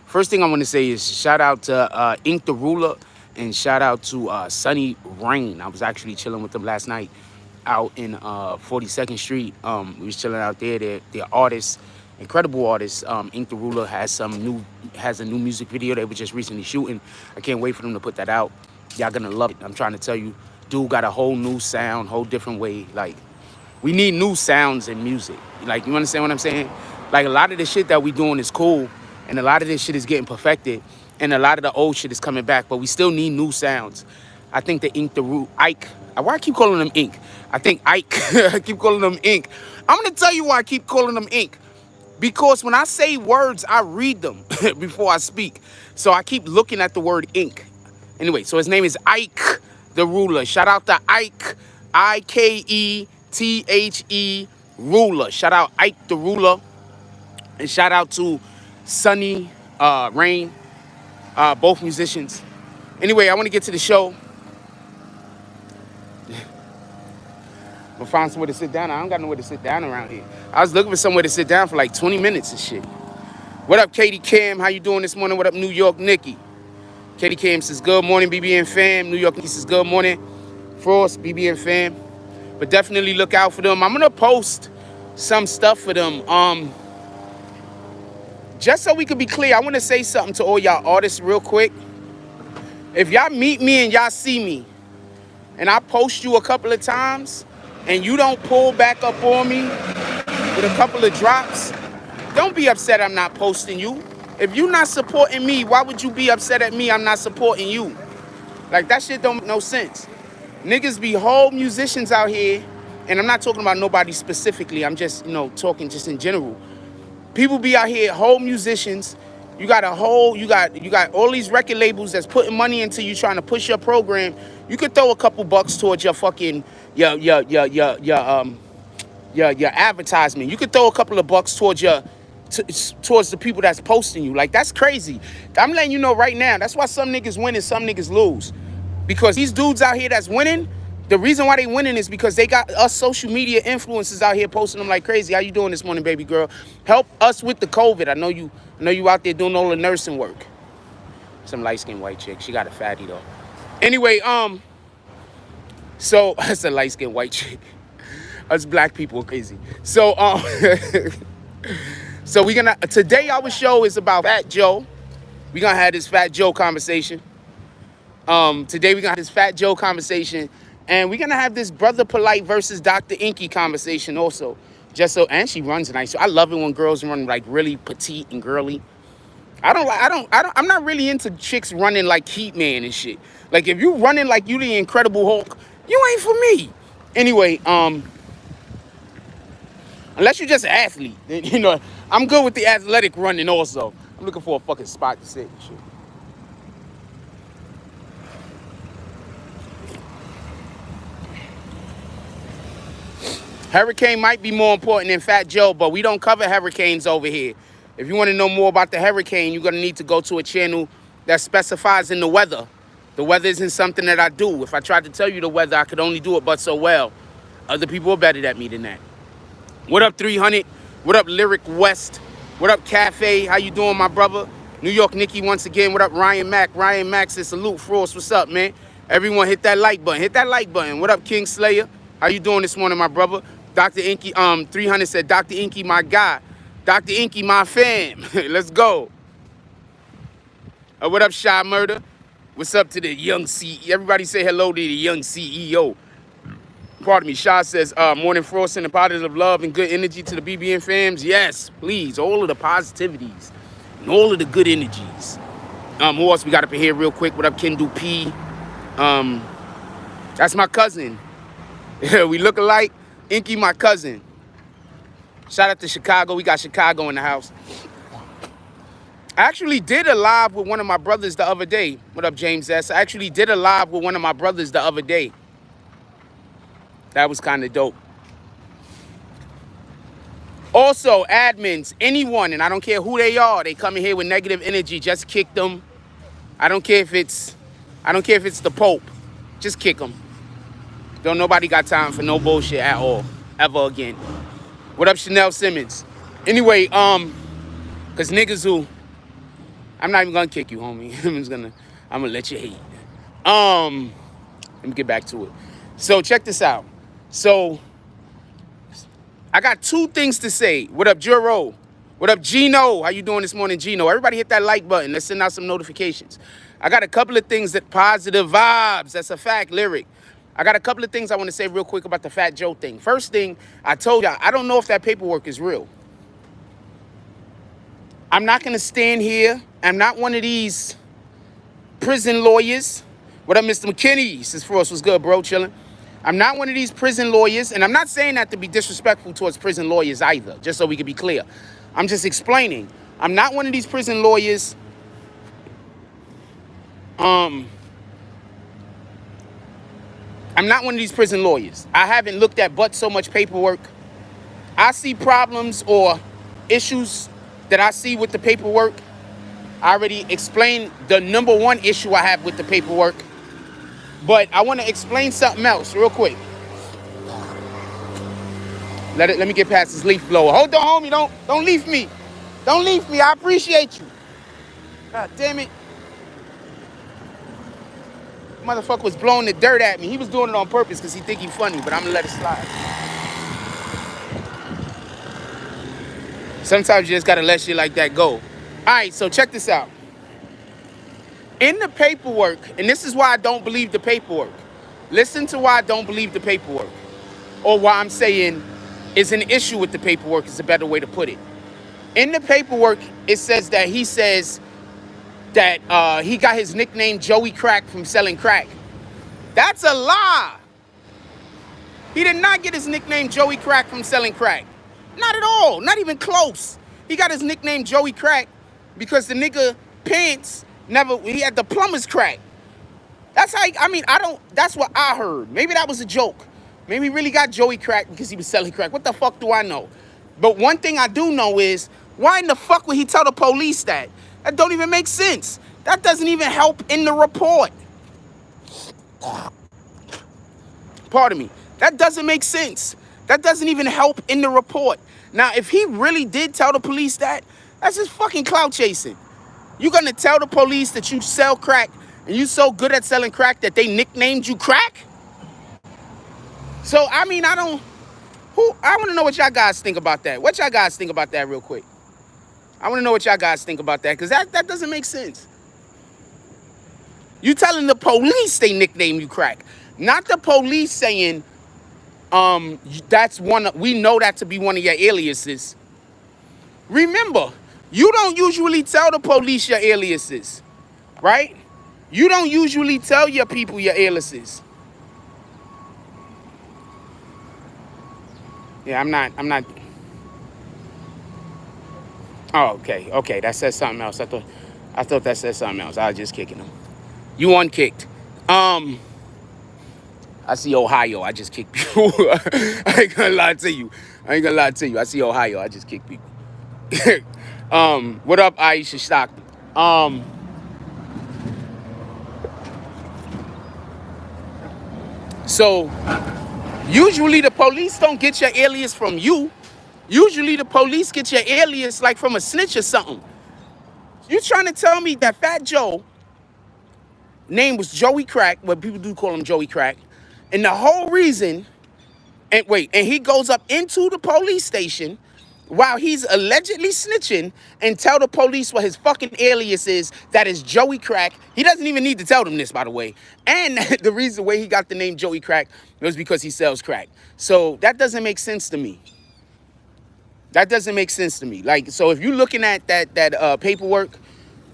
First thing I want to say is shout out to Ink the Ruler and shout out to Sunny Rain. I was actually chilling with them last night out in 42nd Street. We was chilling out there. They're artists, incredible artists. Ink the Ruler has a new music video they were just recently shooting. I can't wait for them to put that out. Y'all gonna love it. I'm trying to tell you, dude got a whole new sound, whole different way. Like, we need new sounds in music. Like, you understand what I'm saying? Like, a lot of the shit that we doing is cool, and a lot of this shit is getting perfected, and a lot of the old shit is coming back, but we still need new sounds. I think the Ike, why I keep calling them Ink? I think Ike, I keep calling them Ink. I'm gonna tell you why I keep calling them Ink. Because when I say words, I read them before I speak. So I keep looking at the word ink. Anyway, so his name is Ike the Ruler. Shout out to Ike, Ikethe, Ruler. Shout out Ike the Ruler. And shout out to Sunny Rain, both musicians. Anyway, I want to get to the show. I'm gonna find somewhere to sit down. I don't got nowhere to sit down around here. I was looking for somewhere to sit down for like 20 minutes and shit. What up, Katie Cam? How you doing this morning? What up, New York Nikki? Katie Cam says, good morning, BBN fam. New York Nikki says, good morning, Frost, BBN fam. But definitely look out for them. I'm gonna post some stuff for them. Just so we can be clear, I want to say something to all y'all artists real quick. If y'all meet me and y'all see me, and I post you a couple of times, and you don't pull back up on me with a couple of drops, don't be upset I'm not posting you. If you're not supporting me, why would you be upset at me I'm not supporting you? Like, that shit don't make no sense. Niggas be whole musicians out here, and I'm not talking about nobody specifically, I'm just, talking just in general. People be out here, whole musicians. You got all these record labels that's putting money into you trying to push your program. You could throw a couple bucks towards your fucking your advertisement. You could throw a couple of bucks towards towards the people that's posting you. Like, that's crazy. I'm letting you know right now. That's why some niggas win and some niggas lose. Because these dudes out here that's winning, the reason why they winning is because they got us social media influencers out here posting them like crazy. How you doing this morning, baby girl? Help us with the COVID. I know you out there doing all the nursing work. Some light-skinned white chick. She got a fatty though. Anyway, so that's a light-skinned white chick. Us black people are crazy. So so today our show is about Fat Joe. We're gonna have this Fat Joe conversation. Today we're gonna have this Fat Joe conversation. And we're gonna have this Brother Polite versus Dr. EnQi conversation also. And she runs nice. So I love it when girls run like really petite and girly. I'm not really into chicks running like Heat Man and shit. Like, if you running like you the Incredible Hulk, you ain't for me. Anyway, unless you're just an athlete, then, I'm good with the athletic running also. I'm looking for a fucking spot to sit and shit. Hurricane might be more important than Fat Joe, but we don't cover hurricanes over here. If you want to know more about the hurricane, you're going to need to go to a channel that specifies in the weather. The weather isn't something that I do. If I tried to tell you the weather, I could only do it but so well. Other people are better at me than that. What up, 300? What up, Lyric West? What up, Cafe? How you doing, my brother? New York Nikki once again. What up, Ryan Mack? Ryan Mack says, salute, Frost. What's up, man? Everyone hit that like button. Hit that like button. What up, King Slayer? How you doing this morning, my brother? Dr. EnQi, 300 said, Dr. EnQi, my guy. Dr. EnQi, my fam. Let's go. What up, Shy Murder? What's up to the young CEO? Everybody say hello to the young CEO. Pardon me. Shy says, morning Frost and the positive love and good energy to the BBN fams. Yes, please. All of the positivities and all of the good energies. Who else we got up in here real quick? What up, Kendu P? That's my cousin. We look alike. EnQi, my cousin. Shout out to Chicago. We got Chicago in the house. I actually did a live with one of my brothers the other day. What up, James S? I actually did a live with one of my brothers the other day. That was kind of dope. Also, admins, anyone, and I don't care who they are, they come in here with negative energy, just kick them. I don't care if it's the Pope. Just kick them. Don't nobody got time for no bullshit at all, ever again. What up, Chanel Simmons? Anyway, cause niggas I'm not even gonna kick you, homie. I'm gonna let you hate. Let me get back to it. So check this out. So I got two things to say. What up, Juro? What up, Gino? How you doing this morning, Gino? Everybody hit that like button. Let's send out some notifications. I got a couple of things that positive vibes. That's a fact, Lyric. I got a couple of things I want to say real quick about the Fat Joe thing. First thing, I told y'all, I don't know if that paperwork is real. I'm not going to stand here. I'm not one of these prison lawyers. What up, Mr. McKinney? Says for us, what's good, bro? Chilling. I'm not one of these prison lawyers, and I'm not saying that to be disrespectful towards prison lawyers either, just so we can be clear. I'm just explaining. I'm not one of these prison lawyers. I'm not one of these prison lawyers. I haven't looked at but so much paperwork. I see problems or issues that I see with the paperwork. I already explained the number one issue I have with the paperwork. But I want to explain something else real quick. Let me get past this leaf blower. Hold on, homie. Don't leave me. Don't leave me. I appreciate you. God damn it. Motherfucker was blowing the dirt at me. He was doing it on purpose because he think he funny, but I'm gonna let it slide. Sometimes you just gotta let shit like that go. All right, so check this out. In the paperwork, and this is why I don't believe the paperwork. Listen to why I don't believe the paperwork. Or why I'm saying is an issue with the paperwork is a better way to put it. In the paperwork, it says that he got his nickname Joey Crack from selling crack. That's a lie. He did not get his nickname Joey Crack from selling crack. Not at all. Not even close. He got his nickname Joey Crack because the nigga pants he had the plumber's crack. That's how that's what I heard. Maybe that was a joke. Maybe he really got Joey Crack because he was selling crack. What the fuck do I know? But one thing I do know is, why in the fuck would he tell the police that? That don't even make sense. That doesn't even help in the report. Pardon me. That doesn't make sense. That doesn't even help in the report. Now, if he really did tell the police that, that's just fucking clout chasing. You gonna tell the police that you sell crack and you so good at selling crack that they nicknamed you Crack? So, I want to know what y'all guys think about that. What y'all guys think about that real quick? I want to know what y'all guys think about that, because that doesn't make sense. You telling the police they nickname you Crack. Not the police saying, we know that to be one of your aliases. Remember, you don't usually tell the police your aliases, right? You don't usually tell your people your aliases. Yeah, I'm not. Oh, okay. That says something else. I thought that said something else. I was just kicking him. You unkicked. I see Ohio. I just kicked people. I ain't gonna lie to you. I see Ohio. I just kicked people. What up, Aisha Stockton? So usually the police don't get your alias from you. Usually the police get your alias like from a snitch or something. You trying to tell me that Fat Joe name was Joey Crack, but people do call him Joey Crack, and the whole reason, and he goes up into the police station while he's allegedly snitching and tell the police what his fucking alias is, that is Joey Crack. He doesn't even need to tell them this, by the way. And the reason why he got the name Joey Crack was because he sells crack. So that doesn't make sense to me. That doesn't make sense to me. Like, so if you're looking at that paperwork,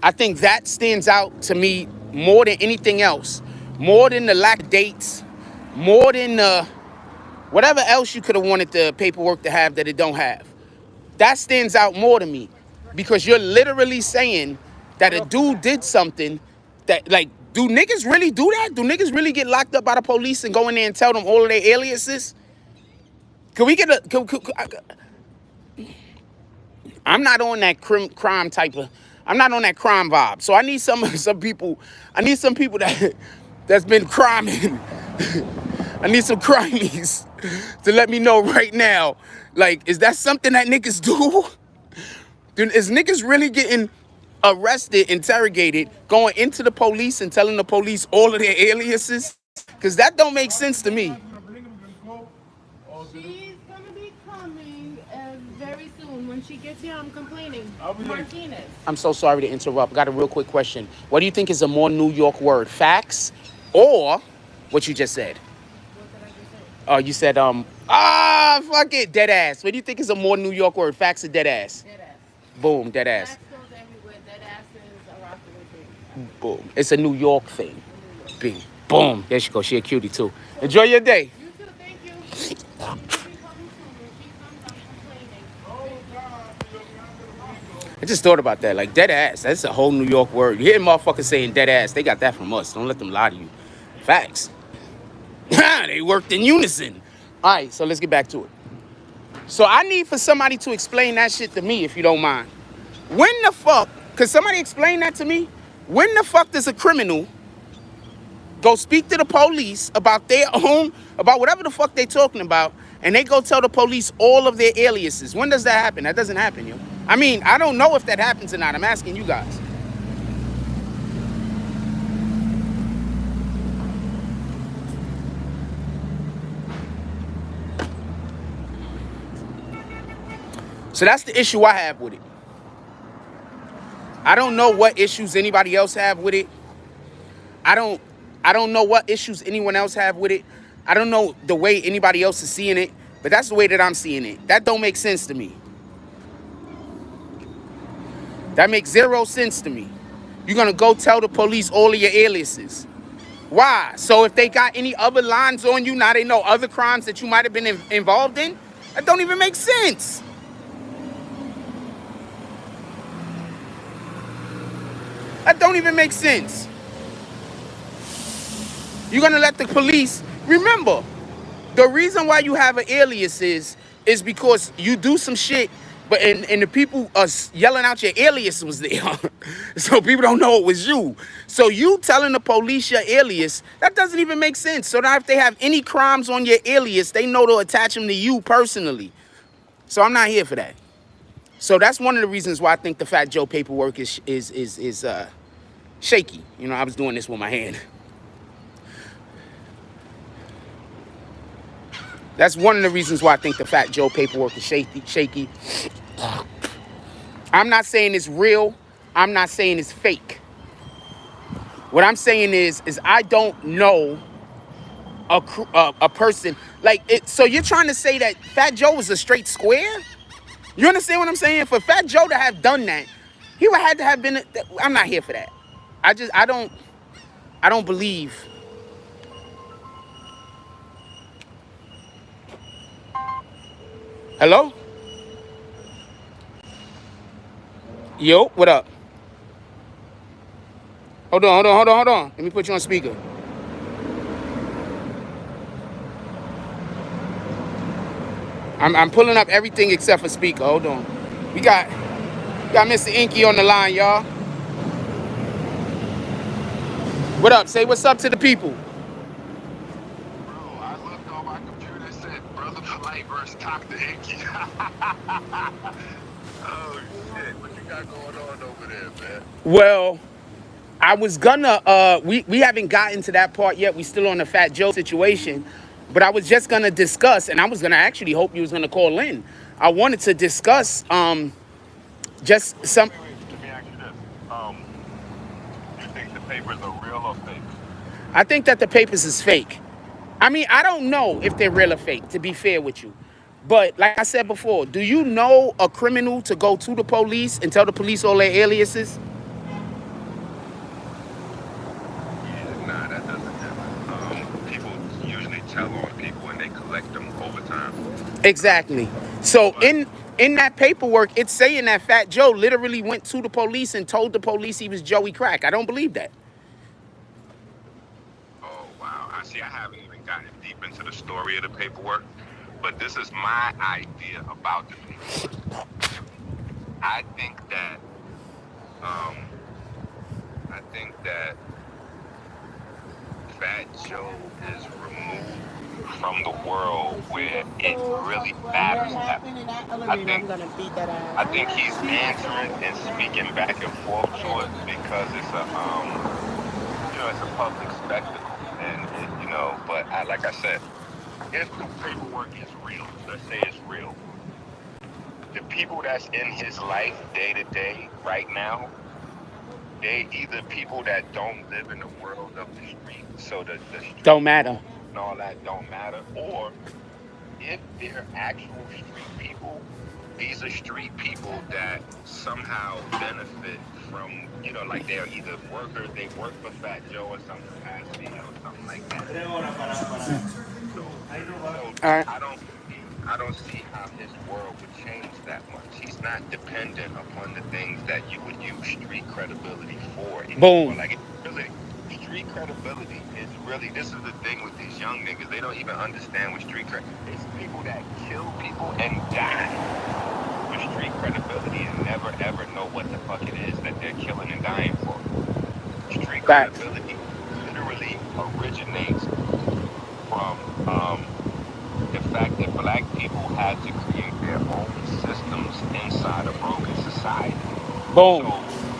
I think that stands out to me more than anything else. More than the lack of dates, more than whatever else you could have wanted the paperwork to have that it don't have. That stands out more to me, because you're literally saying that a dude did something that, like, do niggas really do that? Do niggas really get locked up by the police and go in there and tell them all of their aliases? Can we get I'm not on that crime type of, I'm not on that crime vibe. So I need some people that's been criming. I need some crimies to let me know right now. Like, is that something that niggas do? Is niggas really getting arrested, interrogated, going into the police and telling the police all of their aliases? Because that don't make sense to me. She's gonna be coming very soon. When she gets here, I'm complaining. Martinez. I'm so sorry to interrupt. Got a real quick question. What do you think is a more New York word? Facts or what you just said? What did I just say? You said, fuck it, dead ass. What do you think is a more New York word? Facts or dead ass? Dead ass. Boom, dead ass. Facts goes everywhere. Dead ass is a rockaway thing. Boom. It's a New York thing. In New York. Bing. Boom. There she goes. She a cutie too. Enjoy your day. You too. Thank you. She'll be coming soon. When she comes, I'm complaining. I just thought about that. Like dead ass. That's a whole New York word. You hear motherfuckers saying dead ass. They got that from us. Don't let them lie to you. Facts. They worked in unison. All right, so let's get back to it. So I need for somebody to explain that shit to me, if you don't mind. When the fuck, could somebody explain that to me? When the fuck does a criminal go speak to the police about their own, about whatever the fuck they talking about, and they go tell the police all of their aliases? When does that happen? That doesn't happen, yo. I mean, I don't know if that happens or not. I'm asking you guys. So that's the issue I have with it. I don't know what issues anybody else have with it. I don't know what issues anyone else have with it. I don't know the way anybody else is seeing it, but that's the way that I'm seeing it. That don't make sense to me. That makes zero sense to me. You're gonna go tell the police all of your aliases. Why? So if they got any other lines on you, now they know other crimes that you might have been involved in? That don't even make sense. That don't even make sense. You're gonna let the police, remember, the reason why you have an alias is because you do some shit, but and the people are yelling out your alias was there. So people don't know it was you. So you telling the police your alias, that doesn't even make sense. So now if they have any crimes on your alias, they know to attach them to you personally. So I'm not here for that. So that's one of the reasons why I think the Fat Joe paperwork is shaky. You know, I was doing this with my hand. That's one of the reasons why I think the Fat Joe paperwork is shaky. I'm not saying it's real. I'm not saying it's fake. What I'm saying is I don't know a person like it. So you're trying to say that Fat Joe was a straight square? You understand what I'm saying? For Fat Joe to have done that, he would have to have been. I'm not here for that. I don't believe. Hello? Yo, what up? Hold on. Let me put you on speaker. I'm pulling up everything except for speaker. Hold on. We got Mr. EnQi on the line, y'all. What up? Say what's up to the people. Bro, I looked on my computer and said Brother Polite versus Dr. EnQi. Oh shit, what you got going on over there, man? Well, I was gonna we haven't gotten to that part yet. We still on the Fat Joe situation. But I was just gonna discuss, and I was gonna actually hope you was gonna call in. I wanted to discuss just some. Wait, let me ask you this. You think the papers are real or fake? I think that the papers is fake. I mean, I don't know if they're real or fake, to be fair with you. But like I said before, do you know a criminal to go to the police and tell the police all their aliases? Yeah, nah, that doesn't happen. People usually tell on people and they collect them over time. Exactly. So But in that paperwork, it's saying that Fat Joe literally went to the police and told the police he was Joey Crack. I don't believe that. oh wow, I see. I haven't even gotten deep into the story of the paperwork, but this is my idea about the paperwork. I think that um, I think that Fat Joe is removed from the world where it really matters that much. I think I'm gonna beat that I ass. think he's answering and speaking back and forth to it because it's a it's a public spectacle, and but like I said, if the paperwork is real, let's say it's real, the people that's in his life day to day right now, they either people that don't live in the world of the street, so the Don't street matter. rules and all that don't matter, or if they're actual street people, these are street people that somehow benefit from, like they're either workers, they work for Fat Joe in some capacity or something like that. So All right. I don't see how his world would change that much. He's not dependent upon the things that you would use street credibility for anymore. Boom. Like it's really street credibility is really, this is the thing with these young niggas. They don't even understand what street it's people that kill people and die for street credibility and never ever know what the fuck it is that they're killing and dying for. Street Facts. credibility literally originates from the fact that black people had to create their own systems inside a broken society. Boom. So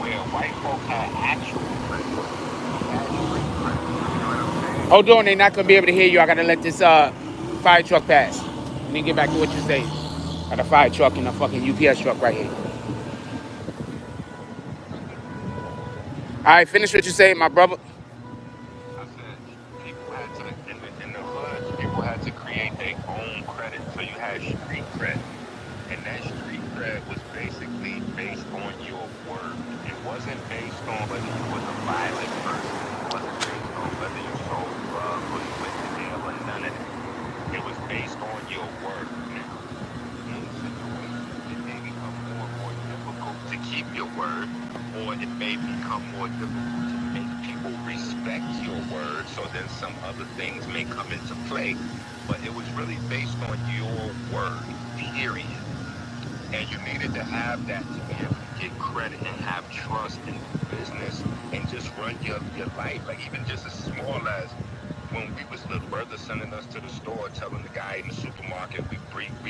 where white folk had actual credit, we had street credit. You know what I'm saying? Hold on, they're not gonna be able to hear you. I gotta let this fire truck pass. And then get back to what you're saying. Got a fire truck and a fucking UPS truck right here. All right, finish what you're saying, my brother. I said people had to in the hoods, people had to create their own credit. So you had street cred. And that street cred was basically based on your word. It wasn't based on whether you was a violent person. It wasn't based on whether you sold drugs or you went to jail or none of that. It was based on your word. Now, in situations, it may become more and more difficult to keep your word, or it may become more difficult to make people respect your word. So then some other things may come into play. But it was really based on your word, period. And you needed to have that to be able to get credit and have trust in business and just run your life. Like even just as small as when we was little, brother sending us to the store, telling the guy in the supermarket we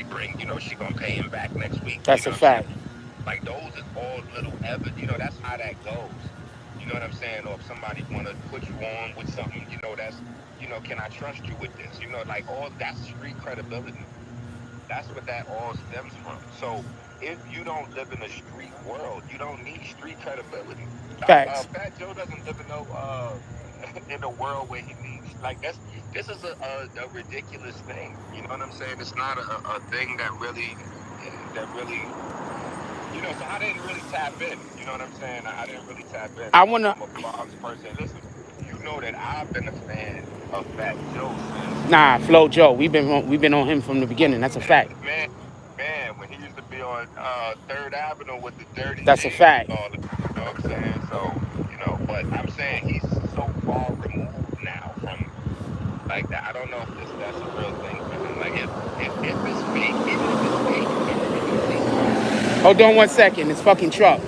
bring, she gonna pay him back next week. You That's know a what I'm saying? fact. Like those is all little that's how that goes. You know what I'm saying? Or if somebody wanna put you on with something, that's can I trust you with this? Like all that's street credibility. That's what that all stems from. So if you don't live in a street world, you don't need street credibility. Facts. Fat Joe doesn't live in no in a world where he needs like this is a ridiculous thing. You know what I'm saying? It's not a thing that really so I didn't really tap in. You know what I'm saying? I didn't really tap in. I wanna. I'm a blogs person. Listen, you know that I've been a fan of Fat Joe since Nah, Flo Joe. We've been on him from the beginning. That's a fact. man, when he used to be on Third Avenue with the dirty That's a jeans and fact. all that, you know what I'm saying? So, but I'm saying he's so far removed now from like that. I don't know if that's a real thing for him. Like if it's fake, even if it's fake, everybody sees it. Hold on 1 second. It's fucking truck.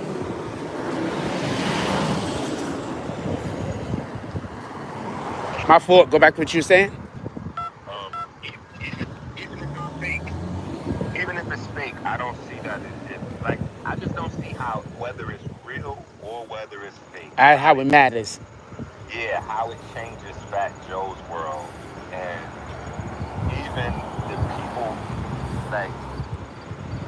My fault. Go back to what you were saying. Even if it's fake, I don't see that it like I just don't see how whether it's real or whether it's fake, how How it matters. how it changes Fat Joe's world and even the people like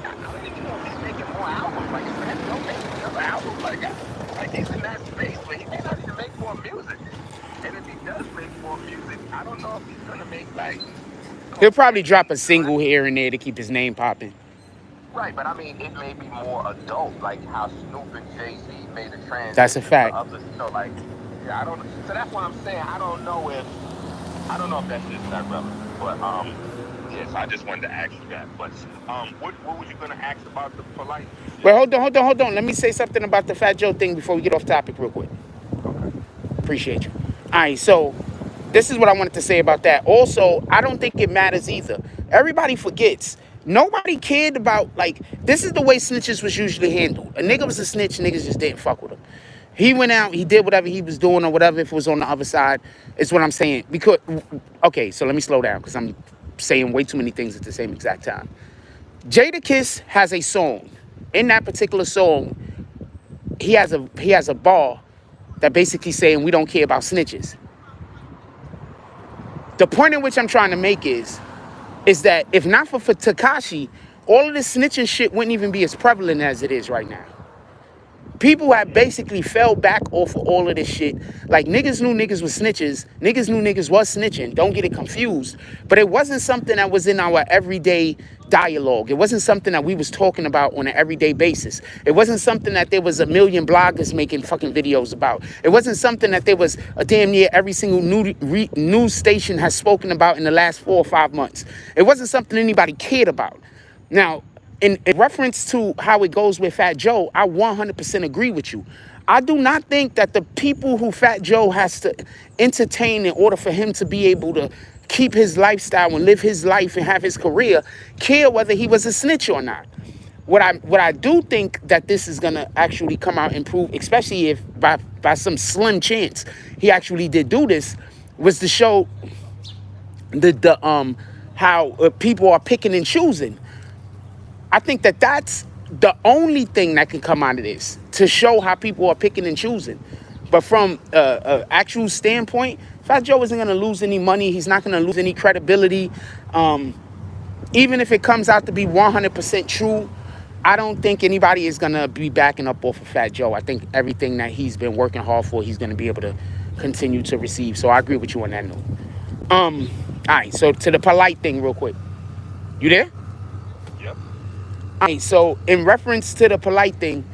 I don't even know if he's making more albums. Like is Fat Joe making another album? Like he's in that space, but he may not even make more music. And if he does make more music, I don't know if he's gonna make like He'll probably drop a cocaine single here and there to keep his name popping. Right, but I mean, it may be more adult, like how Snoop and Jay-Z made a That's a transition to fact. other, like, yeah, I don't. So that's why I'm saying I don't know if that shit's that relevant, but yes, I just wanted to ask you that. But what was you gonna ask about the polite shit? Well, hold on. Let me say something about the Fat Joe thing before we get off topic real quick. Okay. Appreciate you. All right, so this is what I wanted to say about that. Also, I don't think it matters either. Everybody forgets. Nobody cared about, like, this is the way snitches was usually handled. A nigga was a snitch, niggas just didn't fuck with him. He went out, he did whatever he was doing or whatever if it was on the other side, is what I'm saying. Because, okay, so let me slow down because I'm saying way too many things at the same exact time. Jadakiss has a song. In that particular song, he has a bar that basically saying we don't care about snitches. The point in which I'm trying to make is that if not for Tekashi, all of this snitching shit wouldn't even be as prevalent as it is right now. People have basically fell back off of all of this shit. Like, niggas knew niggas was snitches. Niggas knew niggas was snitching. Don't get it confused. But it wasn't something that was in our everyday dialogue. It wasn't something that we was talking about on an everyday basis. It wasn't something that there was a million bloggers making fucking videos about. It wasn't something that there was a damn near every single news station has spoken about in the last 4 or 5 months. It wasn't something anybody cared about. Now, in reference to how it goes with Fat Joe, I 100% agree with you. I do not think that the people who Fat Joe has to entertain in order for him to be able to keep his lifestyle and live his life and have his career care whether he was a snitch or not. What I do think that this is gonna actually come out and prove, especially if by some slim chance he actually did do this, was to show the how people are picking and choosing. I think that that's the only thing that can come out of this, to show how people are picking and choosing. But from actual standpoint, Fat Joe isn't going to lose any money. He's not going to lose any credibility. Even if it comes out to be 100% true, I don't think anybody is going to be backing up off of Fat Joe. I think everything that he's been working hard for, he's going to be able to continue to receive. So I agree with you on that note. All right, so to the polite thing real quick. You there? Yep. All right, so in reference to the polite thing,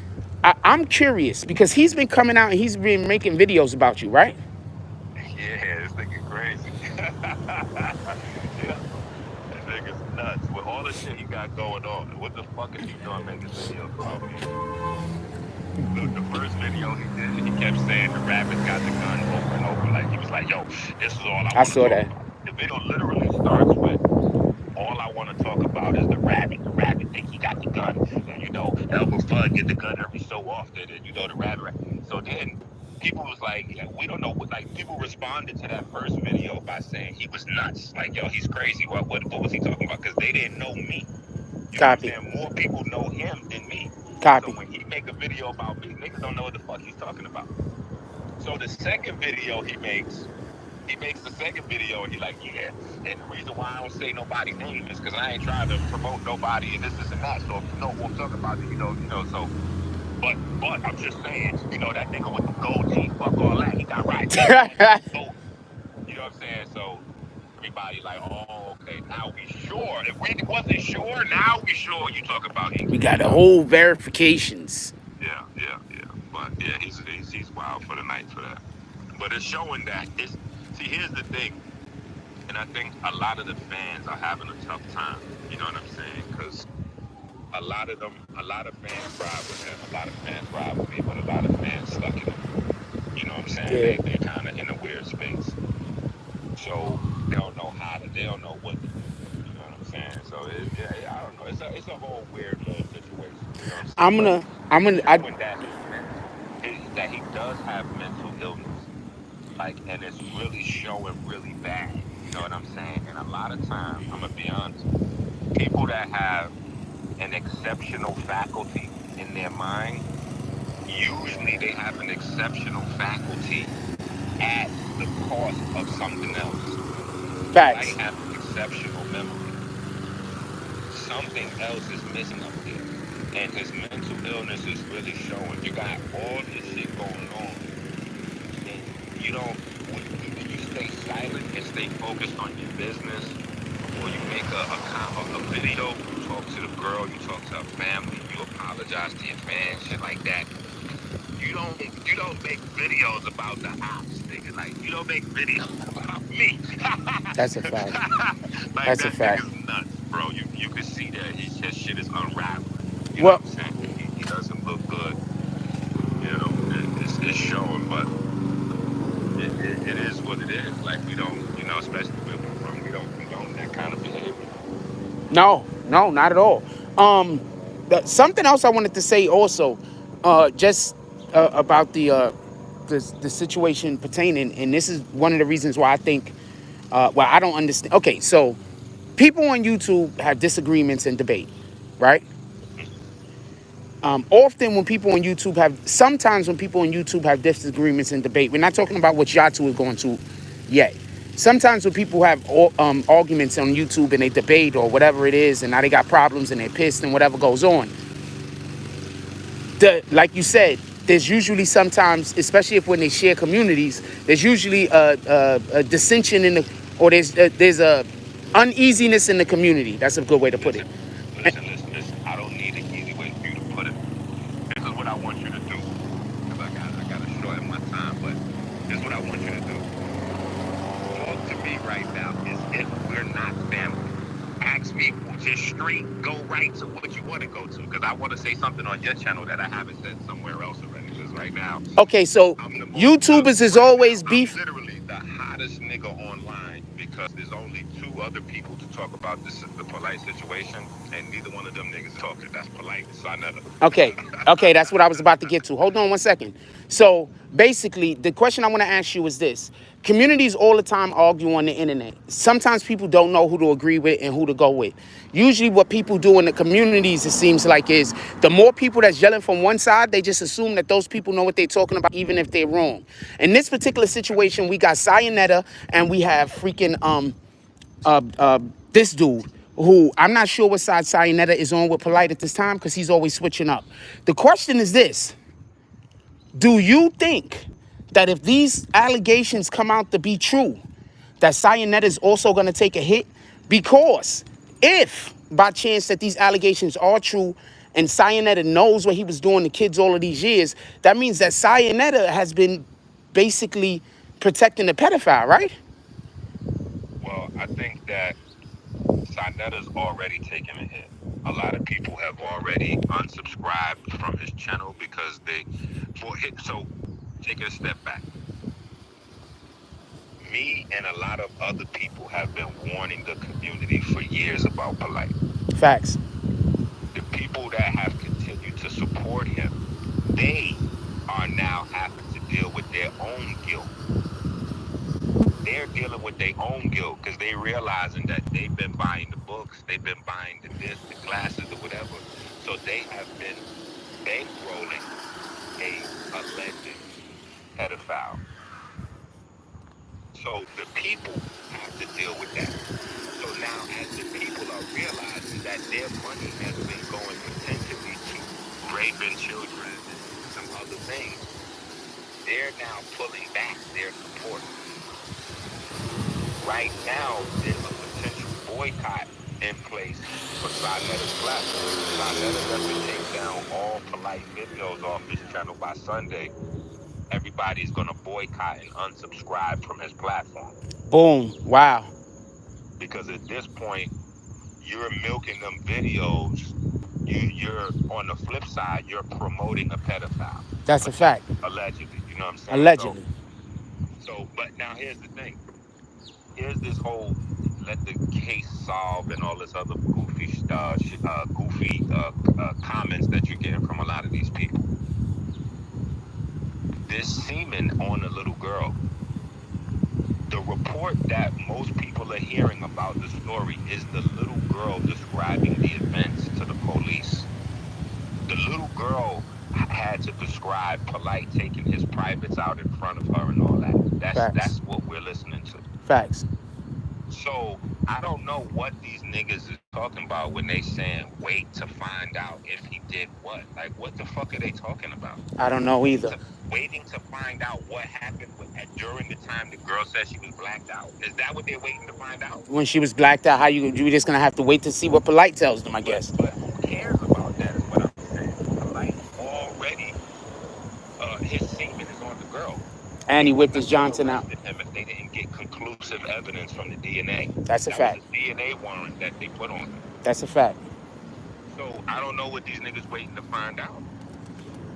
I'm curious because he's been coming out and he's been making videos about you, right? Yeah, this nigga crazy. Yeah, this nigga's nuts. With all the shit he got going on, what the fuck is he doing making videos about me? The first video he did, he kept saying the rabbit got the gun over and over. Like, he was like, yo, this is all I want to saw talk that. about. The video literally starts with, all I want to talk about is the rabbit. The rabbit think he got the gun. And, you know, Elmer Fudd get the gun every so often. And, you know, the rabbit. So then people was like, yeah, we don't know what, like, people responded to that first video by saying he was nuts. Like, yo, he's crazy. What was he talking about? Because they didn't know me. You Copy. know what I'm saying? More people know him than me. Copy. So when he make a video about me, niggas don't know what the fuck he's talking about. So the second video he makes the second video and he like, yeah, and the reason why I don't say nobody's name is because I ain't trying to promote nobody and this and that. So if you know what I'm talking about, you know, so but I'm just saying, you know, that nigga with the gold teeth, fuck all that, he got right. So, you know what I'm saying? So everybody like, oh, okay, now we sure. If we wasn't sure, now we sure you talk about him. We got the whole verifications. Yeah. But yeah, he's wild for the night for that. But it's showing that here's the thing, and I think a lot of the fans are having a tough time. You know what I'm saying? Because a lot of fans ride with him, a lot of fans ride with me, but a lot of fans stuck in him. You know what I'm saying? Yeah. They're kind of in a weird space. So they don't know they don't know what to do. You know what I'm saying? So I don't know. It's a whole weird little situation. You know what I'm saying? That he does have mental illness. Like, and it's really showing really bad. You know what I'm saying? And a lot of times, I'm gonna be honest, people that have an exceptional faculty in their mind, usually they have an exceptional faculty at the cost of something else. Facts. I have an exceptional memory. Something else is missing up there. And his mental illness is really showing. You got all this shit going on. And you don't, when you stay silent and stay focused on your business, or you make a video, you talk to the girl, you talk to her family, you apologize to your fans, shit like that. You don't make videos about the ops, nigga. Like, you don't make videos about me. That's a fact. Like, That's a that fact. nigga's nuts, bro. You can see that his shit is unraveling. You Well, know what I'm saying? He doesn't look good. You know, it's showing, but it is what it is. Like, we don't, you know, especially where we're from, we don't condone that kind of behavior. no, not at all. Something else I wanted to say also, just about the situation pertaining, and this is one of the reasons why I think, well, I don't understand. Okay, so people on YouTube have disagreements and debate, right? Often when people on YouTube have, sometimes when people on YouTube have disagreements and debate, we're not talking about what y'all two is going to yet. Sometimes when people have arguments on YouTube and they debate or whatever it is, and now they got problems and they're pissed and whatever goes on, like you said, there's usually sometimes, especially if when they share communities, there's usually a dissension in the, or there's a uneasiness in the community. That's a good way to put it. Listen. I don't need an easy way for you to put it. This is what I want you to do. Because I got to shorten my time, but this is what I want you to do. Talk to me right now as if we're not family. Ask me just straight, go right to what you want to go to. Because I want to say something on your channel that I haven't said somewhere else already. Because right now, Okay, so YouTubers is always beef. I'm literally the hottest nigga online because there's only two other people to talk about the polite situation, and neither one of them niggas talking. That's polite. So I never. Okay, that's what I was about to get to. Hold on one second. So basically, the question I want to ask you is this. Communities all the time argue on the internet. Sometimes people don't know who to agree with and who to go with. Usually what people do in the communities, it seems like, is the more people that's yelling from one side, they just assume that those people know what they're talking about, even if they're wrong. In this particular situation, we got Sayonetta and we have freaking this dude who I'm not sure what side Sayonetta is on with Polite at this time because he's always switching up. The question is this. Do you think that if these allegations come out to be true, that Sayonetta is also going to take a hit? Because if by chance that these allegations are true and Sayonetta knows what he was doing to kids all of these years, that means that Sayonetta has been basically protecting the pedophile, right? Well, I think that Sanetta's already taken a hit. A lot of people have already unsubscribed from his channel because so take a step back. Me and a lot of other people have been warning the community for years about Polite. Facts. The people that have continued to support him, they are now having to deal with their own guilt. They're dealing with their own guilt because they realizing that they've been buying the books, they've been buying the glasses, or whatever. So they have been bankrolling a alleged pedophile. So the people have to deal with that. So now, as the people are realizing that their money has been going potentially to raping children and some other things, they're now pulling back their support. Right now, there's a potential boycott in place for Sanetta's platform. If Sanetta doesn't take down all Polite videos off his channel by Sunday, everybody's going to boycott and unsubscribe from his platform. Boom. Wow. Because at this point, you're milking them videos. You're on the flip side, you're promoting a pedophile. That's a fact. Allegedly, you know what I'm saying? Allegedly. So, but now here's the thing. Here's this whole let the case solve and all this other goofy comments that you're getting from a lot of these people. This semen on a little girl. The report that most people are hearing about the story is the little girl describing the events to the police. The little girl had to describe Polite taking his privates out in front of her and all that. That's what we're listening to. Facts. So I don't know what these niggas is talking about when they saying wait to find out if he did what. Like, what the fuck are they talking about? I don't know either. Waiting to find out what happened during the time the girl said she was blacked out. Is that what they're waiting to find out? When she was blacked out, you just gonna have to wait to see what Polite tells them, I guess. But who cares about that is what I'm saying. Polite already, his semen is on the girl. And he whipped his Johnson out. Him if they didn't get conclusive evidence from the DNA. That's a fact. Was a DNA warrant that they put on him. That's a fact. So I don't know what these niggas waiting to find out.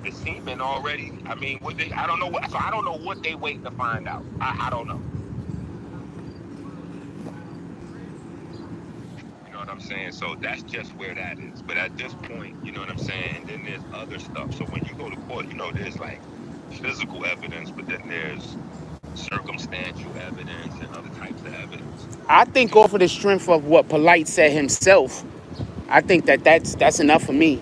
The semen already. I mean, I don't know. So I don't know what they waiting to find out. I don't know. You know what I'm saying? So that's just where that is. But at this point, you know what I'm saying? And then there's other stuff. So when you go to court, there's like physical evidence, but then there's circumstantial evidence and other types of evidence. I think off of the strength of what Polite said himself, I think that that's enough for me.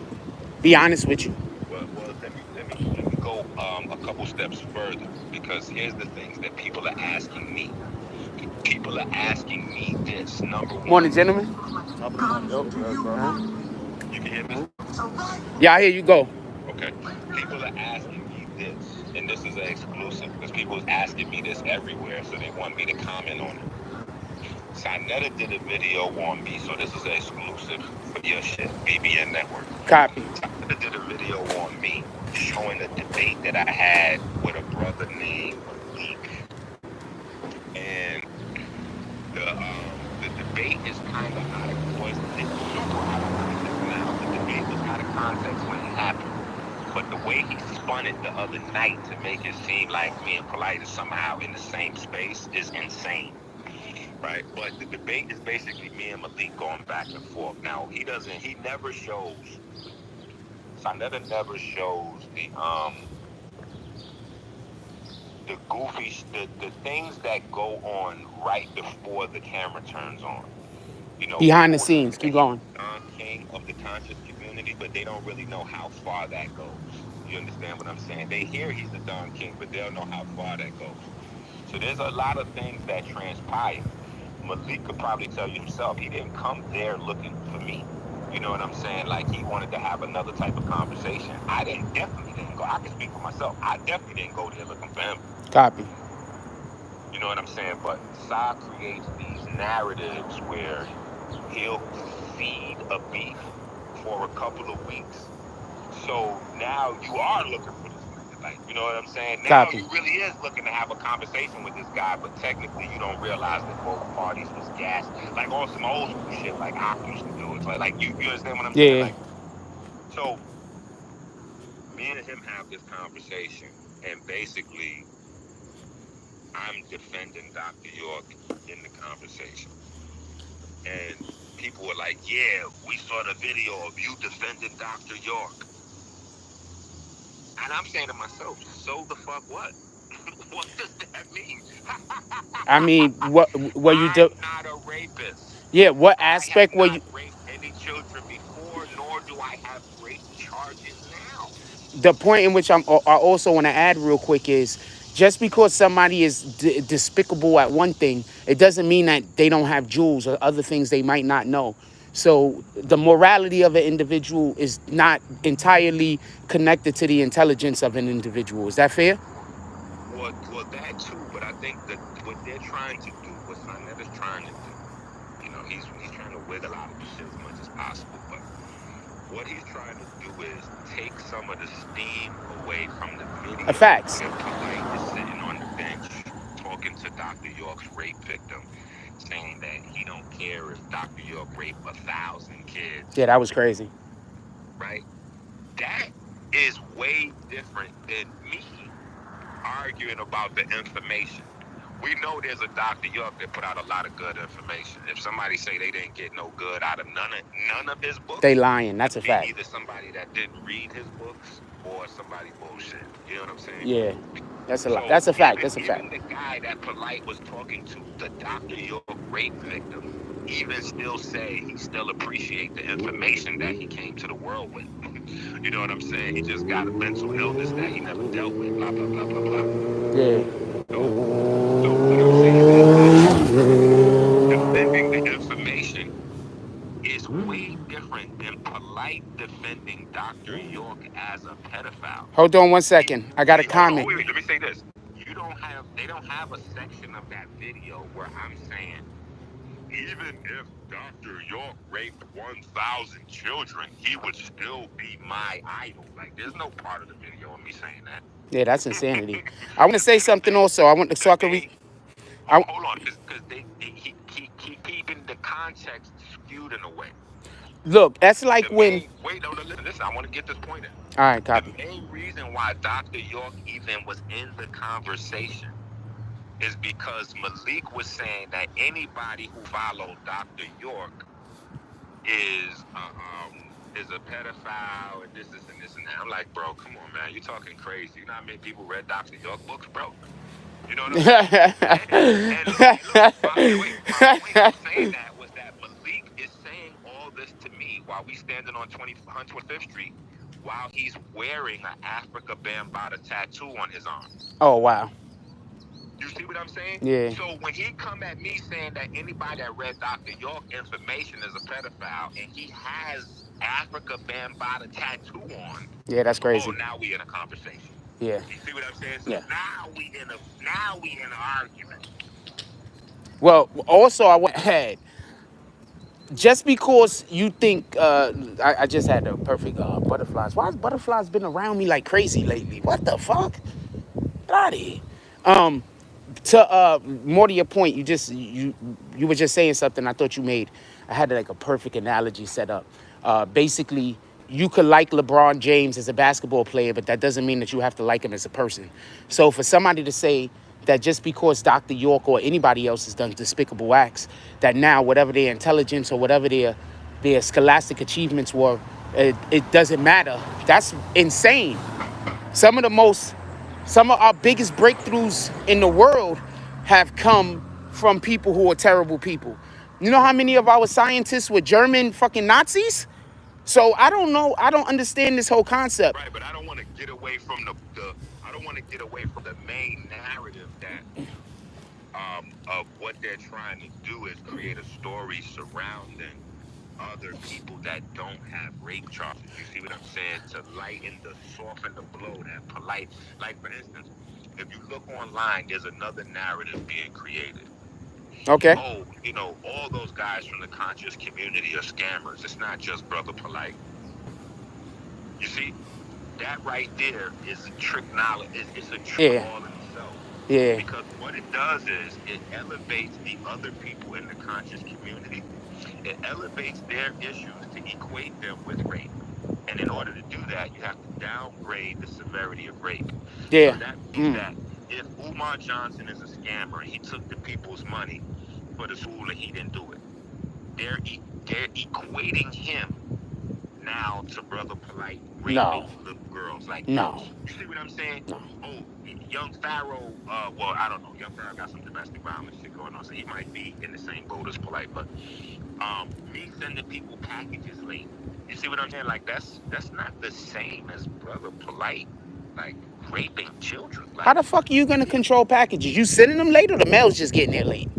Be honest with you. Well, let me go a couple steps further, because here's the things that people are asking me. People are asking me this. Number Morning, one, gentlemen. you can hear me? Yeah, I hear you go. Okay. People are asking me this, and this is an exclusive because people is asking me this everywhere, so they want me to comment on it. Sinetta did a video on me, so this is an exclusive for your shit, BBN Network. Copy. Sinetta did a video on me showing a debate that I had with a brother named Malik, and the debate is kind of out of it's super out of context now. The debate was out of context when it happened. But the way he spun it the other night to make it seem like me and Polite is somehow in the same space is insane, right? But the debate is basically me and Malik going back and forth. Now, he never shows, Sinetta never shows the goofy, the things that go on right before the camera turns on. You know, Behind the people scenes. think that Keep he's going. the Don King of the conscious community, but they don't really know how far that goes. You understand what I'm saying? They hear he's the Don King, but they don't know how far that goes. So there's a lot of things that transpire. Malik could probably tell you himself, he didn't come there looking for me. You know what I'm saying? Like, he wanted to have another type of conversation. Definitely didn't go. I can speak for myself. I definitely didn't go there looking for him. Copy. You know what I'm saying? But Sa creates these narratives where he'll feed a beef for a couple of weeks. So now you are looking for this nigga. Like, you know what I'm saying? Now Copy. you really is looking to have a conversation with this guy, but technically you don't realize that both parties was gassed. Like on some old school shit like I used to do. It's like you understand what I'm saying? Yeah. Like, so me and him have this conversation, and basically I'm defending Dr. York in the conversation. And people were like, yeah, we saw the video of you defending Dr. York. And I'm saying to myself, so the fuck what? What does that mean? I mean, what were you do? I'm not a rapist. Yeah. What I have aspect were not you? raped any children before, nor do I have rape charges now. The point in which I also want to add real quick is just because somebody is despicable at one thing, it doesn't mean that they don't have jewels or other things they might not know. So the morality of an individual is not entirely connected to the intelligence of an individual. Is that fair? Well, that too, but I think that what they're trying to do, what Sinetta's trying to do, you know, he's trying to wiggle out of the shit as much as possible, but what he's trying to do is take some of the steam away from the video Facts. where Polite is sitting on the bench talking to Dr. York's rape victim, saying that he don't care if Dr. York raped 1,000 kids, Yeah, that was crazy. right? That is way different than me arguing about the information. We know there's a Dr. York that put out a lot of good information. If somebody say they didn't get no good out of none of his books, They lying. That's a be fact. either somebody that didn't read his books or somebody bullshit. You know what I'm saying? Yeah, that's a lot. So That's a fact. That's a fact. even the guy that Polite was talking to, the Dr. York rape victim, even still say he still appreciate the information that he came to the world with. You know what I'm saying? He just got a mental illness that he never dealt with, blah, blah, blah, blah, blah. Yeah. So what I'm saying is this: defending the information is way different than Polite defending Dr. York as a pedophile. Hold on one second. I got a Hold on, comment. wait, let me say this. They don't have a section of that video where I'm saying, even if Dr. York raped 1,000 children, he would still be my idol. Like, there's no part of the video of me saying that. Yeah, that's insanity. I want to say something also. I want so I can read. Hold on, because he keeping the context skewed in a way. Look, that's like when. Wait, no, listen, I want to get this point in. All right, The copy. main reason why Dr. York even was in the conversation is because Malik was saying that anybody who followed Dr. York is a pedophile and this and this and that. I'm like, bro, come on, man, you talking crazy. You know how many people read Dr. York books, bro? You know what I'm saying? And look, by the way I'm saying that was that Malik is saying all this to me while we standing on 125th Street, while he's wearing an Africa Bambaataa tattoo on his arm. Oh wow. You see what I'm saying? Yeah. So when he come at me saying that anybody that read Dr. York information is a pedophile, and he has Africa Bambaataa tattoo on, Yeah, that's oh, crazy. now we in a conversation. Yeah. You see what I'm saying? So Yeah. now we in an argument. Well, also I went ahead. Just because you think I just had the perfect butterflies. Why has butterflies been around me like crazy lately? What the fuck? Get out of here. To more to your point, you were just saying something I thought you made. I had like a perfect analogy set up. Basically, you could like LeBron James as a basketball player, but that doesn't mean that you have to like him as a person. So for somebody to say that just because Dr. York or anybody else has done despicable acts, that now whatever their intelligence or whatever their scholastic achievements were, it doesn't matter. That's insane. Some of the most, some of our biggest breakthroughs in the world have come from people who are terrible people. You know how many of our scientists were German fucking Nazis? So I don't know. I don't understand this whole concept. Right, but I don't want to get away from the I don't want to get away from the main narrative that of what they're trying to do is create a story surrounding other people that don't have rape charges. You see what I'm saying? To lighten the soften the blow, that polite. Like for instance, if you look online, there's another narrative being created. Okay. Oh, all those guys from the conscious community are scammers. It's not just Brother Polite. You see, that right there is a trick knowledge. It's a trick Yeah. all in itself. Yeah. Because what it does is it elevates the other people in the conscious community. It elevates their issues to equate them with rape. And in order to do that, you have to downgrade the severity of rape. So Yeah. that means that if Umar Johnson is a scammer, he took the people's money for the school and he didn't do it. They're equating him now to Brother Polite raping No. little girls like No. this. You see what I'm saying? No. Oh, young Pharaoh, well, I don't know. Young Pharaoh got some domestic violence shit going on, so he might be in the same boat as Polite. But me sending people packages late. You see what I'm saying? Like that's not the same as Brother Polite, like raping children. Like, How the fuck are you gonna control packages? You sending them late or the mail's just getting there late?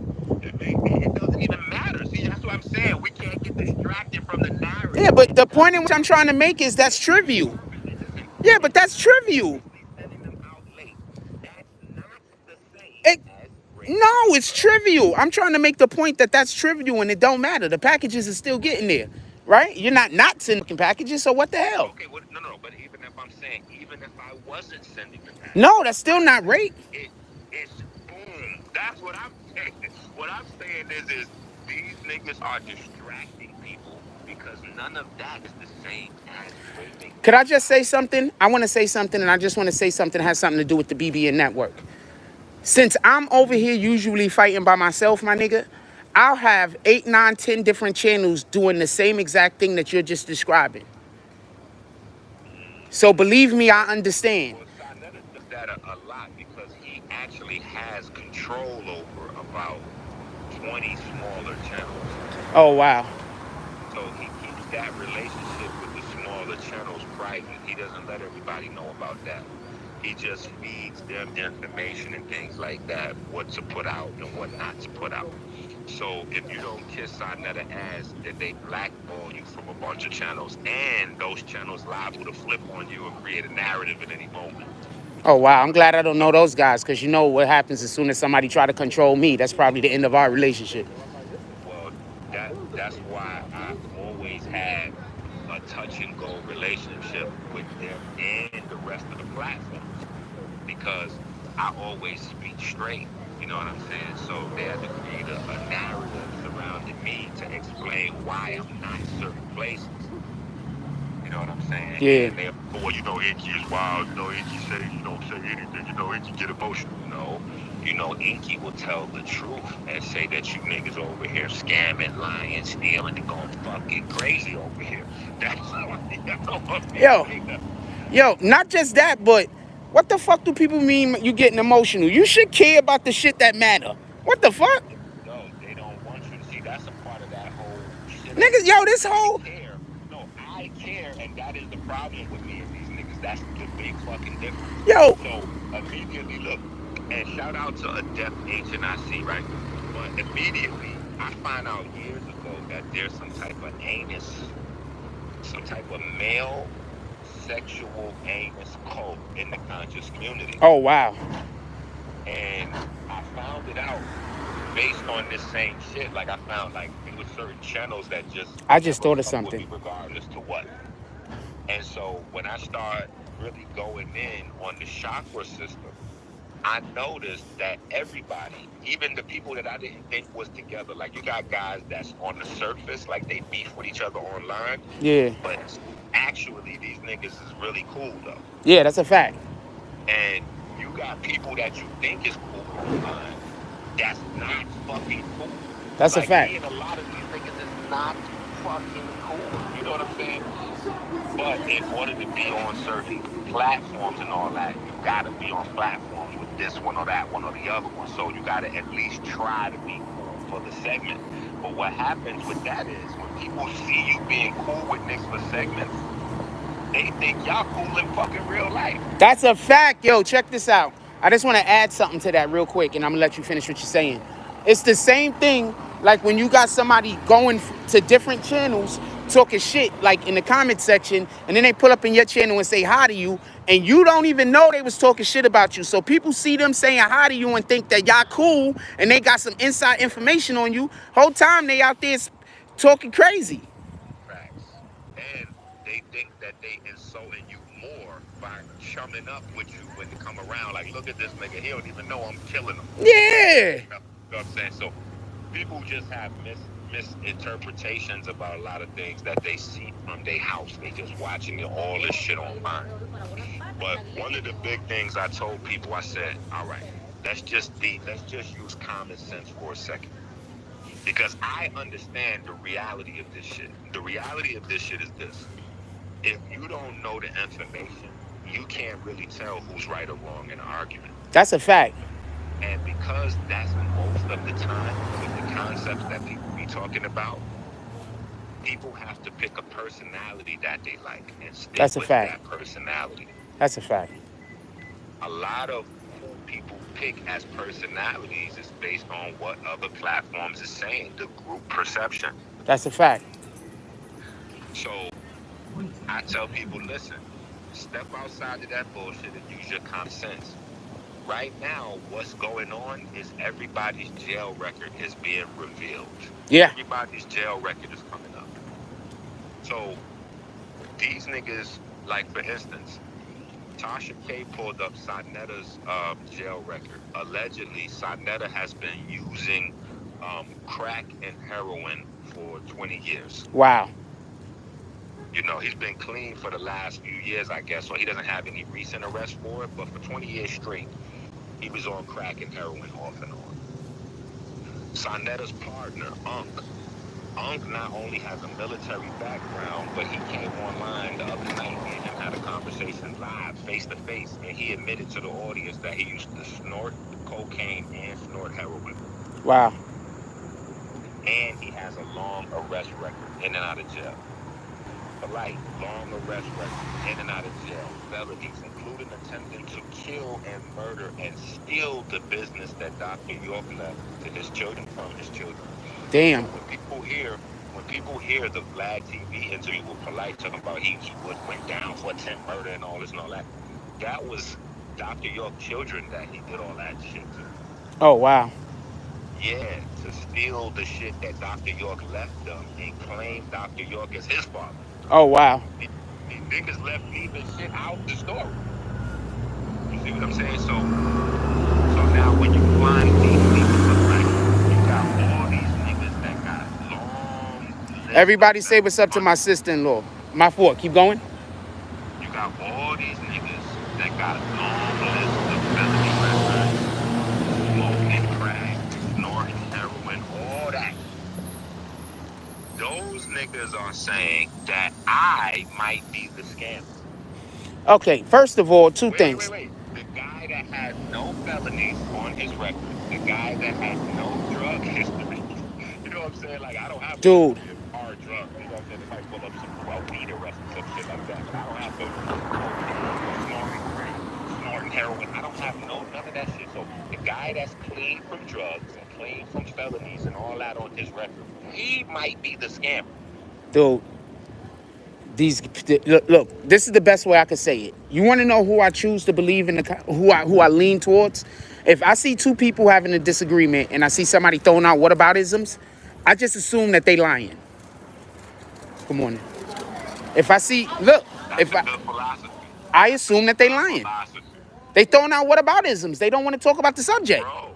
it doesn't even matter. See, that's what I'm saying. We can't get distracted from the narrative. Yeah, but the point in which I'm trying to make is that's trivial. Yeah, but that's trivial. Sending them out late. That's not the same It, as no, it's trivial. I'm trying to make the point that that's trivial and it don't matter. The packages are still getting there, right? You're not sending packages, so what the hell? okay, well, no. But even if I'm saying, even if I wasn't sending the No, package, that's still not rape. it's boom. That's what I'm saying. What I'm saying is these niggas are distracting people because none of that is the same as raping. Could I just say something? I want to say something, and I just want to say something that has something to do with the BBN network. Since I'm over here usually fighting by myself, my nigga, I'll have 8, 9, 10 different channels doing the same exact thing that you're just describing. So believe me, I understand. Well, Sarnetta does that a lot because he actually has control over about 20 smaller channels. Oh, wow. So he keeps that relationship with the smaller channels private. He doesn't let everybody know about that. He just feeds them information and things like that, what to put out and what not to put out. So if you don't kiss Sarnetta ass, then they blackball you from a bunch of channels, and those channels liable to flip on you and create a narrative at any moment. Oh, wow. I'm glad I don't know those guys, because you know what happens as soon as somebody try to control me. That's probably the end of our relationship. Well, that's why I always had a touch and go relationship with them and the rest of the platforms because I always speak straight. You know what I'm saying? So they had to create a narrative surrounding me to explain why I'm not certain places. You know what I'm saying? Yeah. And they, well, EnQi is wild. EnQi say you don't say anything. EnQi get emotional. No. EnQi will tell the truth and say that you niggas over here scamming, lying, stealing, and going fucking crazy over here. That's what Yo, not just that, but What the fuck do people mean you getting emotional? You should care about the shit that matter. What the fuck? No, they don't want you to see. That's a part of that whole shit of Niggas, it. yo, this I whole... care. No, I care, and that is the problem with me and these niggas. That's the big fucking difference. Yo, So immediately, look, and shout out to Adept HNIC, right? But immediately, I find out years ago that there's some type of some type of male sexual anus cult in the conscious community. oh, wow. And I found it out based on this same shit. Like I found like there were certain channels that just I just never thought of fuck with something. me regardless to what. And so when I start really going in on the chakra system, I noticed that everybody, even the people that I didn't think was together, like you got guys that's on the surface, like they beef with each other online. Yeah. But actually these niggas is really cool though. Yeah, that's a fact. And you got people that you think is cool online that's not fucking cool. That's a Like fact. me and a lot of these niggas is not fucking cool. You know what I'm saying? But in order to be on certain platforms and all that, you gotta be on platforms with this one or that one or the other one. So you gotta at least try to be cool for the segment. But what happens with that is when people see you being cool with niggas for segments, they think y'all cool in fucking real life. That's a fact. Yo, check this out. I just want to add something to that real quick, and I'm going to let you finish what you're saying. It's the same thing like when you got somebody going to different channels talking shit, like in the comment section, and then they pull up in your channel and say hi to you, and you don't even know they was talking shit about you. So people see them saying hi to you and think that y'all cool, and they got some inside information on you. Whole time they out there talking crazy. Facts. And they think that they insulting you more by chumming up with you when they come around. Like, look at this nigga. He don't even know I'm killing him. Yeah. You know what I'm saying? So people just have misinterpretations about a lot of things that they see from their house. They just watching all this shit online. But one of the big things I told people, I said, all right, let's just use common sense for a second. Because I understand the reality of this shit. The reality of this shit is this. If you don't know the information, you can't really tell who's right or wrong in an argument. That's a fact. And because that's most of the time with the concepts that people be talking about, people have to pick a personality that they like and stick That's a with fact. that personality. That's a fact. A lot of who people pick as personalities is based on what other platforms is saying, the group perception. That's a fact. So I tell people, listen, step outside of that bullshit and use your common sense. Right now, what's going on is everybody's jail record is being revealed. Yeah. Everybody's jail record is coming up. So these niggas, like for instance, Tasha K pulled up Sanetta's jail record. Allegedly, Sanetta has been using crack and heroin for 20 years. Wow. You know, he's been clean for the last few years, I guess, so he doesn't have any recent arrests for it, but for 20 years straight, he was on crack and heroin off and on. Sanetta's partner, Unc not only has a military background, but he came online the other night and him had a conversation live, face to face, and he admitted to the audience that he used to snort cocaine and snort heroin. Wow. And he has a long arrest record in and out of jail. For life, long arrest record, in and out of jail, felonies, including attempting to kill and murder and steal the business that Dr. York left to his children from his children. Damn. So when people hear the Vlad TV interview with Polite talking about he went down for attempt murder and all this and all that, that was Dr. York's children that he did all that shit to. Oh, wow. Yeah, to steal the shit that Dr. York left them and claim Dr. York as his father. Oh, wow. These niggas left leaving shit out the story. You see what I'm saying? So now when you find these niggas, like, you got all these niggas that got long lists. Everybody say what's up to my sister-in-law. My fault. Keep going. You got all these niggas that got long lists of felony records, smoking crack, snorting heroin, all that. Those niggas are saying that I might be the scammer. Okay, first of all, two things. Wait. on his record, the guy that has no drug history. You know what I'm saying? Like, I don't have a Dude. history of hard drugs. You know what I'm saying? They might pull up some weed arrest or some shit like that, but I don't have no snorting crack, snorting heroin. I don't have none of that shit. So the guy that's clean from drugs and clean from felonies and all that on his record, he might be the scammer. Dude. Look, this is the best way I could say it. You want to know who I choose to believe in, who I lean towards? If I see two people having a disagreement and I see somebody throwing out whataboutisms, I just assume that they lying. Good morning. If I see, look, That's a good philosophy. I assume that they lying. They throwing out whataboutisms. They don't want to talk about the subject. Bro,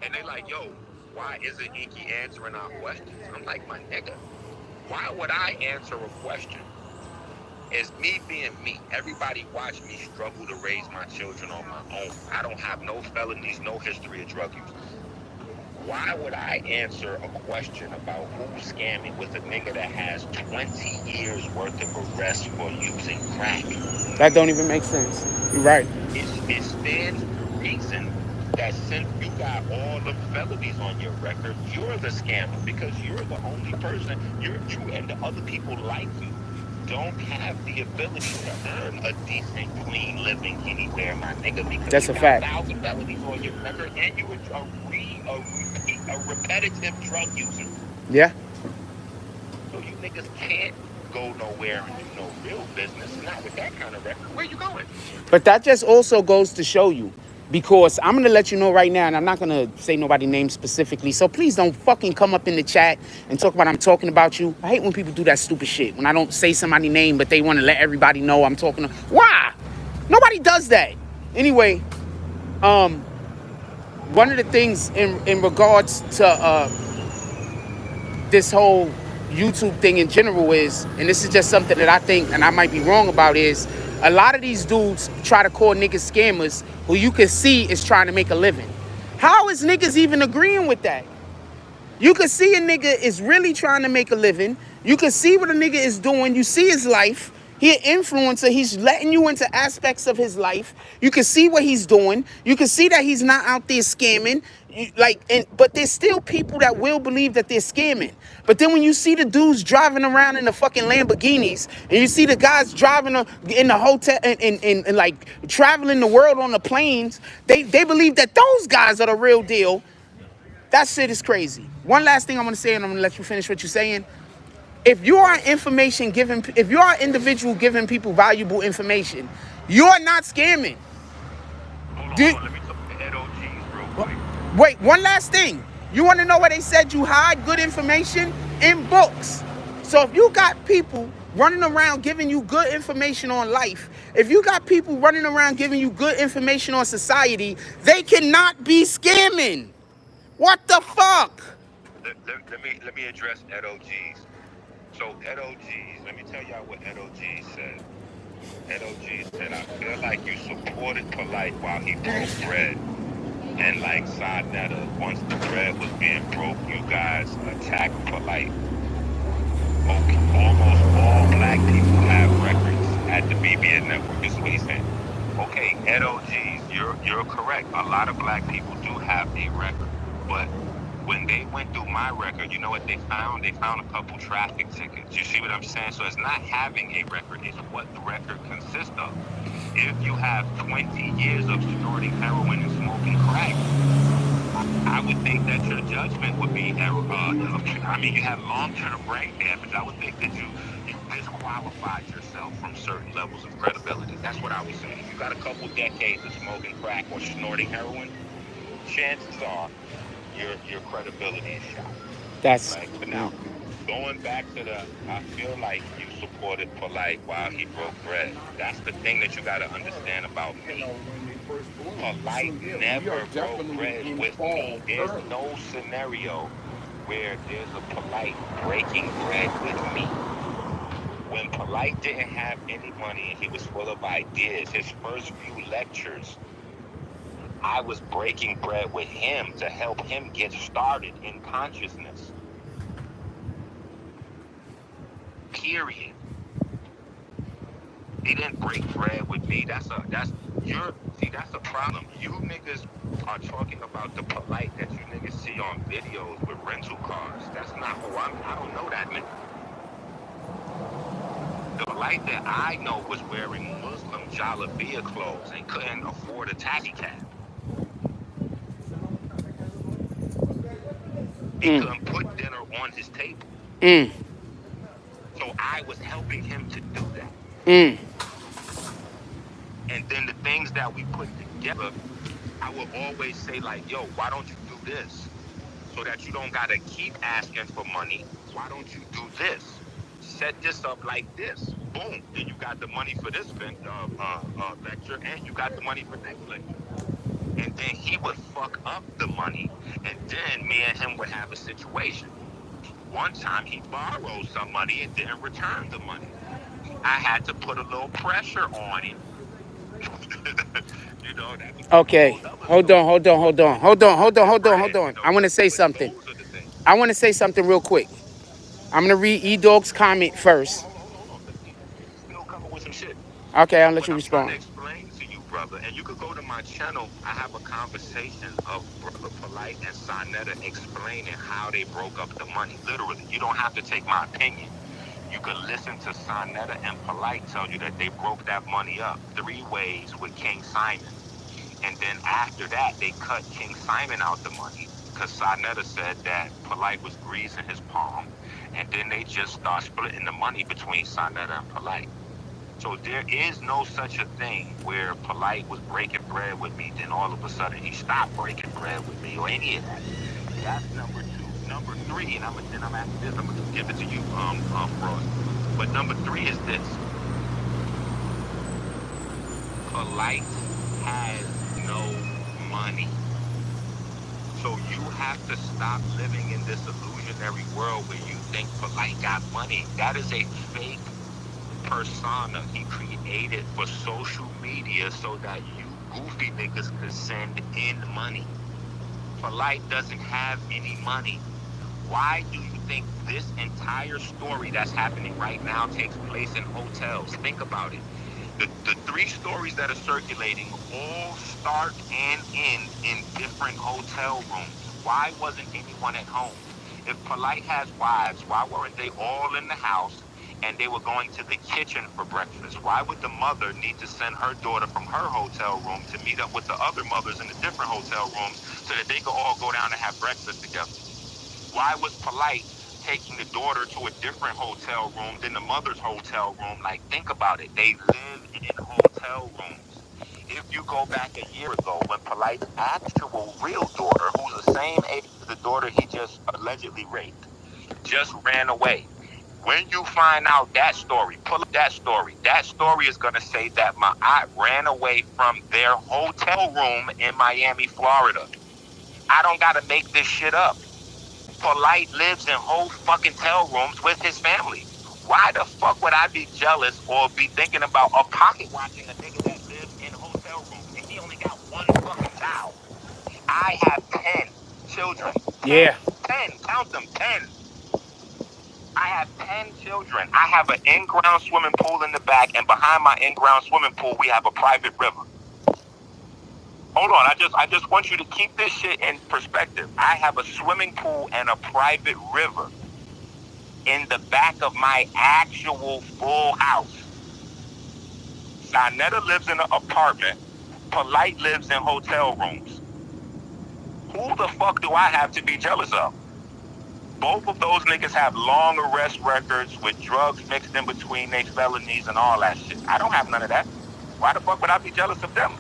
and they like, yo, why isn't EnQi answering our questions? I'm like, my nigga, why would I answer a question? It's me being me. Everybody watch me struggle to raise my children on my own. I don't have no felonies, no history of drug use. Why would I answer a question about who's scamming with a nigga that has 20 years worth of arrest for using crack? That don't even make sense. You're right. It stands to reason that since you got all the felonies on your record, you're the scammer because you're the only person, you and the other people like you don't have the ability to earn a decent, clean living anywhere, my nigga, because that's you a got fact. 1,000 felonies on your record and you're a repetitive drug user. Yeah. So you niggas can't go nowhere and do no real business. Not with that kind of record. Where you going? But that just also goes to show you, because I'm going to let you know right now, and I'm not going to say nobody's name specifically, so please don't fucking come up in the chat and talk about I'm talking about you. I hate when people do that stupid shit, when I don't say somebody's name, but they want to let everybody know I'm talking to. Why? Nobody does that. Anyway, one of the things in regards to this whole YouTube thing in general is, and this is just something that I think, and I might be wrong about, is a lot of these dudes try to call niggas scammers who you can see is trying to make a living. How is niggas even agreeing with that? You can see a nigga is really trying to make a living. You can see what a nigga is doing. You see his life. He an influencer. He's letting you into aspects of his life. You can see what he's doing. You can see that he's not out there scamming. But there's still people that will believe that they're scamming. But then when you see the dudes driving around in the fucking Lamborghinis, and you see the guys driving in the hotel and like traveling the world on the planes, they believe that those guys are the real deal. That shit is crazy. One last thing I'm gonna say, and I'm gonna let you finish what you're saying. If you are if you are an individual giving people valuable information, you're not scamming. Hold on, let me talk to Ed OGs real quick. Wait, one last thing. You want to know where they said you hide good information? In books. So if you got people running around giving you good information on life, if you got people running around giving you good information on society, they cannot be scamming. What the fuck? Let me address Ed OGs. So Ed OGs, let me tell y'all what Ed OGs said. Ed OGs said, I feel like you supported Polite while he broke bread. And like Netta, once the bread was being broke, you guys attacked Polite. Okay, almost all black people have records at the BBN network. This is what he's saying. Okay, Ed OGs, you're correct. A lot of black people do have a record. But when they went through my record, you know what they found? They found a couple traffic tickets. You see what I'm saying? So it's not having a record, it's what the record consists of. If you have 20 years of snorting heroin and smoking crack, I would think that your judgment would be, you have long-term brain damage. I would think that you disqualified yourself from certain levels of credibility. That's what I would say. If you got a couple decades of smoking crack or snorting heroin, chances are your credibility is shot. That's right. But now, going back to I feel like you supported Polite while he broke bread. That's the thing that you got to understand about me. Polite never broke bread with me. There's no scenario where there's a Polite breaking bread with me. When Polite didn't have any money and he was full of ideas, his first few lectures, I was breaking bread with him to help him get started in consciousness. Period. He didn't break bread with me. See, that's the problem. You niggas are talking about the polite that you niggas see on videos with rental cars. That's not who I don't know that nigga. The polite that I know was wearing Muslim jalabia clothes and couldn't afford a taxi cab. He couldn't put dinner on his table. So I was helping him to do that. And then the things that we put together, I would always say like, yo, why don't you do this? So that you don't gotta keep asking for money. Why don't you do this? Set this up like this. Boom. Then you got the money for this lecture, and you got the money for next lecture. And then he would fuck up the money, and then me and him would have a situation. One time he borrowed some money and didn't return the money. I had to put a little pressure on him. You know, that was Okay, hold on. I want to say something. Real quick. I'm gonna read E-Dog's comment first. Hold on. Still coming with some shit. Okay, I'll let What you I'm trying respond. to explain to you, brother, and you could go to my channel. I have a conversation of Brother Polite and Sonetta explaining how they broke up the money. Literally, you don't have to take my opinion. You could listen to Sonetta and Polite tell you that they broke that money up 3 ways with King Simon. And then after that, they cut King Simon out the money because Sonetta said that Polite was greasing his palm. And then they just start splitting the money between Sonetta and Polite. So there is no such a thing where Polite was breaking bread with me, then all of a sudden he stopped breaking bread with me or any of that. That's number 2. Number 3, and I'm after this, I'm gonna give it to you, Frost. But number 3 is this. Polite has no money. So you have to stop living in this illusionary world where you think Polite got money. That is a fake persona he created for social media so that you goofy niggas could send in money. Polite doesn't have any money. Why do you think this entire story that's happening right now takes place in hotels? Think about it. The 3 stories that are circulating all start and end in different hotel rooms. Why wasn't anyone at home? If Polite has wives, why weren't they all in the house and they were going to the kitchen for breakfast? Why would the mother need to send her daughter from her hotel room to meet up with the other mothers in the different hotel rooms so that they could all go down and have breakfast together? Why was Polite taking the daughter to a different hotel room than the mother's hotel room? Like, think about it. They live in hotel rooms. If you go back a year ago when Polite's actual real daughter, who's the same age as the daughter he just allegedly raped, just ran away. When you find out that story, pull up that story. That story is going to say that my aunt ran away from their hotel room in Miami, Florida. I don't got to make this shit up. Polite lives in whole fucking hotel rooms with his family. Why the fuck would I be jealous or be thinking about a pocket watching a nigga that lives in a hotel room and he only got 1 fucking child? I have 10 children. 10, 10, count them, 10. I have 10 children. I have an in-ground swimming pool in the back, and behind my in-ground swimming pool, we have a private river. Hold on, I just want you to keep this shit in perspective. I have a swimming pool and a private river in the back of my actual full house. Sonetta lives in an apartment. Polite lives in hotel rooms. Who the fuck do I have to be jealous of? Both of those niggas have long arrest records with drugs mixed in between their felonies and all that shit. I don't have none of that. Why the fuck would I be jealous of them?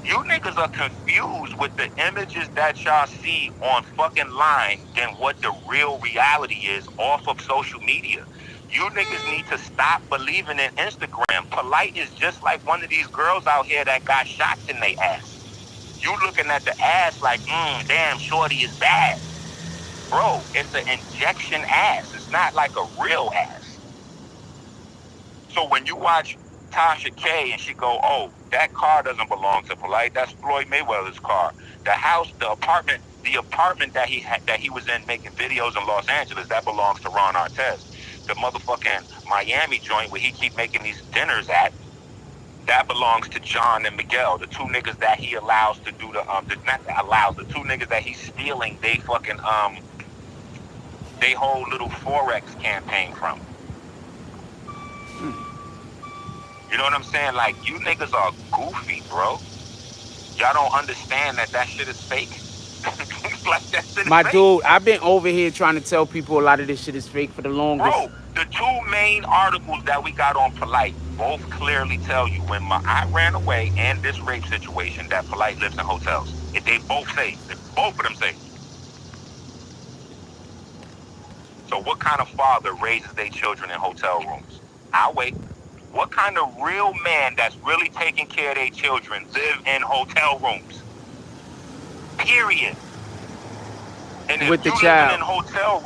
You niggas are confused with the images that y'all see on fucking line than what the real reality is off of social media. You niggas need to stop believing in Instagram. Polite is just like one of these girls out here that got shots in their ass. You looking at the ass like, damn, shorty is bad. Bro, it's an injection ass. It's not like a real ass. So when you watch Tasha K and she go, oh, that car doesn't belong to Polite. That's Floyd Mayweather's car. The house, the apartment that he was in making videos in Los Angeles, that belongs to Ron Artest. The motherfucking Miami joint where he keep making these dinners at, That belongs to John and Miguel, the two niggas that he allows to do the two niggas that he's stealing they fucking they whole little Forex campaign from. You know what I'm saying? Like, you niggas are goofy, bro. Y'all don't understand that shit is fake. Like, that shit is My fake. dude, I've been over here trying to tell people a lot of this shit is fake for the longest. Bro, the two main articles that we got on Polite both clearly tell you when I ran away and this rape situation that Polite lives in hotels. They both say, both of them say. So what kind of father raises their children in hotel rooms? I'll wait. What kind of real man that's really taking care of their children live in hotel rooms? Period. And if With the you child. living in hotel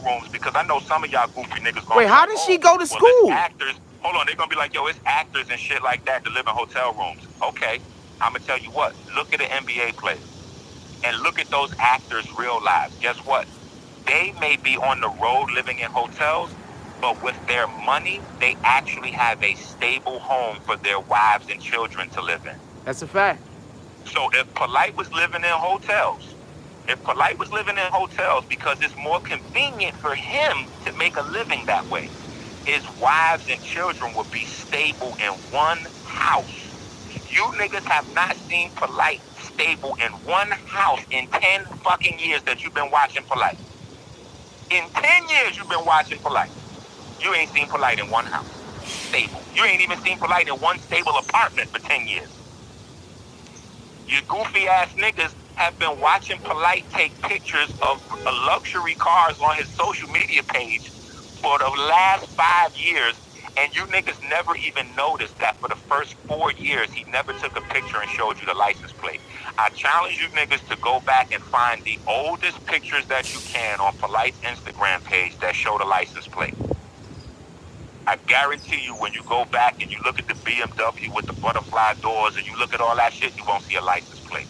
rooms, because I know some of y'all goofy niggas gonna Wait, how does she go to it's school? actors. Hold on, they're gonna be like, yo, it's actors and shit like that to live in hotel rooms. Okay, I'm gonna tell you what. Look at the NBA players and look at those actors' real lives. Guess what? They may be on the road living in hotels, but with their money, they actually have a stable home for their wives and children to live in. That's a fact. So if Polite was living in hotels, because it's more convenient for him to make a living that way, his wives and children would be stable in one house. You niggas have not seen Polite stable in one house in 10 fucking years that you've been watching Polite. In 10 years you've been watching Polite. You ain't seen Polite in one house. Stable. You ain't even seen Polite in one stable apartment for 10 years. You goofy ass niggas have been watching Polite take pictures of luxury cars on his social media page for the last 5 years, and you niggas never even noticed that for the first 4 years he never took a picture and showed you the license plate. I challenge you niggas to go back and find the oldest pictures that you can on Polite's Instagram page that show the license plate. I guarantee you when you go back and you look at the BMW with the butterfly doors and you look at all that shit, you won't see a license plate.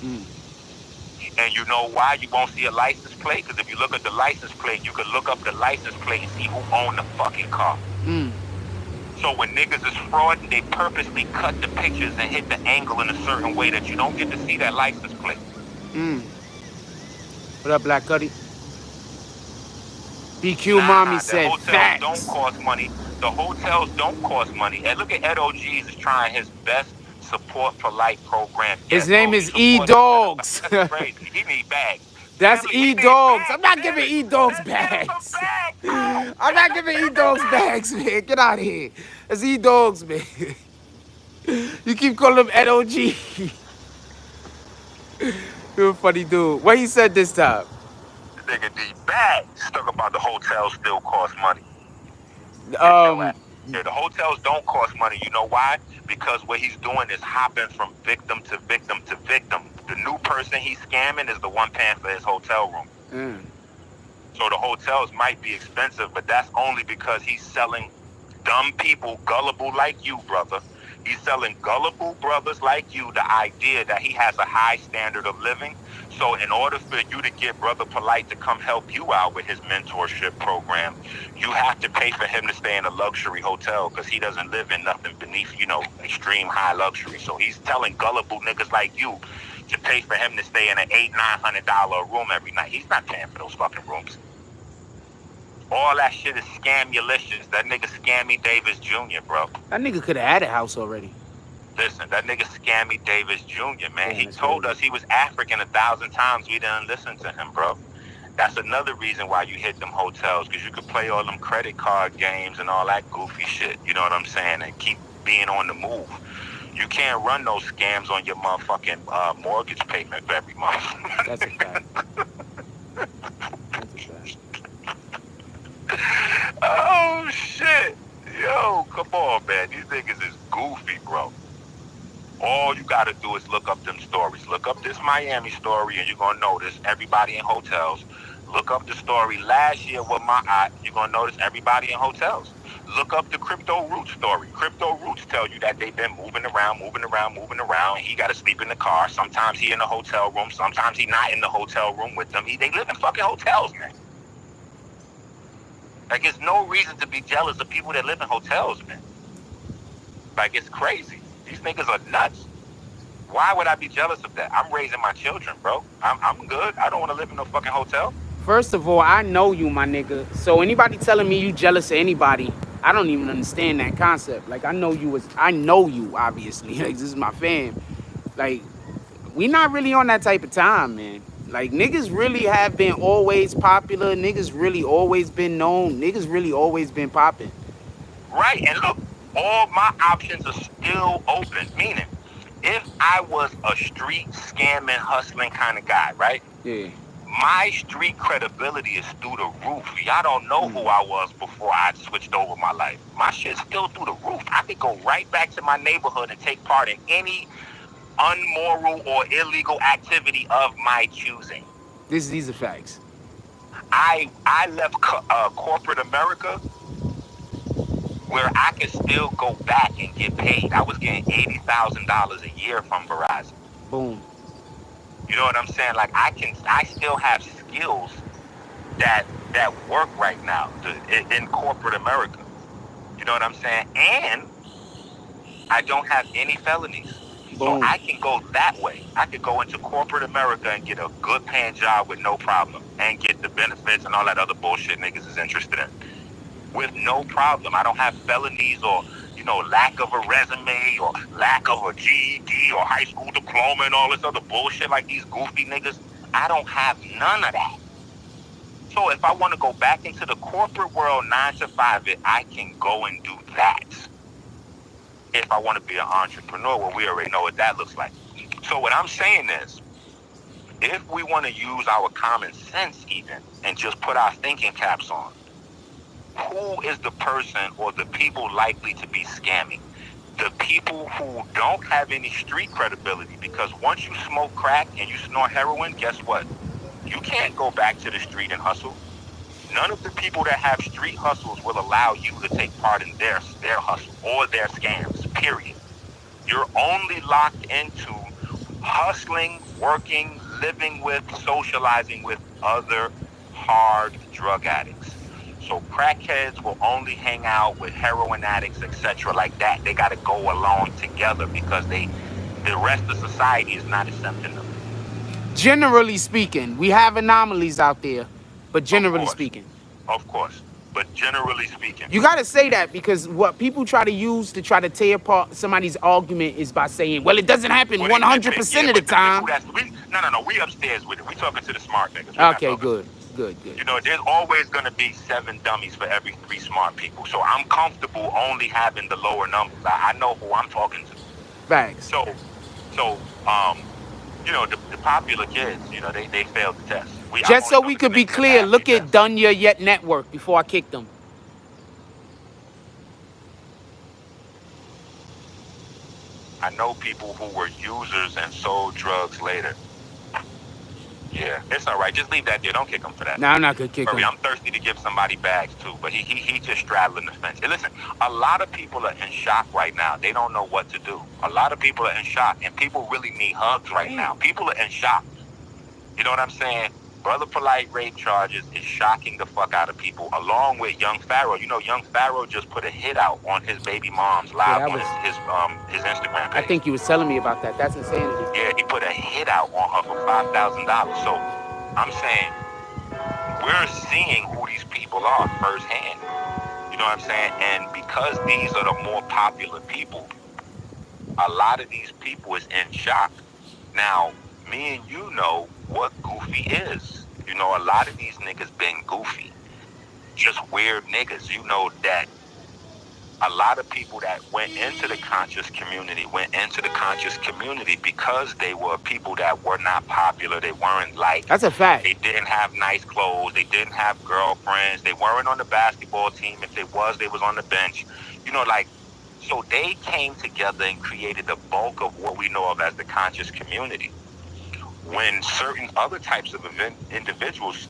And you know why you won't see a license plate? Because if you look at the license plate, you can look up the license plate and see who owned the fucking car. So when niggas is frauding, they purposely cut the pictures and hit the angle in a certain way that you don't get to see that license plate. What up, Black Cuddy? BQ Mommy said hotels facts. don't cost money. The hotels don't cost money. And look at Ed OG's is trying his best support Polite program. His name is E-Dogs. That's crazy. He need bags. That's Family, E-Dogs. I'm not giving E-Dogs bags. I'm not giving E-Dogs bags, man. Get out of here. That's E-Dogs, man. You keep calling him Ed OG. You're a funny dude. What he said this time? Nigga need bags. Talk about the hotels still cost money. Yeah, the hotels don't cost money. You know why? Because what he's doing is hopping from victim to victim to victim. The new person he's scamming is the one paying for his hotel room. So the hotels might be expensive, but that's only because he's selling dumb people, gullible like you, brother. He's selling gullible brothers like you the idea that he has a high standard of living. So in order for you to get Brother Polite to come help you out with his mentorship program, you have to pay for him to stay in a luxury hotel because he doesn't live in nothing beneath, extreme high luxury. So he's telling gullible niggas like you to pay for him to stay in an $800-900 room every night. He's not paying for those fucking rooms. All that shit is scamulicious. That nigga Scammy Davis Jr., bro. That nigga could have had a house already. Listen, that nigga Scammy Davis Jr., man, he told us he was African 1,000 times. We didn't listen to him, bro. That's another reason why you hit them hotels, because you could play all them credit card games and all that goofy shit, you know what I'm saying, and keep being on the move. You can't run those scams on your motherfucking mortgage payment every month. That's a fact. That's a fact. Oh, shit. Yo, come on, man. These niggas is goofy, bro. All you got to do is look up them stories. Look up this Miami story, and you're going to notice everybody in hotels. Look up the story last year with my eye. You're going to notice everybody in hotels. Look up the Crypto Roots story. Crypto Roots tell you that they've been moving around. He got to sleep in the car. Sometimes he in the hotel room. Sometimes he not in the hotel room with them. They live in fucking hotels, man. Like, there's no reason to be jealous of people that live in hotels, man. Like, it's crazy. These niggas are nuts. Why would I be jealous of that? I'm raising my children, bro. I'm good. I don't want to live in no fucking hotel. First of all, I know you, my nigga. So anybody telling me you jealous of anybody, I don't even understand that concept. Like, I know you, obviously. Like, this is my fam. Like, we not really on that type of time, man. Like, niggas really have been always popular. Niggas really always been known. Niggas really always been popping. Right, and look, all my options are still open. Meaning, if I was a street scamming, hustling kind of guy, right? Yeah. My street credibility is through the roof. Y'all don't know who I was before I switched over my life. My shit's still through the roof. I could go right back to my neighborhood and take part in any unmoral or illegal activity of my choosing. These are facts. I left corporate America where I could still go back and get paid. I was getting $80,000 a year from Verizon. Boom. You know what I'm saying? Like, I still have skills that work right now in corporate America. You know what I'm saying? And I don't have any felonies. Boom. So I can go that way. I could go into corporate America and get a good paying job with no problem and get the benefits and all that other bullshit niggas is interested in. With no problem. I don't have felonies or, you know, lack of a resume or lack of a GED or high school diploma and all this other bullshit like these goofy niggas. I don't have none of that. So if I want to go back into the corporate world 9 to 5, I can go and do that. If I want to be an entrepreneur, well, we already know what that looks like. So what I'm saying is, if we want to use our common sense even and just put our thinking caps on, who is the person or the people likely to be scamming? The people who don't have any street credibility, because once you smoke crack and you snort heroin, guess what? You can't go back to the street and hustle. None of the people that have street hustles will allow you to take part in their hustle or their scams, period. You're only locked into hustling, working, living with, socializing with other hard drug addicts. So crackheads will only hang out with heroin addicts, etc. like that. They got to go along together because the rest of society is not accepting them. Generally speaking, we have anomalies out there, but generally speaking. Of course. But generally speaking. You got to say that, because what people try to use to try to tear apart somebody's argument is by saying, well, it doesn't happen 100% of the time. No. We upstairs with it. We talking to the smart niggas. Okay, good. You know, there's always going to be 7 dummies for every 3 smart people. So I'm comfortable only having the lower numbers. I know who I'm talking to. Thanks. So you know, the popular kids, you know, they failed the test. Just so we could be clear, look at BBNNETWORK before I kicked them. I know people who were users and sold drugs later. Yeah, it's all right. Just leave that there. Don't kick him for that. No, I'm not gonna kick him. I'm thirsty to give somebody bags too, but he just straddling the fence. Hey, listen, a lot of people are in shock right now. They don't know what to do. A lot of people are in shock, and people really need hugs right now. People are in shock. You know what I'm saying? Brother Polite rape charges is shocking the fuck out of people, along with Young Pharaoh. You know, Young Pharaoh just put a hit out on his baby mom's live on his Instagram page. I think you was telling me about that. That's insanity. Yeah, he put a hit out on her for $5,000. So I'm saying we're seeing who these people are firsthand. You know what I'm saying? And because these are the more popular people, a lot of these people is in shock. Now, me and you know what goofy is. You know, a lot of these niggas been goofy. Just weird niggas. You know that a lot of people that went into the conscious community because they were people that were not popular. They weren't like... That's a fact. They didn't have nice clothes. They didn't have girlfriends. They weren't on the basketball team. If they was on the bench. You know, like... So they came together and created the bulk of what we know of as the conscious community. When certain other types of individuals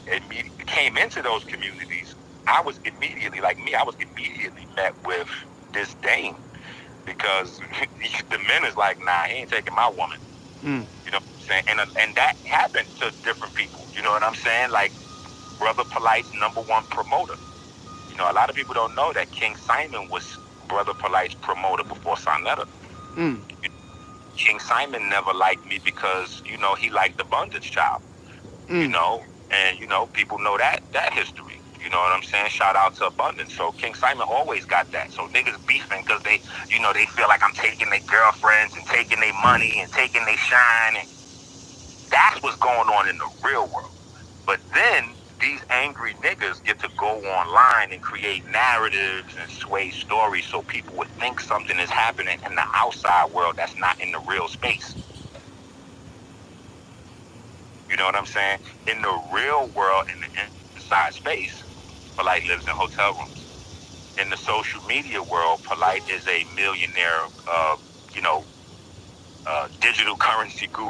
came into those communities, I was immediately met with disdain, because the men is like, nah, he ain't taking my woman. You know what I'm saying? And that happened to different people. You know what I'm saying? Like Brother Polite's #1 promoter. You know, a lot of people don't know that King Simon was Brother Polite's promoter before Sonetta. Mm. King Simon never liked me because, you know, he liked Abundance Child, you know, and, you know, people know that history. You know what I'm saying? Shout out to Abundance. So King Simon always got that. So niggas beefing because they, you know, they feel like I'm taking their girlfriends and taking their money and taking their shine. And that's what's going on in the real world. But then these angry niggas get to go online and create narratives and sway stories so people would think something is happening in the outside world that's not in the real space. You know what I'm saying? In the real world, in the inside space, Polite lives in hotel rooms. In the social media world, Polite is a millionaire, you know, digital currency guru.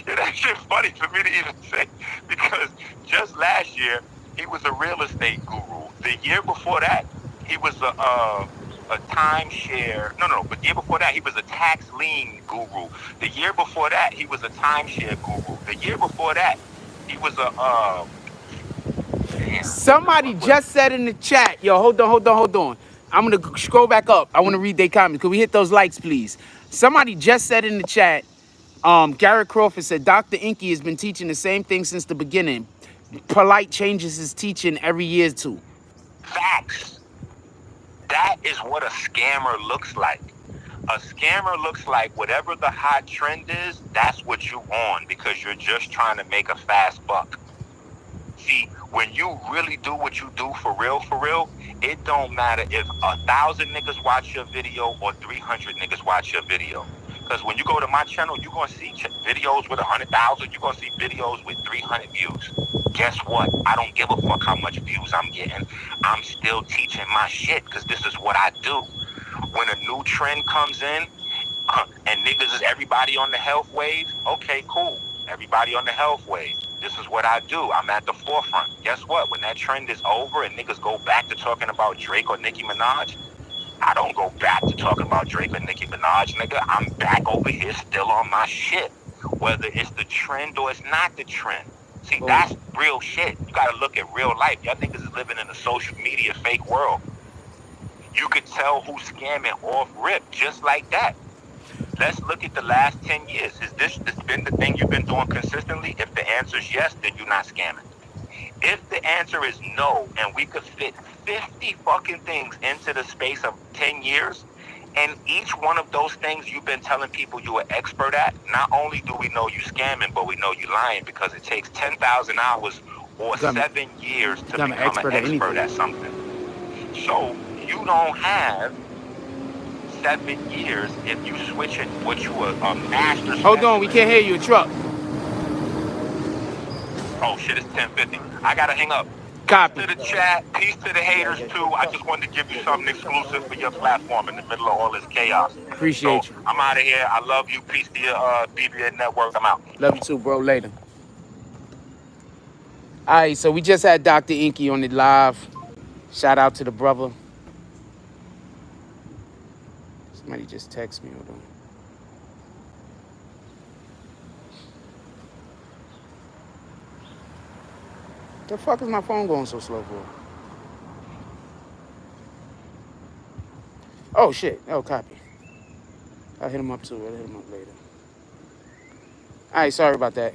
Yeah, that shit funny for me to even say, because just last year he was a real estate guru. The year before that, he was a timeshare. But the year before that, he was a tax lien guru. The year before that, he was a timeshare guru. The year before that, he was a Somebody just said in the chat, yo, hold on. I'm gonna scroll back up. I want to read their comments. Could we hit those likes, please? Somebody just said in the chat, Garrett Crawford said, Dr. EnQi has been teaching the same thing since the beginning. Polite changes his teaching every year too. facts. That is what a scammer looks like. A scammer looks like whatever the hot trend is, that's what you on, because you're just trying to make a fast buck. See, when you really do what you do for real, it don't matter if 1,000 niggas watch your video or 300 niggas watch your video. Because when you go to my channel, you're going to see videos with 100,000. You're going to see videos with 300 views. Guess what? I don't give a fuck how much views I'm getting. I'm still teaching my shit because this is what I do. When a new trend comes in and niggas is everybody on the health wave, okay, cool. Everybody on the health wave. This is what I do. I'm at the forefront. Guess what? When that trend is over and niggas go back to talking about Drake or Nicki Minaj, I don't go back to talking about Drake or Nicki Minaj, nigga. I'm back over here still on my shit. Whether it's the trend or it's not the trend. See, that's real shit. You gotta look at real life. Y'all niggas is living in a social media fake world. You could tell who's scamming off rip just like that. Let's look at the last 10 years. Has this been the thing you've been doing consistently? If the answer is yes, then you're not scamming. If the answer is no, and we could fit 50 fucking things into the space of 10 years, and each one of those things you've been telling people you are expert at, not only do we know you scamming, but we know you lying, because it takes 10,000 hours or 7 years to become an expert at something. So you don't have 7 years if you switch it what you were a master. Hold on, we can't hear you. A truck. Oh shit, it's 10:50. I gotta hang up. Copy. Peace to the chat, peace to the haters too. I just wanted to give you something exclusive for your platform in the middle of all this chaos. Appreciate you. I'm out of here. I love you. Peace to your BBN network. I'm out. Love you too, bro. Later. All right, so we just had Dr. EnQi on the live. Shout out to the brother. Somebody just text me. Hold on. The fuck is my phone going so slow for? Oh shit. Oh, copy. I'll hit him up too. I'll hit him up later. All right, sorry about that.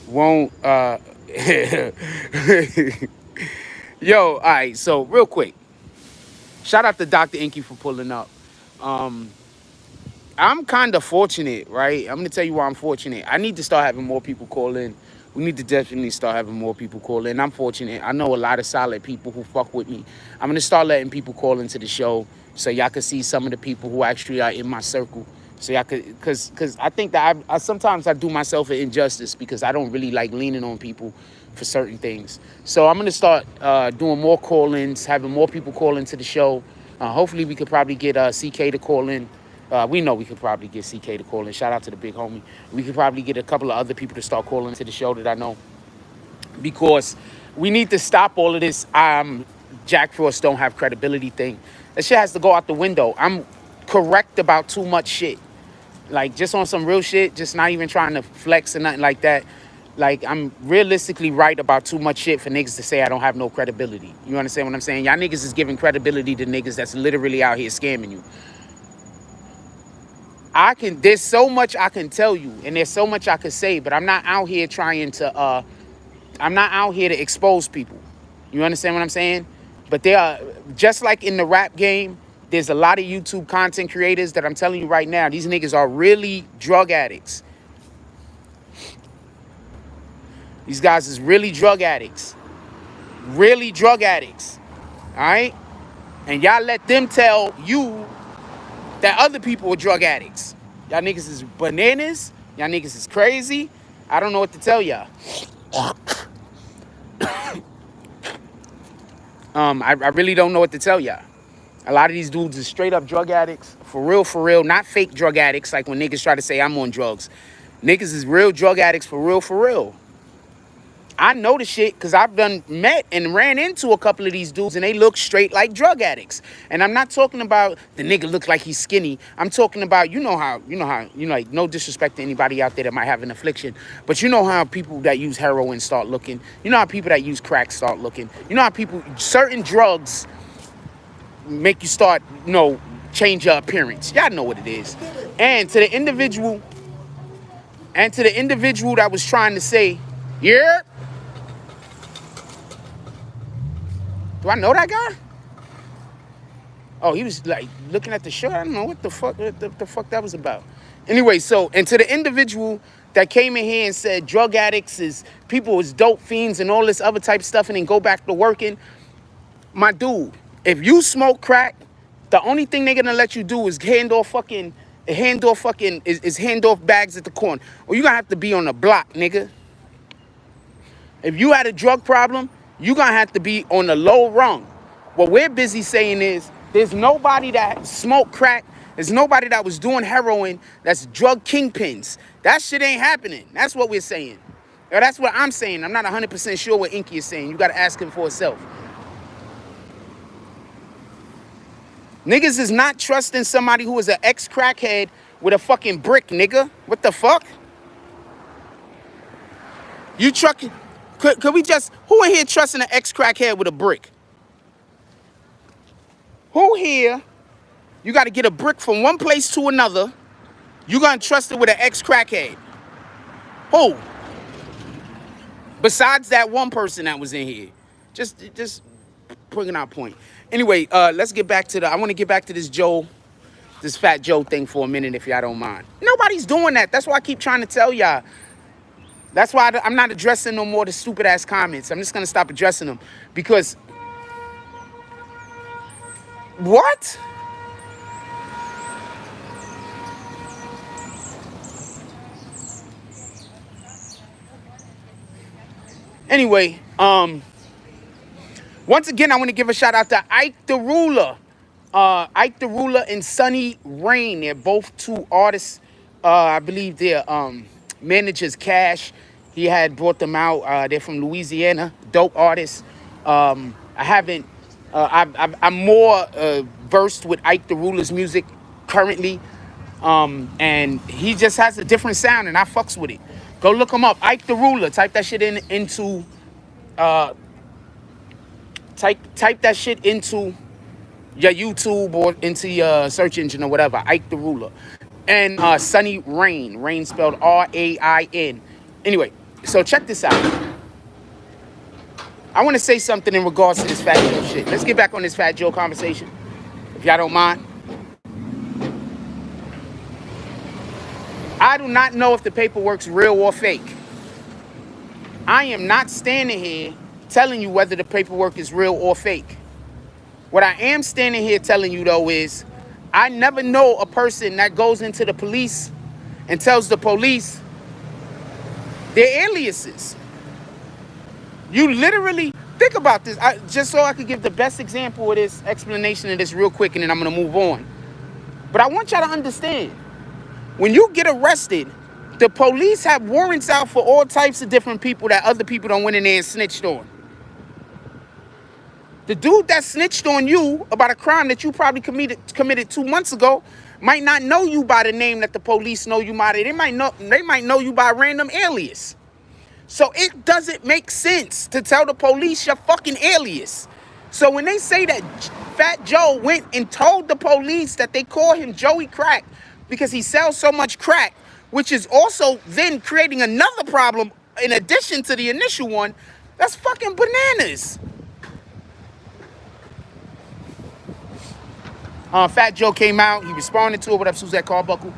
Won't Yo, all right, so real quick. Shout out to Dr. EnQi for pulling up. I'm kind of fortunate, right? I'm gonna tell you why I'm fortunate. I need to start having more people call in. We need to definitely start having more people call in. I'm fortunate. I know a lot of solid people who fuck with me. I'm gonna start letting people call into the show so y'all can see some of the people who actually are in my circle. So y'all could, cause I think that I sometimes I do myself an injustice because I don't really like leaning on people for certain things. So I'm gonna start doing more call-ins, having more people call into the show. Hopefully we could probably get CK to call in. We know we could probably get CK to call in. Shout out to the big homie. We could probably get a couple of other people to start calling to the show that I know. Because we need to stop all of this Jack Frost don't have credibility thing. That shit has to go out the window. I'm correct about too much shit. Like, just on some real shit, just not even trying to flex or nothing like that. Like, I'm realistically right about too much shit for niggas to say I don't have no credibility. You understand what I'm saying? Y'all niggas is giving credibility to niggas that's literally out here scamming you. There's so much I can tell you, and there's so much I could say, but I'm not out here I'm not out here to expose people. You understand what I'm saying? But there are, just like in the rap game, there's a lot of YouTube content creators that I'm telling you right now, these niggas are really drug addicts. These guys is really drug addicts. Really drug addicts. All right? And y'all let them tell you that other people are drug addicts. Y'all niggas is bananas. Y'all niggas is crazy. I don't know what to tell y'all. I really don't know what to tell y'all. A lot of these dudes are straight up drug addicts. For real, not fake drug addicts like when niggas try to say I'm on drugs. Niggas is real drug addicts for real. I know the shit because I've met and ran into a couple of these dudes and they look straight like drug addicts. And I'm not talking about the nigga look like he's skinny. I'm talking about, like, no disrespect to anybody out there that might have an affliction, but you know how people that use heroin start looking. You know how people that use crack start looking. You know how certain drugs make you start, change your appearance. Y'all know what it is. And to the individual that was trying to say, yeah, do I know that guy? Oh, he was like looking at the shirt. I don't know what the fuck that was about. Anyway, and to the individual that came in here and said drug addicts is people is dope fiends and all this other type of stuff and then go back to working, my dude, if you smoke crack, the only thing they're gonna let you do is hand off bags at the corner. Or you're gonna have to be on the block, nigga. If you had a drug problem, you're gonna have to be on the low rung. What we're busy saying is there's nobody that smoked crack, there's nobody that was doing heroin that's drug kingpins. That shit ain't happening. That's what we're saying. Or that's what I'm saying. I'm not 100% sure what EnQi is saying. You gotta ask him for himself. Niggas is not trusting somebody who is an ex-crackhead with a fucking brick, nigga. What the fuck? You trucking? Could we just, who in here trusting an ex-crackhead with a brick? Who here, you got to get a brick from one place to another, you going to trust it with an ex-crackhead? Who? Besides that one person that was in here. Just bringing our point. Anyway, let's get back to I want to get back to this Fat Joe thing for a minute, if y'all don't mind. Nobody's doing that. That's why I keep trying to tell y'all. That's why I'm not addressing no more the stupid ass comments. I'm just going to stop addressing them because what? Anyway, once again, I want to give a shout out to Ike the Ruler. Ike the Ruler and Sunny Rain. They're both two artists. I believe they're managers Cash. He had brought them out. They're from Louisiana. Dope artists. I'm more versed with Ike the Ruler's music currently. And he just has a different sound and I fucks with it. Go look him up. Ike the Ruler. Type that shit into type that shit into your YouTube or into your search engine or whatever. Ike the Ruler. And Sunny Rain. Rain spelled R-A-I-N. Anyway, so check this out. I want to say something in regards to this Fat Joe shit. Let's get back on this Fat Joe conversation, if y'all don't mind. I do not know if the paperwork's real or fake. I am not standing here telling you whether the paperwork is real or fake. What I am standing here telling you, though, is I never know a person that goes into the police and tells the police their aliases. You literally, think about this, just so I could give the best example of this explanation of this real quick, and then I'm going to move on. But I want y'all to understand, when you get arrested, the police have warrants out for all types of different people that other people don't went in there and snitched on. The dude that snitched on you about a crime that you probably committed 2 months ago might not know you by the name that the police know you by. They might know you by a random alias. So it doesn't make sense to tell the police your fucking alias. So when they say that Fat Joe went and told the police that they call him Joey Crack because he sells so much crack, which is also then creating another problem in addition to the initial one, that's fucking bananas. Fat Joe came out. He responded to it. What up, Suzette Carbuckle?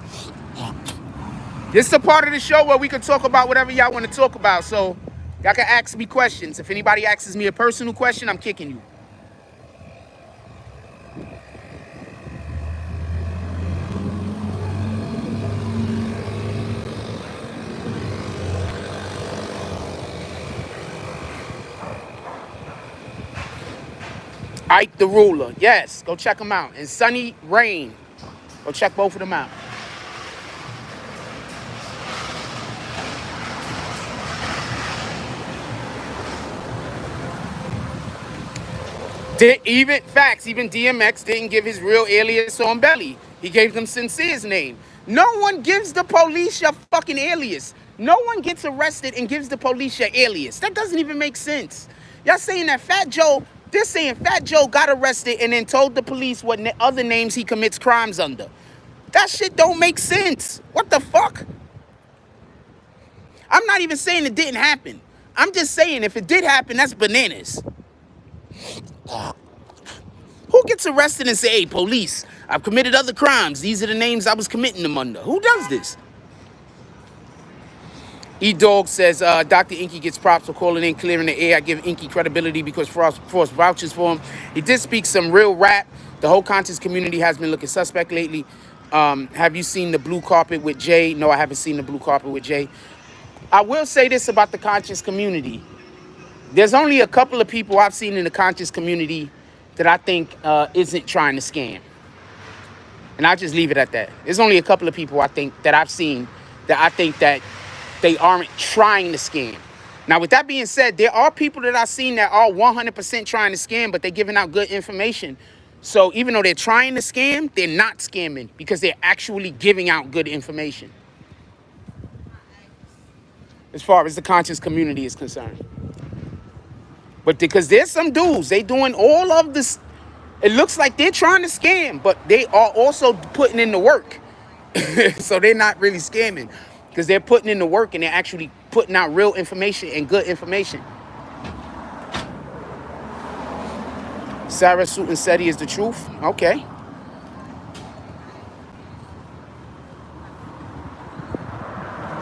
This is a part of the show where we can talk about whatever y'all want to talk about. So y'all can ask me questions. If anybody asks me a personal question, I'm kicking you. Ike the Ruler. Yes, go check him out. And Sunny Rain. Go check both of them out. Even DMX didn't give his real alias on Belly. He gave them Sincere's name. No one gives the police your fucking alias. No one gets arrested and gives the police your alias. That doesn't even make sense. Y'all saying that Fat Joe, they're saying Fat Joe got arrested and then told the police what other names he commits crimes under. That shit don't make sense. What the fuck? I'm not even saying it didn't happen. I'm just saying if it did happen, that's bananas. Who gets arrested and say, hey, police, I've committed other crimes. These are the names I was committing them under. Who does this? E-Dog says, Dr. EnQi gets props for calling in, clearing the air. I give EnQi credibility because Frost vouches for him. He did speak some real rap. The whole conscious community has been looking suspect lately. Have you seen the blue carpet with Jay? No, I haven't seen the blue carpet with Jay. I will say this about the conscious community. There's only a couple of people I've seen in the conscious community that I think isn't trying to scam. And I'll just leave it at that. There's only a couple of people I think that I've seen that I think that they aren't trying to scam. Now, with that being said, there are people that I've seen that are 100% trying to scam, but they're giving out good information. So even though they're trying to scam, they're not scamming because they're actually giving out good information. As far as the conscious community is concerned. But because there's some dudes, they doing all of this. It looks like they're trying to scam, but they are also putting in the work. So they're not really scamming because they're putting in the work and they're actually putting out real information and good information. Sarah Sutton said he is the truth. Okay.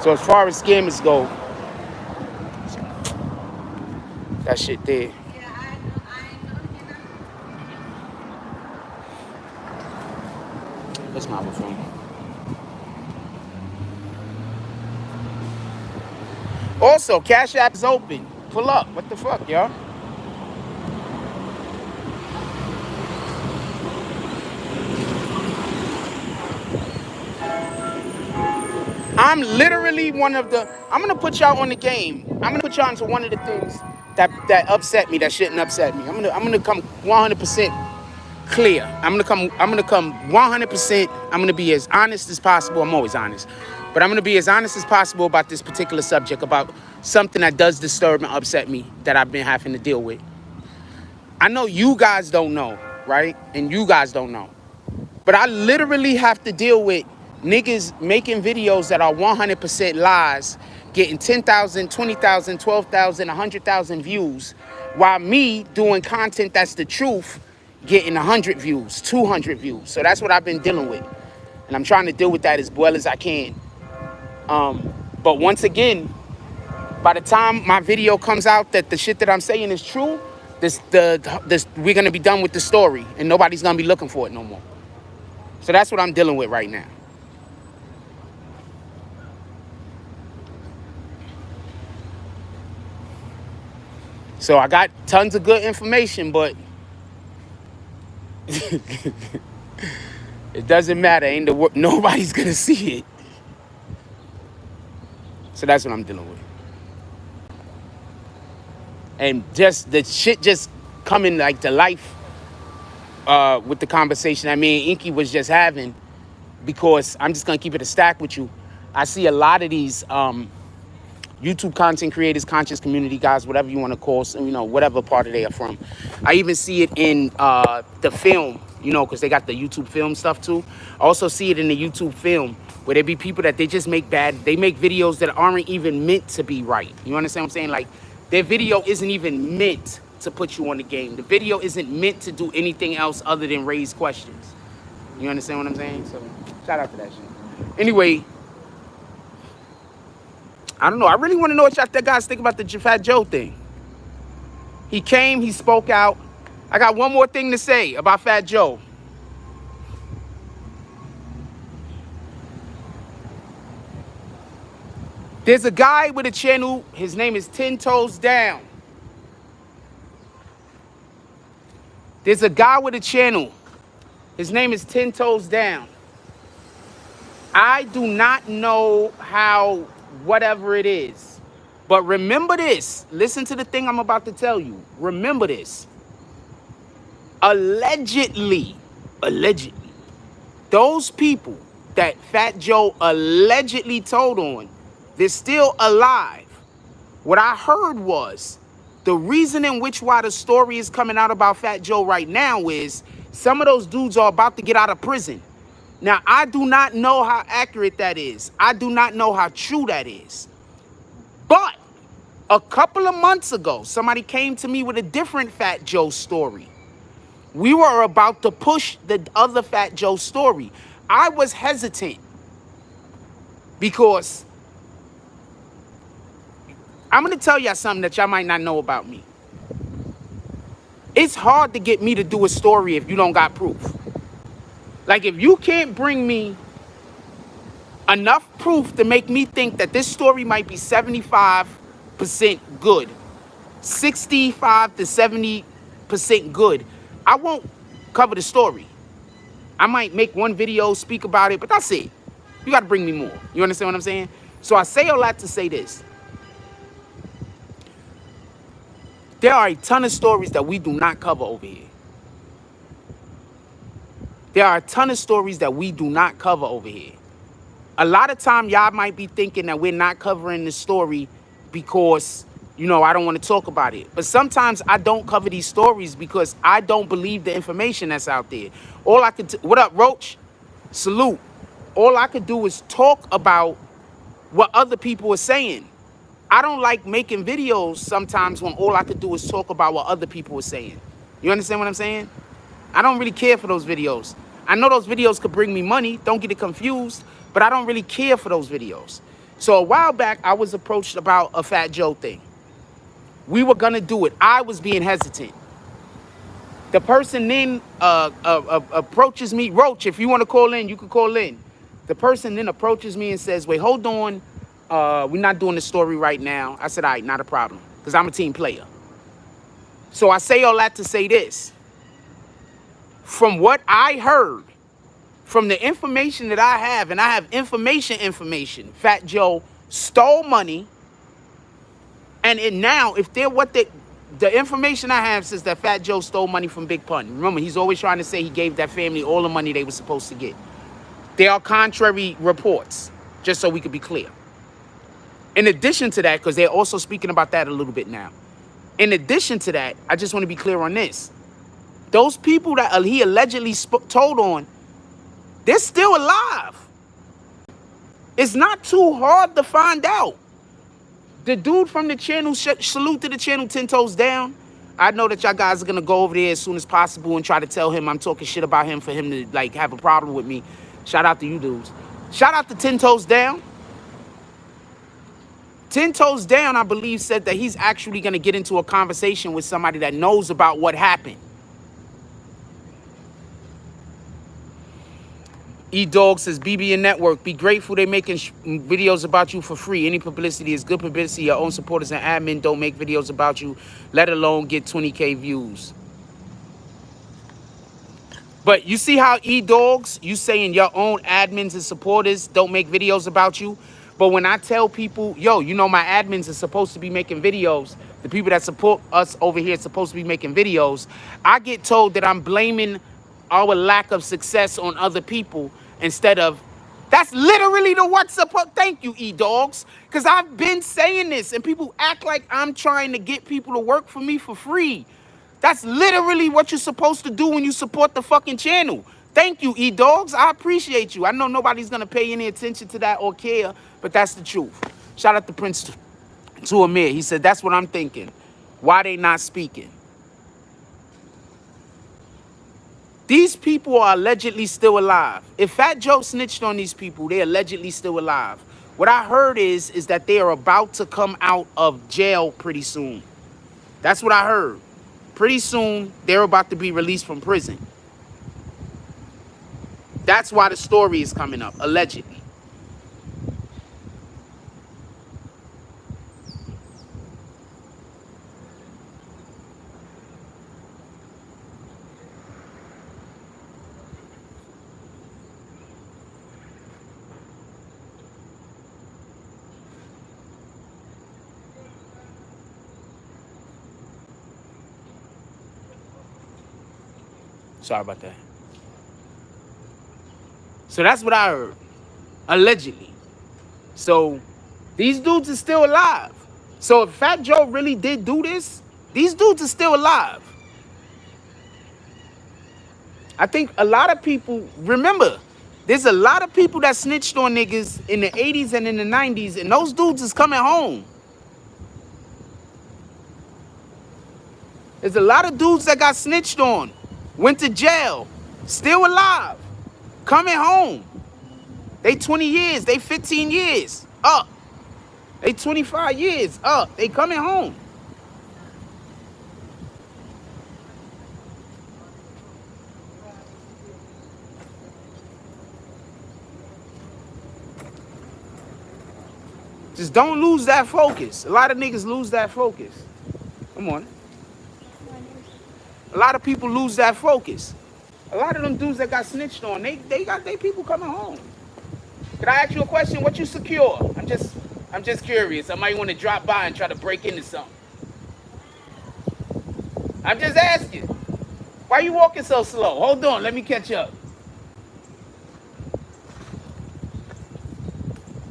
So as far as scammers go, that shit there. That's my other phone. Also, Cash App is open. Pull up. What the fuck, y'all? I'm literally one of the... I'm going to put y'all on the game. I'm going to put y'all into one of the things that upset me, that shouldn't upset me. I'm gonna come 100% clear. I'm gonna come 100%. I'm gonna be as honest as possible. I'm always honest, but I'm gonna be as honest as possible about this particular subject, about something that does disturb and upset me that I've been having to deal with. I know you guys don't know, right? And you guys don't know, but I literally have to deal with niggas making videos that are 100% lies, getting 10,000, 20,000, 12,000, 100,000 views, while me doing content that's the truth, getting 100 views, 200 views. So that's what I've been dealing with. And I'm trying to deal with that as well as I can. But once again, by the time my video comes out that the shit that I'm saying is true, we're gonna be done with the story and nobody's gonna be looking for it no more. So that's what I'm dealing with right now. So I got tons of good information, but it doesn't matter. Nobody's gonna see it. So that's what I'm dealing with. And just the shit just coming like to life with the conversation I mean EnQi was just having, because I'm just gonna keep it a stack with you. I see a lot of these YouTube content creators, conscious community guys, whatever you want to call, you know, whatever part of they are from. I even see it in the film, you know, because they got the YouTube film stuff too. I also see it in the YouTube film where there be people that they just make they make videos that aren't even meant to be right. You understand what I'm saying? Like, their video isn't even meant to put you on the game. The video isn't meant to do anything else other than raise questions. You understand what I'm saying? So, shout out to that shit. Anyway, I don't know. I really want to know what y'all guys think about the Fat Joe thing. He came, he spoke out. I got one more thing to say about Fat Joe. There's a guy with a channel. His name is 10 Toes Down. There's a guy with a channel. His name is 10 Toes Down. I do not know how, whatever it is. But remember this. Listen to the thing I'm about to tell you. Remember this. Allegedly, those people that Fat Joe allegedly told on, they're still alive. What I heard was the reason in which why the story is coming out about Fat Joe right now is some of those dudes are about to get out of prison. Now, I do not know how accurate that is. I do not know how true that is. But a couple of months ago, somebody came to me with a different Fat Joe story. We were about to push the other Fat Joe story. I was hesitant because I'm going to tell y'all something that y'all might not know about me. It's hard to get me to do a story if you don't got proof. Like, if you can't bring me enough proof to make me think that this story might be 75% good, 65 to 70% good, I won't cover the story. I might make one video, speak about it, but that's it. You got to bring me more. You understand what I'm saying? So I say a lot to say this. There are a ton of stories that we do not cover over here. There are a ton of stories that we do not cover over here. A lot of time, y'all might be thinking that we're not covering the story because, you know, I don't want to talk about it. But sometimes I don't cover these stories because I don't believe the information that's out there. All I could, what up, Roach? Salute. All I could do is talk about what other people are saying. I don't like making videos sometimes when all I could do is talk about what other people are saying. You understand what I'm saying? I don't really care for those videos. I know those videos could bring me money. Don't get it confused. But I don't really care for those videos. So a while back, I was approached about a Fat Joe thing. We were going to do it. I was being hesitant. The person then approaches me. Roach, if you want to call in, you can call in. The person then approaches me and says, wait, hold on. We're not doing the story right now. I said, all right, not a problem. Because I'm a team player. So I say all that to say this. From what I heard, from the information that I have, and I have information, Fat Joe stole money. And now, if they're what the information I have says that Fat Joe stole money from Big Pun. Remember, he's always trying to say he gave that family all the money they were supposed to get. There are contrary reports, just so we could be clear. In addition to that, because they're also speaking about that a little bit now. In addition to that, I just want to be clear on this. Those people that he allegedly told on, they're still alive. It's not too hard to find out. The dude from the channel, salute to the channel 10 Toes Down. I know that y'all guys are going to go over there as soon as possible and try to tell him I'm talking shit about him for him to, like, have a problem with me. Shout out to you dudes. Shout out to 10 Toes Down. 10 Toes Down, I believe, said that he's actually going to get into a conversation with somebody that knows about what happened. E-Dog says, BBNNETWORK, be grateful they're making videos about you for free. Any publicity is good publicity. Your own supporters and admin don't make videos about you, let alone get 20K views. But you see how E-Dogs, you saying your own admins and supporters don't make videos about you? But when I tell people, yo, you know my admins are supposed to be making videos, the people that support us over here are supposed to be making videos, I get told that I'm blaming our lack of success on other people instead of That's literally the what's up. Thank you, E-Dogs. Because I've been saying this, and people act like I'm trying to get people to work for me for free. That's literally what you're supposed to do when you support the fucking channel. Thank you, E-Dogs. I appreciate you. I know nobody's going to pay any attention to that or care, but that's the truth. Shout out to Prince to Amir. He said, that's what I'm thinking. Why they not speaking? These people are allegedly still alive. If Fat Joe snitched on these people, they're allegedly still alive. What I heard is that they are about to come out of jail pretty soon. That's what I heard. Pretty soon, they're about to be released from prison. That's why the story is coming up, allegedly. Sorry about that. So that's what I heard, allegedly. So these dudes are still alive. So if Fat Joe really did do this, these dudes are still alive. I think a lot of people, remember, there's a lot of people that snitched on niggas in the 80s and in the 90s, and those dudes is coming home. There's a lot of dudes that got snitched on, went to jail, still alive, coming home. They 20 years, they 15 years, up. They 25 years, up. They coming home. Just don't lose that focus. A lot of niggas lose that focus. Come on. A lot of people lose that focus. A lot of them dudes that got snitched on, they got their people coming home. Can I ask you a question? What you secure? I'm just curious. I might want to drop by and try to break into something. I'm just asking. Why you walking so slow? Hold on, let me catch up.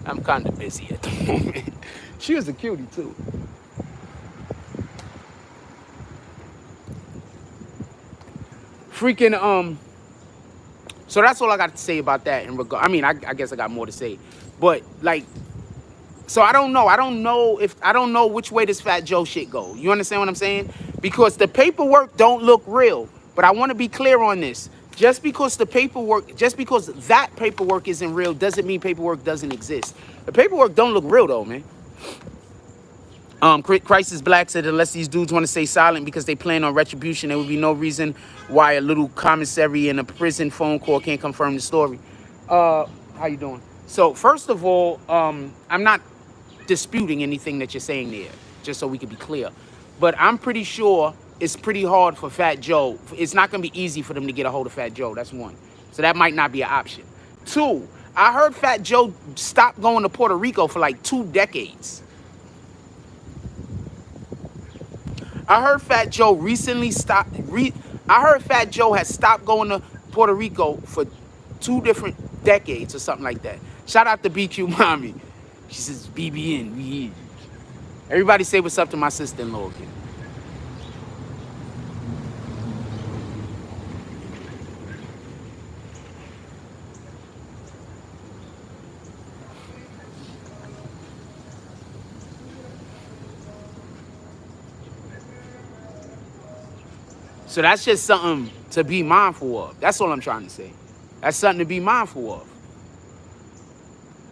I'm kind of busy at the moment. She was a cutie too. Freaking so that's all I got to say about that in regard. I mean, I guess I got more to say, but like, so I don't know which way this Fat Joe shit go. You understand what I'm saying? Because the paperwork don't look real. But I want to be clear on this. Just because that paperwork isn't real doesn't mean paperwork doesn't exist. The paperwork don't look real though, man. Crisis Black said, unless these dudes want to stay silent because they plan on retribution, there would be no reason why a little commissary and a prison phone call can't confirm the story. How you doing? So first of all, I'm not disputing anything that you're saying there, just so we can be clear. But I'm pretty sure it's pretty hard for Fat Joe. It's not going to be easy for them to get a hold of Fat Joe. That's one. So that might not be an option. Two, I heard Fat Joe stopped going to Puerto Rico for like 2 decades. I heard Fat Joe recently stopped. I heard Fat Joe has stopped going to Puerto Rico for 2 different decades or something like that. Shout out to BQ Mommy. She says, BBN, we here. Everybody say what's up to my sister-in-law again. So that's just something to be mindful of. That's all I'm trying to say. That's something to be mindful of.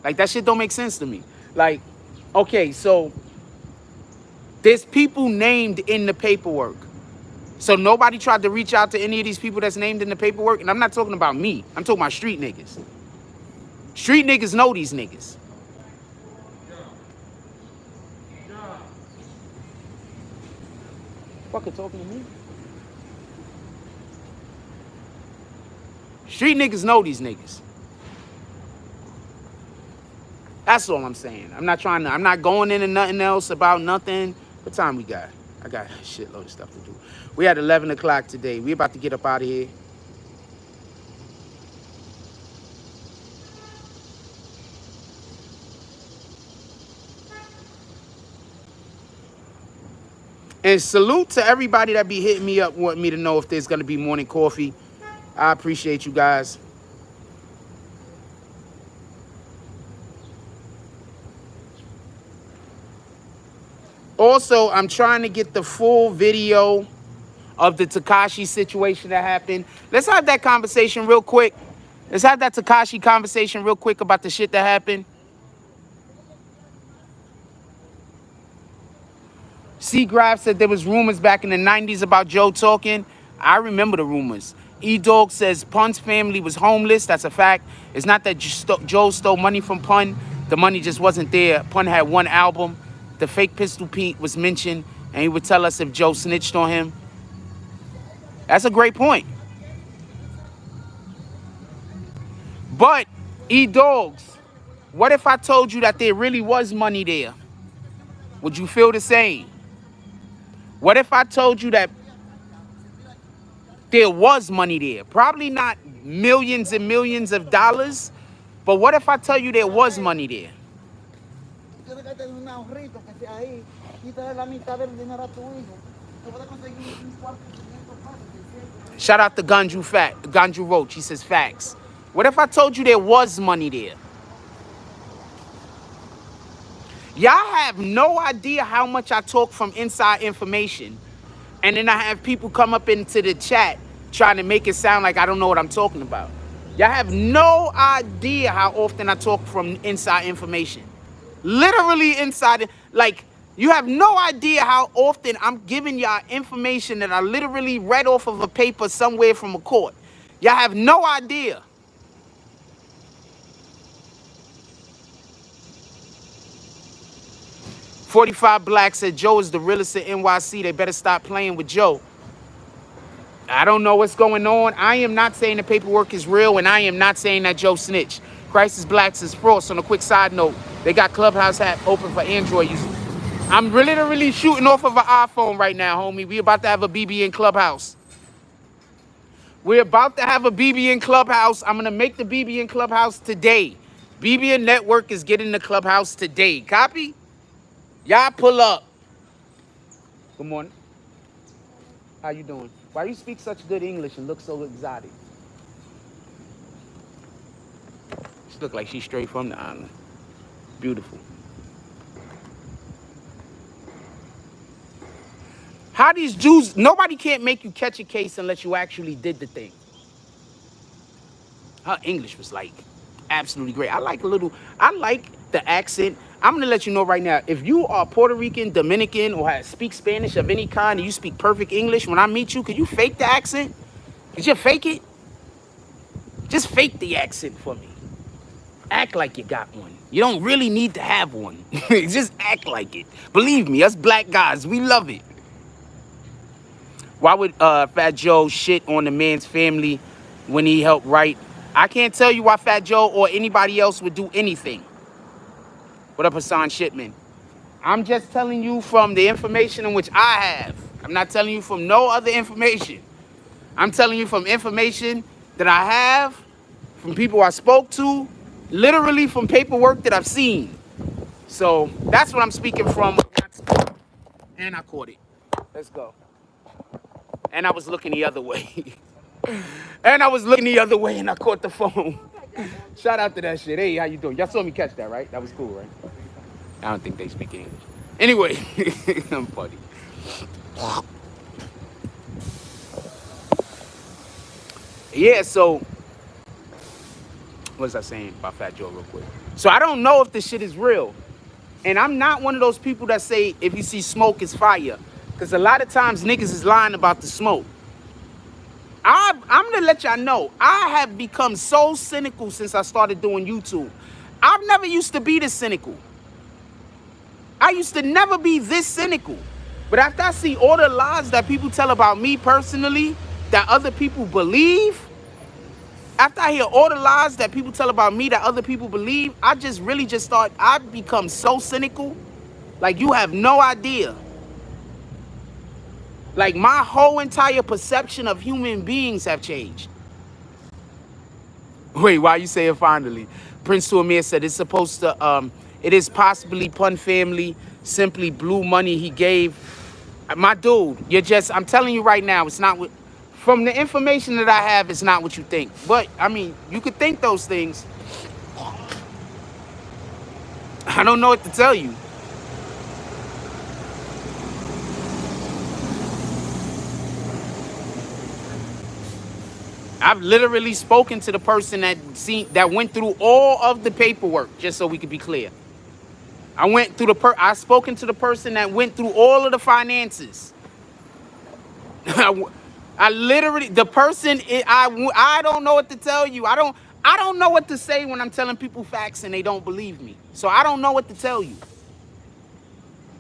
Like, that shit don't make sense to me. Like, okay, so there's people named in the paperwork. So nobody tried to reach out to any of these people that's named in the paperwork. And I'm not talking about me. I'm talking about street niggas. Street niggas know these niggas. Fucking talking to me? Street niggas know these niggas. That's all I'm saying. I'm not going into nothing else about nothing. What time we got? I got a shitload of stuff to do. We had 11 o'clock today. We about to get up out of here. And salute to everybody that be hitting me up, wanting me to know if there's gonna be morning coffee. I appreciate you guys. Also, I'm trying to get the full video of the Tekashi situation that happened. Let's have that conversation real quick. Let's have that Tekashi conversation real quick about the shit that happened. C-Graph said there was rumors back in the 90s about Joe talking. I remember the rumors. E-Dog says Pun's family was homeless. That's a fact. It's not that Joe stole money from Pun. The money just wasn't there. Pun had one album. The fake Pistol Pete was mentioned, and he would tell us if Joe snitched on him. That's a great point. But, E-Dogs, what if I told you that there really was money there? Would you feel the same? What if I told you that there was money there? Probably not millions and millions of dollars, but what if I tell you there was money there? Shout out to Ganju Roach. He says facts. What if I told you there was money there? Y'all have no idea how much I talk from inside information. And then I have people come up into the chat trying to make it sound like I don't know what I'm talking about. Y'all have no idea how often I talk from inside information. Literally inside, like, you have no idea how often I'm giving y'all information that I literally read off of a paper somewhere from a court. Y'all have no idea. "45 Black said Joe is the realest in NYC. They better stop playing with Joe." I don't know what's going on. I am not saying the paperwork is real, and I am not saying that Joe snitched. Crisis Blacks is Frost. On a quick side note, they got Clubhouse app open for Android users. I'm literally shooting off of an iPhone right now, homie. We about to have a BBN Clubhouse. We're about to have a BBN Clubhouse. I'm going to make the BBN Clubhouse today. BBN Network is getting the Clubhouse today. Copy? Y'all pull up. Good morning. How you doing? Why you speak such good English and look so exotic? She look like she's straight from the island. Beautiful. How these Jews, nobody can't make you catch a case unless you actually did the thing. Her English was like absolutely great. I like the accent. I'm gonna let you know right now, if you are Puerto Rican, Dominican, or speak Spanish of any kind, and you speak perfect English, when I meet you, could you fake the accent? Could you fake it? Just fake the accent for me. Act like you got one. You don't really need to have one. Just act like it. Believe me, us black guys, we love it. Why would Fat Joe shit on the man's family when he helped write? I can't tell you why Fat Joe or anybody else would do anything. What up, Hassan Shipman? I'm just telling you from the information in which I have. I'm not telling you from no other information. I'm telling you from information that I have, from people I spoke to, literally from paperwork that I've seen. So that's what I'm speaking from. And I caught it. Let's go. And I was looking the other way. And I was looking the other way and I caught the phone. Shout out to that shit. Hey, how you doing? Y'all saw me catch that, right? That was cool, right? I don't think they speak English. Anyway, I'm funny. Yeah, so what was I saying about Fat Joe real quick? So I don't know if this shit is real. And I'm not one of those people that say if you see smoke, it's fire. Because a lot of times niggas is lying about the smoke. I'm going to let y'all know, I have become so cynical since I started doing YouTube. I've never used to be this cynical. I used to never be this cynical. But after I see all the lies that people tell about me personally, that other people believe, after I hear all the lies that people tell about me that other people believe, I just really just thought I've become so cynical. Like, you have no idea. Like, my whole entire perception of human beings have changed. Wait, why you say it finally? Prince Tuamir said it's supposed to, it is possibly Pun family simply blew money he gave My dude, you're just, I'm telling you right now, it's not what, from the information that I have, it's not what you think. But, I mean, you could think those things. I don't know what to tell you. I've literally spoken to the person that went through all of the paperwork, just so we could be clear. I've spoken to the person that went through all of the finances. I literally, the person, I don't know what to tell you. I don't know what to say when I'm telling people facts and they don't believe me. So I don't know what to tell you.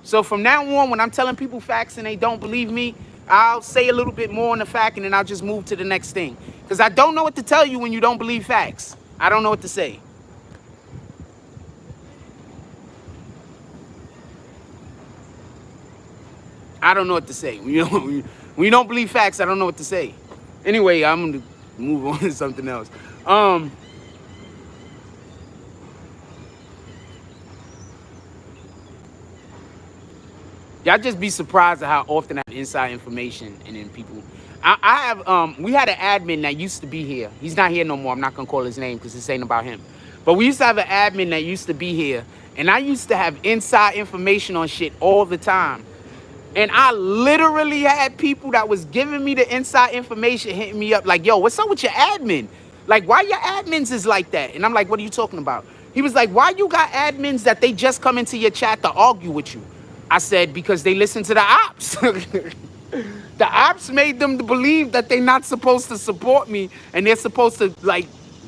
So from now on, when I'm telling people facts and they don't believe me, I'll say a little bit more on the fact and then I'll just move to the next thing. Because I don't know what to tell you when you don't believe facts. I don't know what to say. I don't know what to say. When you don't believe facts, I don't know what to say. Anyway, I'm going to move on to something else. Y'all just be surprised at how often I have inside information and then people. I have, we had an admin that used to be here. He's not here no more. I'm not going to call his name because this ain't about him. But we used to have an admin that used to be here. And I used to have inside information on shit all the time. And I literally had people that was giving me the inside information hitting me up like, yo, what's up with your admin? Like, why your admins is like that? And I'm like, what are you talking about? He was like, why you got admins that they just come into your chat to argue with you? I said, because they listen to the ops. The ops made them to believe that they're not supposed to support me and they're supposed to, like,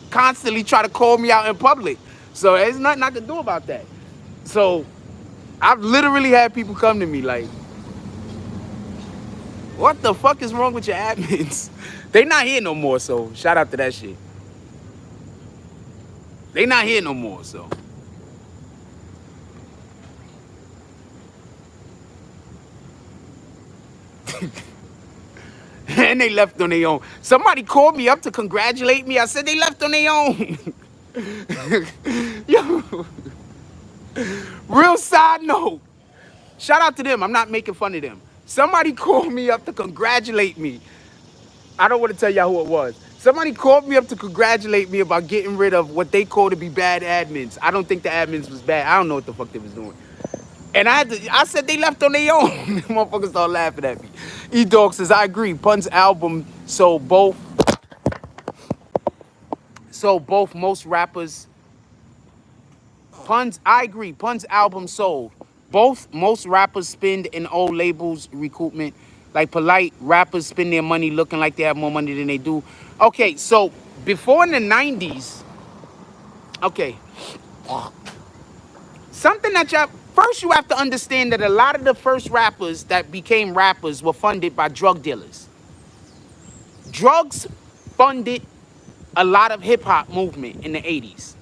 constantly try to call me out in public. So there's nothing I can do about that. So I've literally had people come to me like, what the fuck is wrong with your admins? They not here no more, so shout out to that shit. They not here no more, so. And they left on their own. Somebody called me up to congratulate me. I said they left on their own. Yo, real side note. Shout out to them. I'm not making fun of them. Somebody called me up to congratulate me. I don't want to tell y'all who it was. Somebody called me up to congratulate me about getting rid of what they call to be bad admins. I don't think the admins was bad. I don't know what the fuck they was doing. And I said they left on their own. Motherfuckers started laughing at me. E-Dog says, I agree. Pun's album sold both most rappers. I agree. Pun's album sold. Both most rappers spend in old labels recoupment. Like polite rappers spend their money looking like they have more money than they do. Okay, so before in the 90s, okay. Something that first you have to understand that a lot of the first rappers that became rappers were funded by drug dealers. Drugs funded a lot of hip hop movement in the 80s.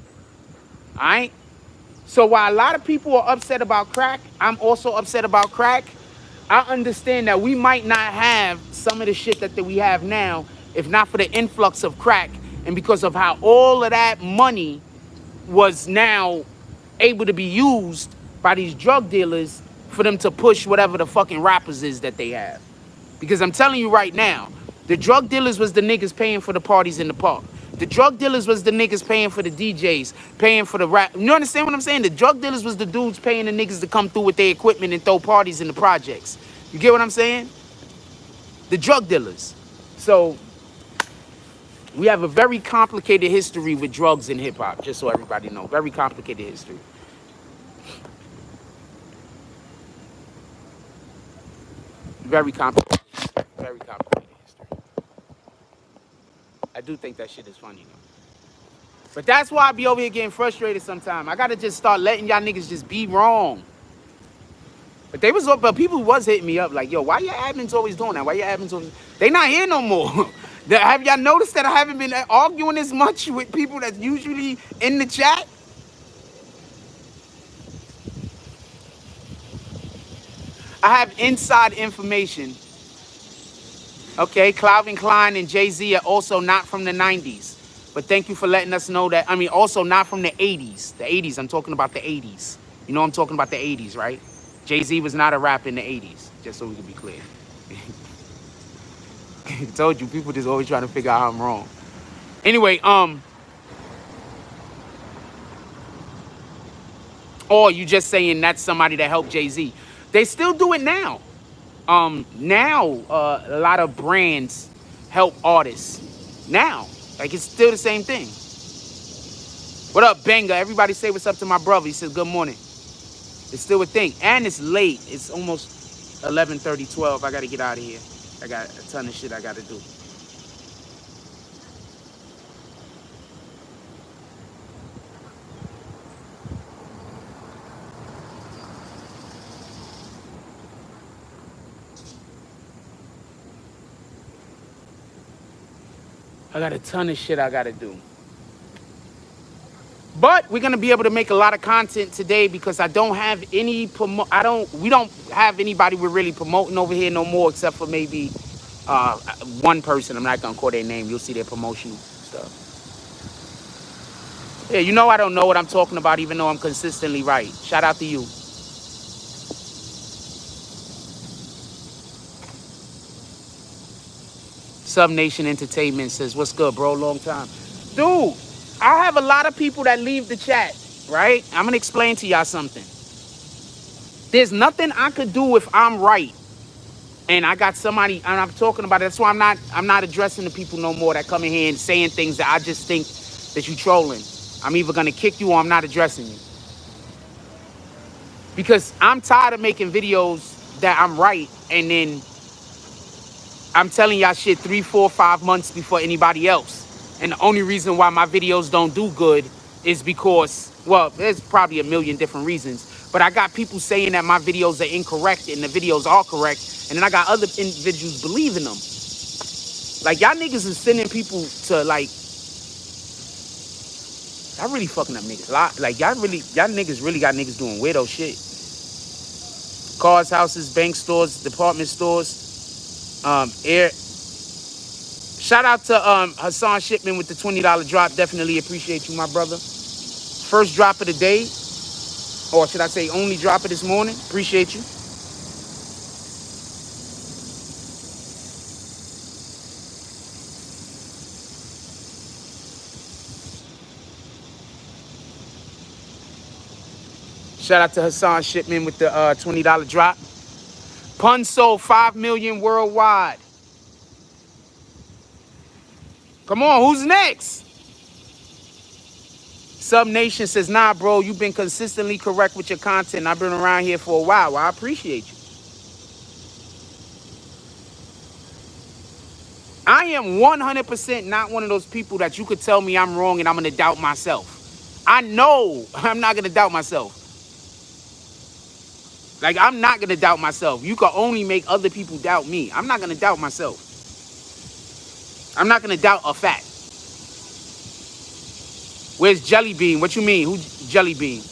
All right? So while a lot of people are upset about crack, I'm also upset about crack. I understand that we might not have some of the shit that we have now if not for the influx of crack and because of how all of that money was now able to be used by these drug dealers for them to push whatever the fucking rappers is that they have. Because I'm telling you right now, the drug dealers was the niggas paying for the parties in the park. The drug dealers was the niggas paying for the DJs, paying for the rap. You understand what I'm saying? The drug dealers was the dudes paying the niggas to come through with their equipment and throw parties in the projects. You get what I'm saying? The drug dealers. So we have a very complicated history with drugs in hip hop, just so everybody know. Very complicated history. Very complicated. Very complicated history. I do think that shit is funny though. But that's why I be over here getting frustrated sometimes. I gotta just start letting y'all niggas just be wrong. But people was hitting me up like, yo, why your admins always doing that? Why your admins always... They not here no more. Have y'all noticed that I haven't been arguing as much with people that's usually in the chat? I have inside information. Okay, Calvin Klein and Jay-Z are also not from the 90s. But thank you for letting us know that. I mean, also not from the 80s. The 80s, I'm talking about the 80s. You know I'm talking about the 80s, right? Jay-Z was not a rapper in the 80s, just so we can be clear. I told you, people just always trying to figure out how I'm wrong. Anyway, or you just saying that's somebody that helped Jay-Z. They still do it now. A lot of brands help artists now. Like, it's still the same thing. What up, Benga? Everybody say what's up to my brother. He says good morning. It's still a thing. And it's late. It's almost 11:30, 12. I got to get out of here. I got a ton of shit I got to do. I got a ton of shit I got to do. But we're gonna be able to make a lot of content today because I don't have any we don't have anybody we're really promoting over here no more except for maybe one person. I'm not gonna call their name. You'll see their promotional stuff. Yeah, you know I don't know what I'm talking about even though I'm consistently right. Shout out to you. Sub Nation Entertainment says, what's good, bro? Long time. Dude, I have a lot of people that leave the chat, right? I'm gonna explain to y'all something. There's nothing I could do if I'm right. And I got somebody, and I'm talking about it. That's why I'm not addressing the people no more that come in here and saying things that I just think that you trolling. I'm either gonna kick you or I'm not addressing you. Because I'm tired of making videos that I'm right and then I'm telling y'all shit 3, 4, 5 months before anybody else. And the only reason why my videos don't do good is because, well, there's probably a million different reasons. But I got people saying that my videos are incorrect and the videos are correct. And then I got other individuals believing them. Like, y'all niggas is sending people to, like, y'all really fucking up niggas. Like, y'all niggas really got niggas doing weirdo shit. Cars, houses, bank stores, department stores, air. Shout out to Hassan Shipman with the $20 drop. Definitely appreciate you, my brother. First drop of the day, or should I say only drop of this morning. Appreciate you. Shout out to Hassan Shipman with the $20 drop. Pun sold 5 million worldwide. Come on, who's next? Sub Nation says, nah, bro, you've been consistently correct with your content. I've been around here for a while. Well, I appreciate you. I am 100% not one of those people that you could tell me I'm wrong and I'm going to doubt myself. I know I'm not going to doubt myself. Like, I'm not going to doubt myself. You can only make other people doubt me. I'm not going to doubt myself. I'm not going to doubt a fact. Where's Jelly Bean? What you mean? Who's Jelly Bean?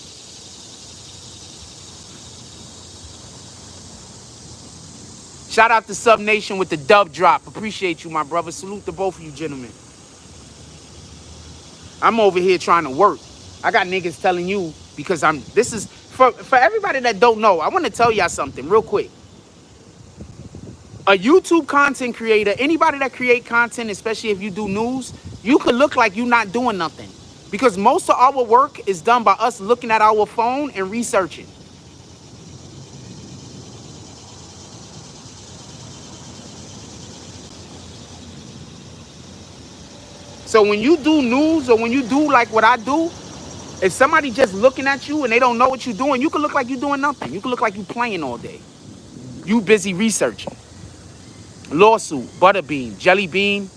Shout out to Sub Nation with the dub drop. Appreciate you, my brother. Salute to both of you gentlemen. I'm over here trying to work. I got niggas telling you because this is, for everybody that don't know, I want to tell y'all something real quick. A YouTube content creator, anybody that create content, especially if you do news, you could look like you're not doing nothing. Because most of our work is done by us looking at our phone and researching. So when you do news or when you do like what I do, if somebody just looking at you and they don't know what you're doing, you can look like you're doing nothing. You can look like you're playing all day. You busy researching. Lawsuit, Butterbean, Jelly Bean.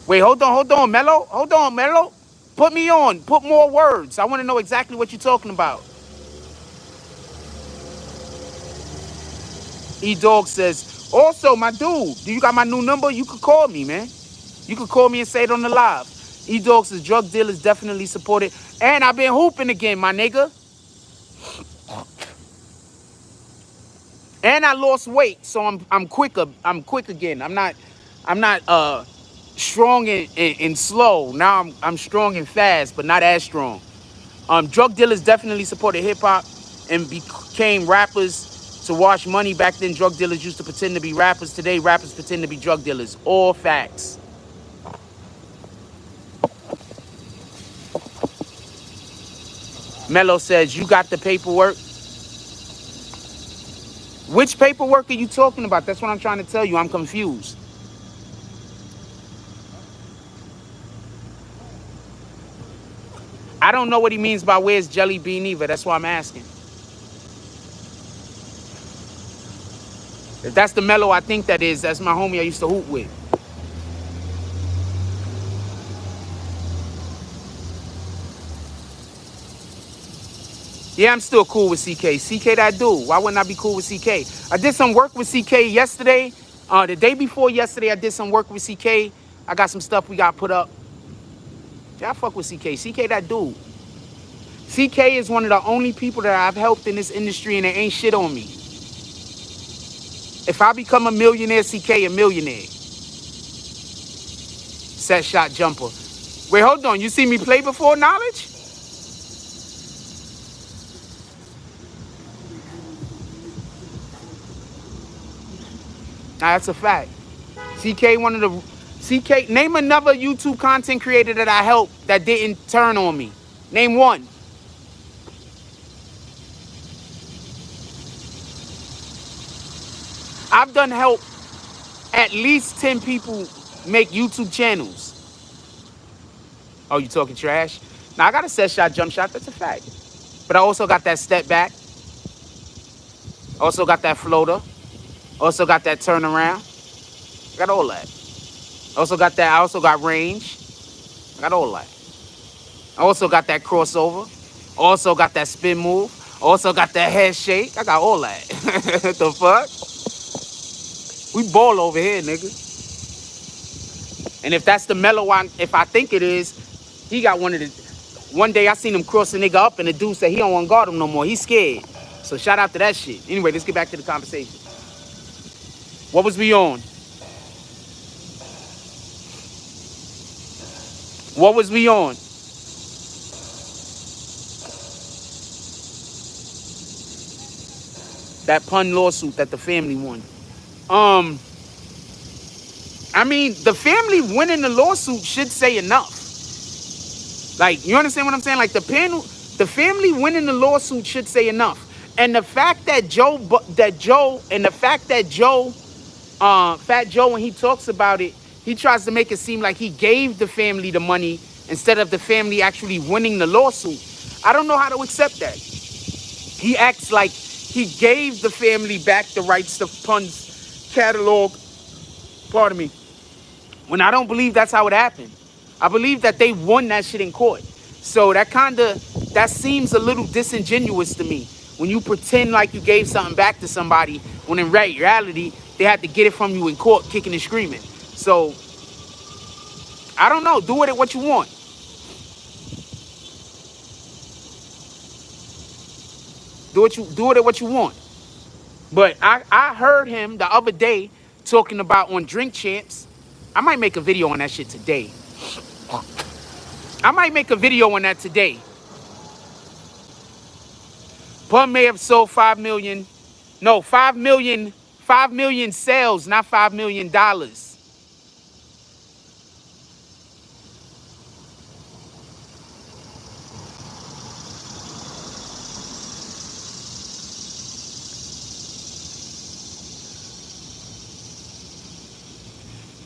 Wait, hold on, Mello. Hold on, Mello. Put me on. Put more words. I want to know exactly what you're talking about. E-Dog says, also, my dude, do you got my new number? You could call me, man. You could call me and say it on the live. E-Dog says, drug dealers definitely supported. And I've been hooping again, my nigga. And I lost weight, so I'm quicker. I'm quick again. I'm not strong and slow. Now I'm strong and fast, but not as strong. Drug dealers definitely supported hip hop and became rappers To wash money, back then drug dealers used to pretend to be rappers. Today, rappers pretend to be drug dealers. All facts. Mello says, you got the paperwork? Which paperwork are you talking about? That's what I'm trying to tell you. I'm confused. I don't know what he means by where's Jelly Bean either. That's why I'm asking. If that's the Mello I think that is, that's my homie I used to hoop with. Yeah, I'm still cool with CK. CK that dude. Why wouldn't I be cool with CK? I did some work with CK yesterday. The day before yesterday, I did some work with CK. I got some stuff we got put up. Yeah, I fuck with CK. CK that dude. CK is one of the only people that I've helped in this industry and they ain't shit on me. If I become a millionaire, CK a millionaire. Set shot jumper. Wait, hold on. You see me play before, Knowledge? Nah, that's a fact. CK one of the... CK, name another YouTube content creator that I helped that didn't turn on me. Name one. I've done help at least 10 people make YouTube channels. Oh, you talking trash? Now, I got a set shot, jump shot. That's a fact. But I also got that step back. Also got that floater. Also got that turnaround. I got all that. Also got that. I also got range. I got all that. I also got that crossover. Also got that spin move. Also got that head shake. I got all that. What the fuck? We ball over here, nigga. And if that's the Mellow one, if I think it is, he got one of the... One day I seen him cross a nigga up and the dude said he don't want to guard him no more. He's scared. So shout out to that shit. Anyway, let's get back to the conversation. What was we on? What was we on? That pun lawsuit that the family won. I mean, the family winning the lawsuit should say enough. Like, you understand what I'm saying? Like, the family winning the lawsuit should say enough. And the fact that Fat Joe, when he talks about it, he tries to make it seem like he gave the family the money instead of the family actually winning the lawsuit. I don't know how to accept that. He acts like he gave the family back the rights to Pun's catalog. Pardon me. When I don't believe that's how it happened. I believe that they won that shit in court. So that seems a little disingenuous to me. When you pretend like you gave something back to somebody, when in reality, they had to get it from you in court, kicking and screaming. So, I don't know. Do with it what you want. Do with it what you want. But I heard him the other day talking about on Drink Champs. I might make a video on that shit today. I might make a video on that today. Pun may have sold 5 million. No, 5 million sales, not $5 million.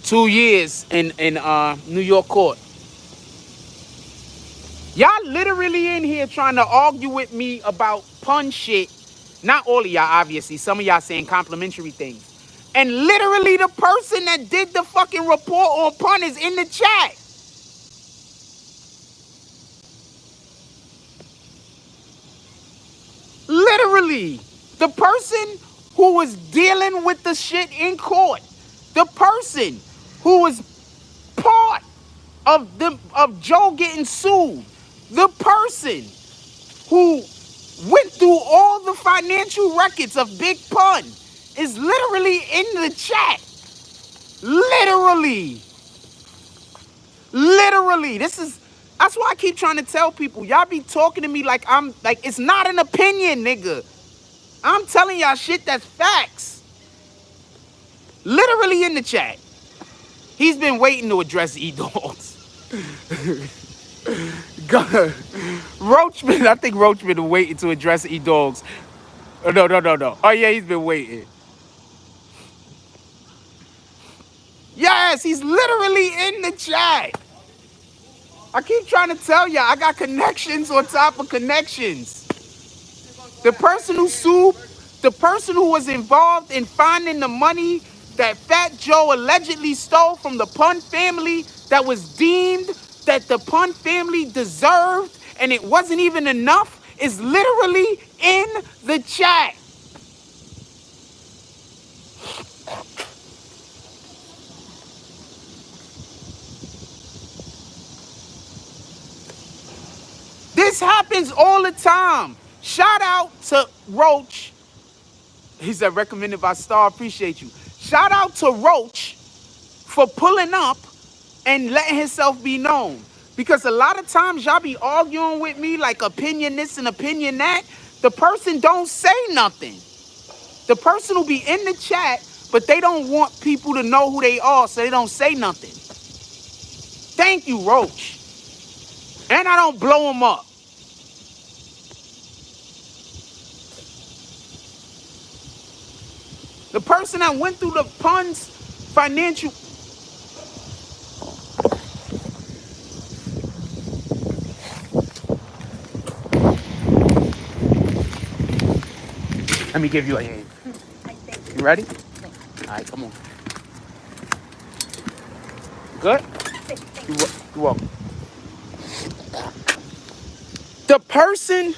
Two years in New York court. Y'all literally in here trying to argue with me about pun shit. Not all of y'all, obviously. Some of y'all saying complimentary things. And literally the person that did the fucking report on pun is in the chat. Literally. The person who was dealing with the shit in court. The person who was part of Joe getting sued. The person who went through all the financial records of Big Pun is literally in the chat. Literally. That's why I keep trying to tell people, y'all be talking to me like it's not an opinion, nigga. I'm telling y'all shit that's facts. Literally in the chat. He's been waiting to address E-Dogs. Roachman, I think Roachman is waiting to address E-Dogs. Oh, no. Oh, yeah, he's been waiting. Yes, he's literally in the chat. I keep trying to tell y'all, I got connections on top of connections. The person who sued, the person who was involved in finding the money that Fat Joe allegedly stole from the Pun family that was deemed that the Pun family deserved and it wasn't even enough is literally in the chat. This happens all the time. Shout out to Roach. He said, recommended by Star, appreciate you. Shout out to Roach for pulling up and letting himself be known. Because a lot of times y'all be arguing with me like opinion this and opinion that. The person don't say nothing. The person will be in the chat, but they don't want people to know who they are, so they don't say nothing. Thank you, Roach. And I don't blow them up. The person that went through the Pun's financial... Let me give you a hand. You ready? All right, come on. Good? You're welcome. The person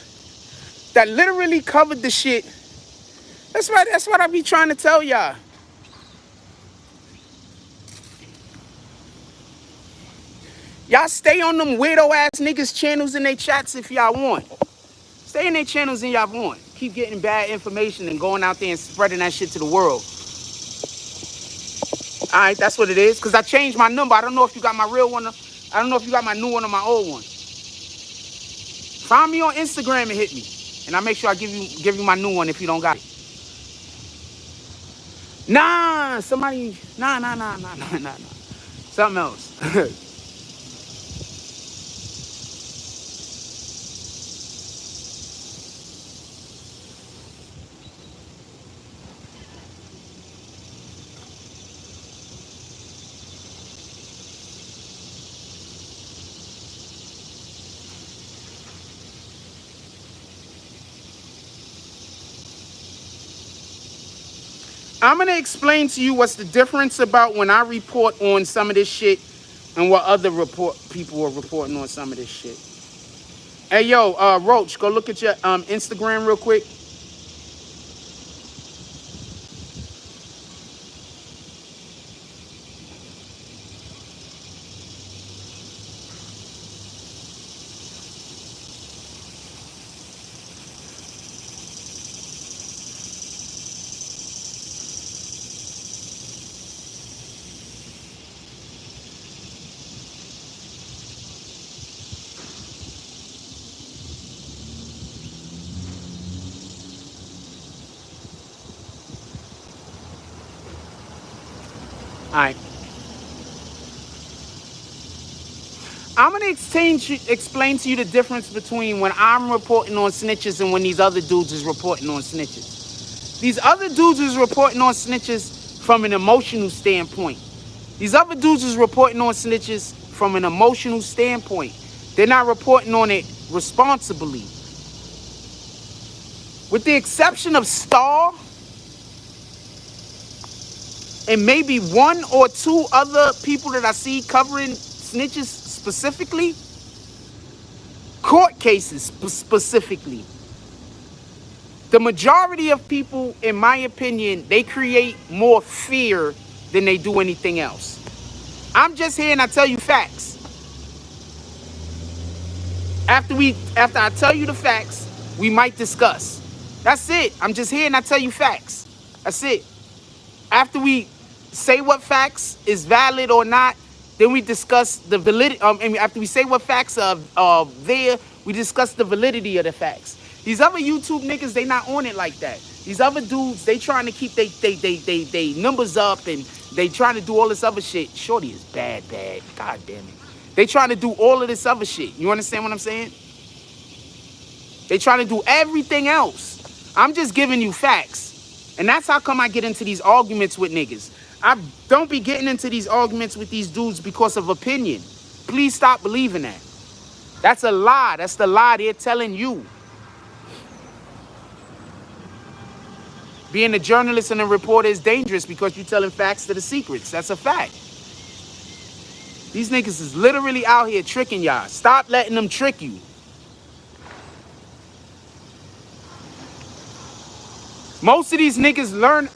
that literally covered the shit, that's what I be trying to tell y'all. Y'all stay on them weirdo ass niggas channels in their chats if y'all want. Stay in their channels and y'all want. Keep getting bad information and going out there and spreading that shit to the world. All right, that's what it is. Because I changed my number. I don't know if you got my real one. I don't know if you got my new one or my old one. Find me on Instagram and hit me. And I'll make sure I give you my new one if you don't got it. Nah, somebody... Nah. Something else. I'm going to explain to you what's the difference about when I report on some of this shit and what other people are reporting on some of this shit. Hey, yo, Roach, go look at your Instagram real quick. All right. I'm going to explain to you the difference between when I'm reporting on snitches and when these other dudes is reporting on snitches. These other dudes is reporting on snitches from an emotional standpoint. These other dudes is reporting on snitches from an emotional standpoint. They're not reporting on it responsibly. With the exception of Star and maybe one or two other people that I see covering snitches specifically, court cases specifically, the majority of people, in my opinion, they create more fear than they do anything else. I'm just here and I tell you facts. After I tell you the facts, we might discuss. That's it. I'm just here and I tell you facts. That's it. After we say what facts is valid or not, then we discuss the validity. After we say what facts are there, we discuss the validity of the facts. These other YouTube niggas, they not on it like that. These other dudes, they trying to keep they numbers up, and they trying to do all this other shit. Shorty is bad. God damn it. They trying to do all of this other shit. You understand what I'm saying? They trying to do everything else. I'm just giving you facts. And that's how come I get into these arguments with niggas. I don't be getting into these arguments with these dudes because of opinion. Please stop believing that. That's a lie. That's the lie they're telling you. Being a journalist and a reporter is dangerous because you're telling facts to the secrets. That's a fact. These niggas is literally out here tricking y'all. Stop letting them trick you. Most of these niggas learn,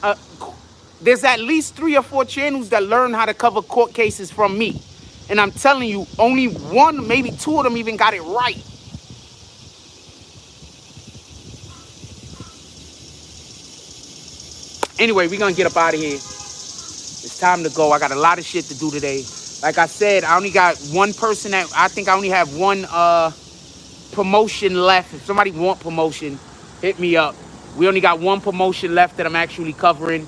there's at least 3 or 4 channels that learn how to cover court cases from me. And I'm telling you, only 1, maybe 2 of them even got it right. Anyway, we're going to get up out of here. It's time to go. I got a lot of shit to do today. Like I said, I only got 1 person that, I think I only have 1 promotion left. If somebody want promotion, hit me up. We only got 1 promotion left that I'm actually covering.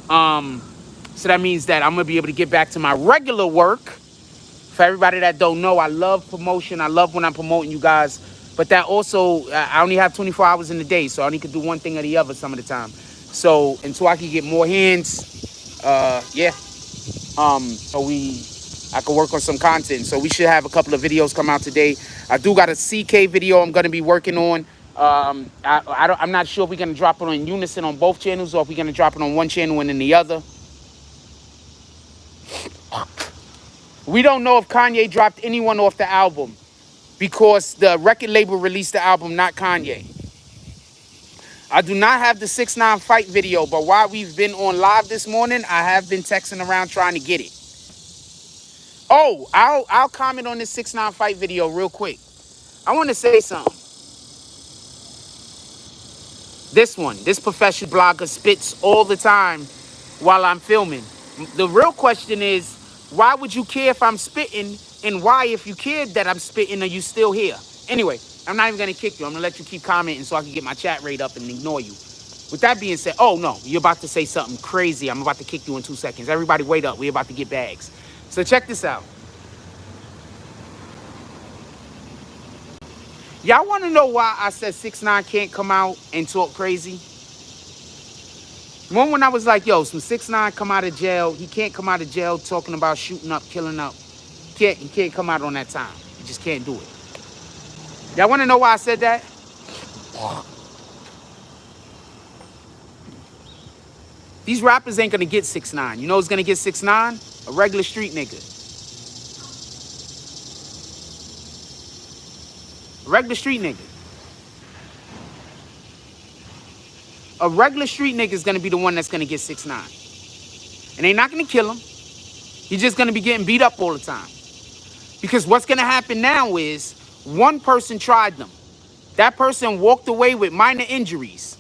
So that means that I'm going to be able to get back to my regular work. For everybody that don't know, I love promotion. I love when I'm promoting you guys. But that also, I only have 24 hours in the day, so I only could do one thing or the other some of the time. So until I can get more hands, yeah. I can work on some content. So we should have a couple of videos come out today. I do got a CK video I'm going to be working on. I'm not sure if we're going to drop it on unison on both channels or if we're going to drop it on one channel and then the other. We don't know if Kanye dropped anyone off the album because the record label released the album, not Kanye. I do not have the 6ix9ine fight video, but while we've been on live this morning, I have been texting around trying to get it. Oh, I'll comment on this 6ix9ine fight video real quick. I want to say something. This professional blogger spits all the time while I'm filming. The real question is, why would you care if I'm spitting? And why, if you cared that I'm spitting, are you still here? Anyway, I'm not even going to kick you. I'm going to let you keep commenting so I can get my chat rate up and ignore you. With that being said, oh no, you're about to say something crazy. I'm about to kick you in 2 seconds. Everybody wait up. We're about to get bags. So check this out. Y'all want to know why I said 6ix9ine can't come out and talk crazy? When I was like, yo, some 6ix9ine come out of jail. He can't come out of jail talking about shooting up, killing up. He can't come out on that time. He just can't do it. Y'all want to know why I said that? These rappers ain't going to get 6ix9ine. You know who's going to get 6ix9ine? A regular street nigga. A regular street nigga. A regular street nigga is going to be the one that's going to get 6ix9ine. And they're not going to kill him. He's just going to be getting beat up all the time. Because what's going to happen now is one person tried them. That person walked away with minor injuries.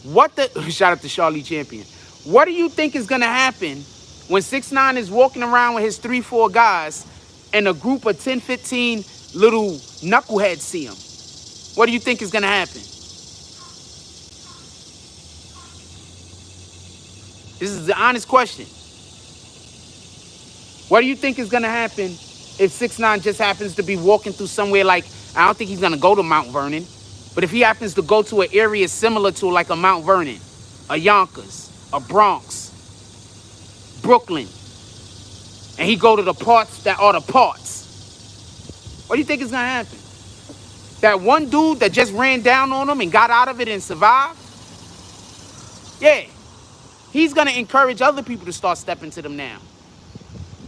Shout out to Charlie Champion. What do you think is going to happen when 6ix9ine is walking around with his 3-4 guys and a group of 10, 15 little knuckleheads see him? What do you think is going to happen? This is the honest question. What do you think is going to happen if 6ix9ine just happens to be walking through somewhere like, I don't think he's going to go to Mount Vernon, but if he happens to go to an area similar to like a Mount Vernon, a Yonkers, a Bronx, Brooklyn, and he go to the parts that are the parts, what do you think is going to happen? That one dude that just ran down on him and got out of it and survived? Yeah. He's going to encourage other people to start stepping to them now.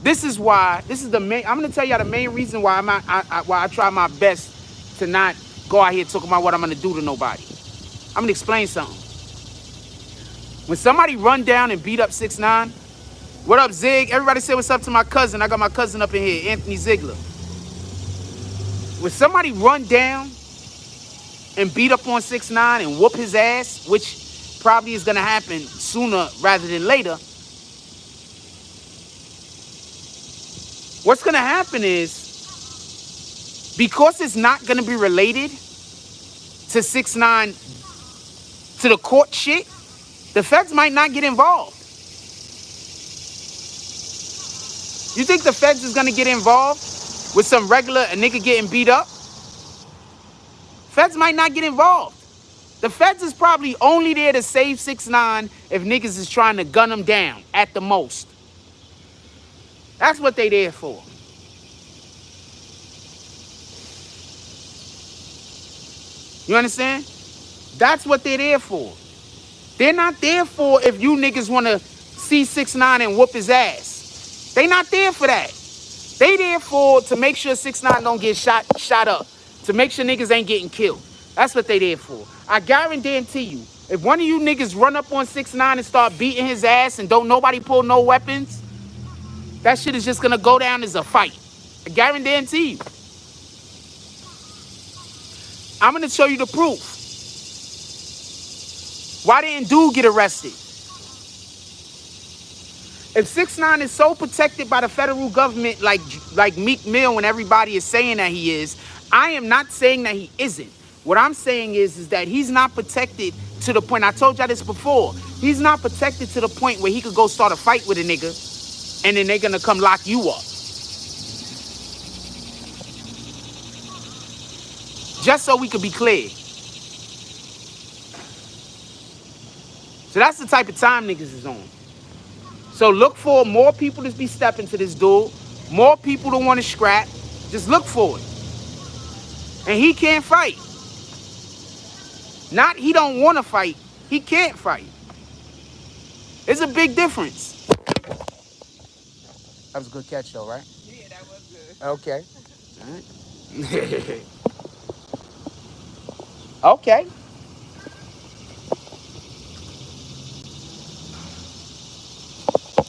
This is the main, I'm going to tell y'all the main reason why I try my best to not go out here talking about what I'm going to do to nobody. I'm going to explain something. When somebody run down and beat up 6ix9ine, what up, Zig? Everybody say what's up to my cousin. I got my cousin up in here, Anthony Ziegler. When somebody run down and beat up on 6ix9ine and whoop his ass, which probably is going to happen sooner rather than later, what's going to happen is, because it's not going to be related to 6ix9ine to the court shit, the feds might not get involved. You think the feds is gonna get involved with some regular a nigga getting beat up? Feds might not get involved. The feds is probably only there to save 6ix9ine if niggas is trying to gun him down at the most. That's what they there for. You understand? That's what they're there for. They're not there for if you niggas want to see 6ix9ine and whoop his ass. They not there for that. They there for to make sure 6ix9ine don't get shot up. To make sure niggas ain't getting killed. That's what they there for. I guarantee you, if one of you niggas run up on 6ix9ine and start beating his ass and don't nobody pull no weapons, that shit is just gonna go down as a fight. I guarantee you. I'm gonna show you the proof. Why didn't dude get arrested? If 6ix9ine is so protected by the federal government like Meek Mill and everybody is saying that he is, I am not saying that he isn't. What I'm saying is that he's not protected to the point, I told y'all this before, he's not protected to the point where he could go start a fight with a nigga and then they're gonna come lock you up. Just so we could be clear. So that's the type of time niggas is on. So look for more people to be stepping to this dude, more people to want to scrap. Just look for it. And he can't fight. Not he don't want to fight, he can't fight. It's a big difference. That was a good catch though, right? Yeah, that was good. Okay. All right. Okay.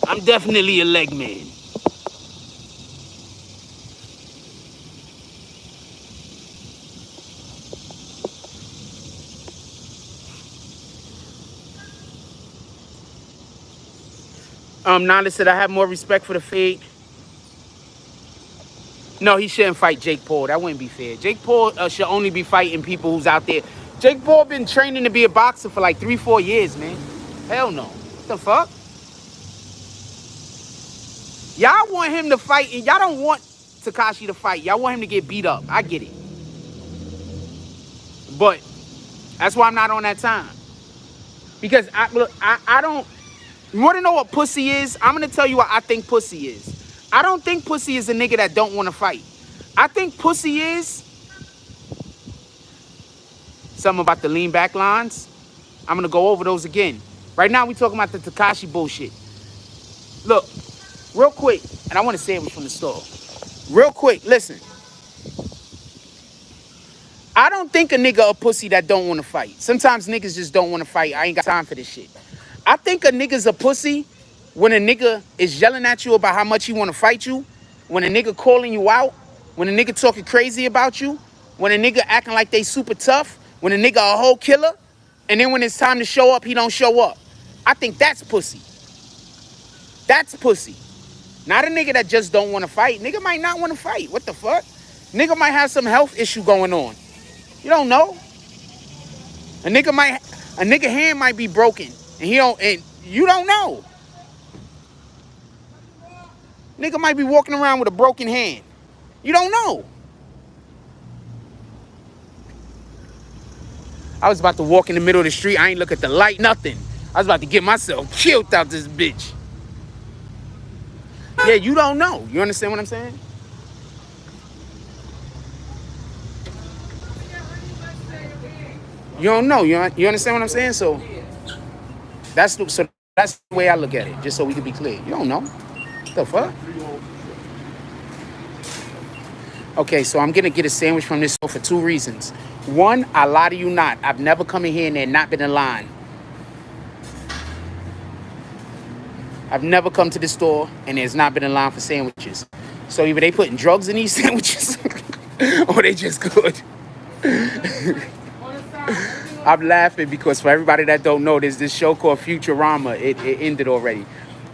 I'm definitely a leg man. Nanda said I have more respect for the fade. No, he shouldn't fight Jake Paul. That wouldn't be fair. Jake Paul should only be fighting people who's out there. Jake Paul been training to be a boxer for like 3-4 years, man. Hell no. What the fuck? Y'all want him to fight, and y'all don't want Tekashi to fight. Y'all want him to get beat up. I get it. But that's why I'm not on that time. Because I don't. You want to know what pussy is? I'm going to tell you what I think pussy is. I don't think pussy is a nigga that don't want to fight. I think pussy is something about the lean back lines. I'm going to go over those again. Right now, we talking about the Tekashi bullshit. Look, real quick, and I want a sandwich from the store. Real quick, listen. I don't think a nigga a pussy that don't want to fight. Sometimes niggas just don't want to fight. I ain't got time for this shit. I think a nigga's a pussy when a nigga is yelling at you about how much he want to fight you, when a nigga calling you out, when a nigga talking crazy about you, when a nigga acting like they super tough, when a nigga a whole killer, and then when it's time to show up, he don't show up. I think that's pussy. That's pussy. Not a nigga that just don't want to fight. Nigga might not want to fight. What the fuck? Nigga might have some health issue going on. You don't know. A nigga hand might be broken, and you don't know. Nigga might be walking around with a broken hand. You don't know. I was about to walk in the middle of the street. I ain't look at the light, nothing. I was about to get myself killed out this bitch. Yeah, you don't know. You understand what I'm saying? You don't know. You understand what I'm saying? So that's the way I look at it, just so we can be clear. You don't know. What the fuck? Okay, so I'm going to get a sandwich from this store for 2 reasons. One, I lie to you not. I've never come in here and there not been in line. I've never come to this store and there's not been in line for sandwiches. So either they putting drugs in these sandwiches or they just good. I'm laughing because for everybody that don't know, there's this show called Futurama. It ended already.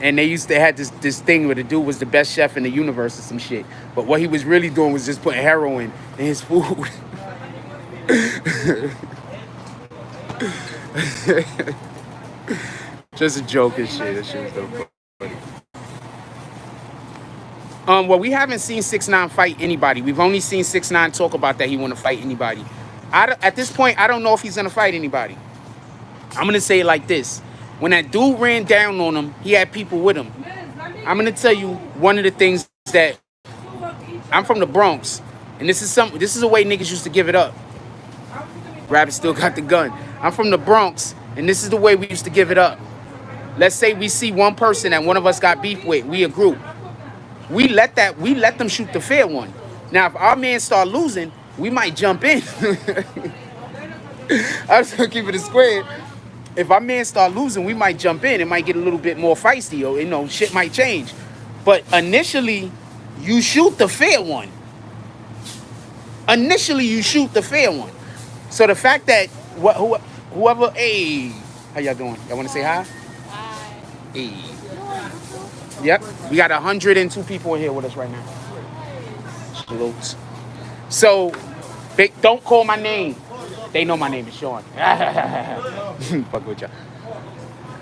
And they had this thing where the dude was the best chef in the universe or some shit. But what he was really doing was just putting heroin in his food. Just a joke and shit. That shit was so funny. Well, we haven't seen 6ix9ine fight anybody. We've only seen 6ix9ine talk about that he want to fight anybody. At this point, I don't know if he's gonna fight anybody. I'm gonna say it like this: when that dude ran down on him, he had people with him. I'm gonna tell you one of the things that I'm from the Bronx, and this is a way niggas used to give it up. Rabbit still got the gun. I'm from the Bronx, and this is the way we used to give it up. Let's say we see one person that one of us got beef with, we a group. We let them shoot the fair one. Now, if our man start losing, we might jump in. I'm just gonna keep it a square. If our man start losing, we might jump in. It might get a little bit more feisty, or shit might change. But initially, you shoot the fair one. Initially, you shoot the fair one. So the fact that whoever, hey, how y'all doing? Y'all want to say hi? Hi. Hey. Yep, we got 102 people in here with us right now. Salute. So, don't call my name. They know my name is Sean. Fuck with y'all.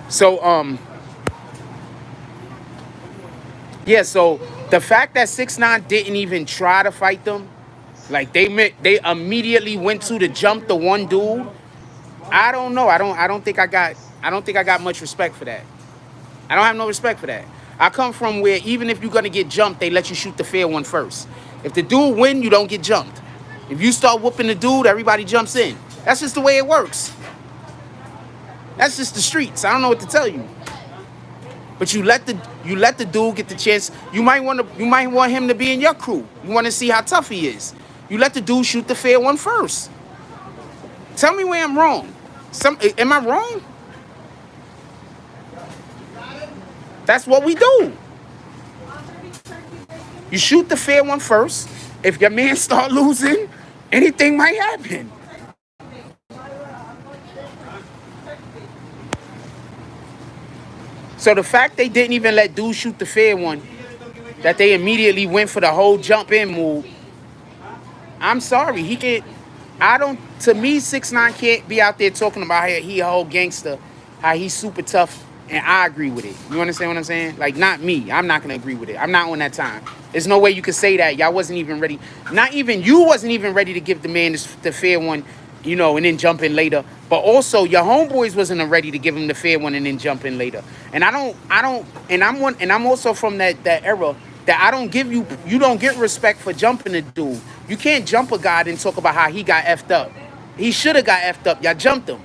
So, yeah. So the fact that 6ix9ine didn't even try to fight them, like they immediately went to jump the one dude. I don't know. I don't think I got much respect for that. I don't have no respect for that. I come from where even if you're gonna get jumped, they let you shoot the fair one first. If the dude win, you don't get jumped. If you start whooping the dude, everybody jumps in. That's just the way it works. That's just the streets. I don't know what to tell you. But you let the dude get the chance. You might want him to be in your crew. You want to see how tough he is. You let the dude shoot the fair one first. Tell me where I'm wrong. Am I wrong? That's what we do. You shoot the fair one first. If your man start losing, anything might happen. So the fact they didn't even let dude shoot the fair one, that they immediately went for the whole jump in move, I'm sorry. He can't. To me, 6ix9ine can't be out there talking about how he a whole gangster, how he's super tough, and I agree with it. You understand what I'm saying? Like, not me. I'm not going to agree with it. I'm not on that time. There's no way you could say that. Y'all wasn't even ready. Not even you wasn't even ready to give the man the fair one, and then jump in later. But also, your homeboys wasn't ready to give him the fair one and then jump in later. And I'm also from that era that I don't give you don't get respect for jumping a dude. You can't jump a guy and talk about how he got effed up. He should have got effed up. Y'all jumped him.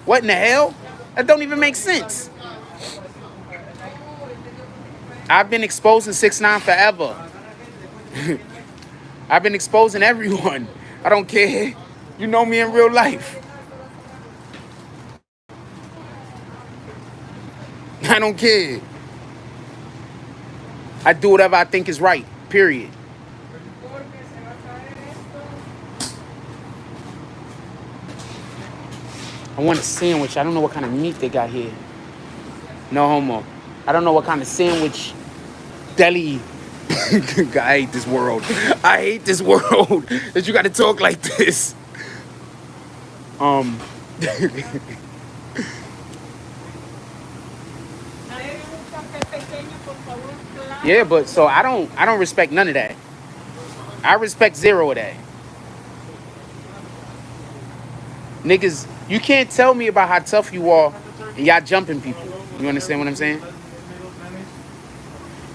What in the hell? That don't even make sense. I've been exposing 6ix9ine forever. I've been exposing everyone. I don't care. You know me in real life. I don't care. I do whatever I think is right, period. I want a sandwich. I don't know what kind of meat they got here. No homo. I don't know what kind of sandwich deli. I hate this world. I hate this world that you got to talk like this. Yeah, but so I don't respect none of that. I respect zero of that. Niggas, you can't tell me about how tough you are and y'all jumping people. You understand what I'm saying?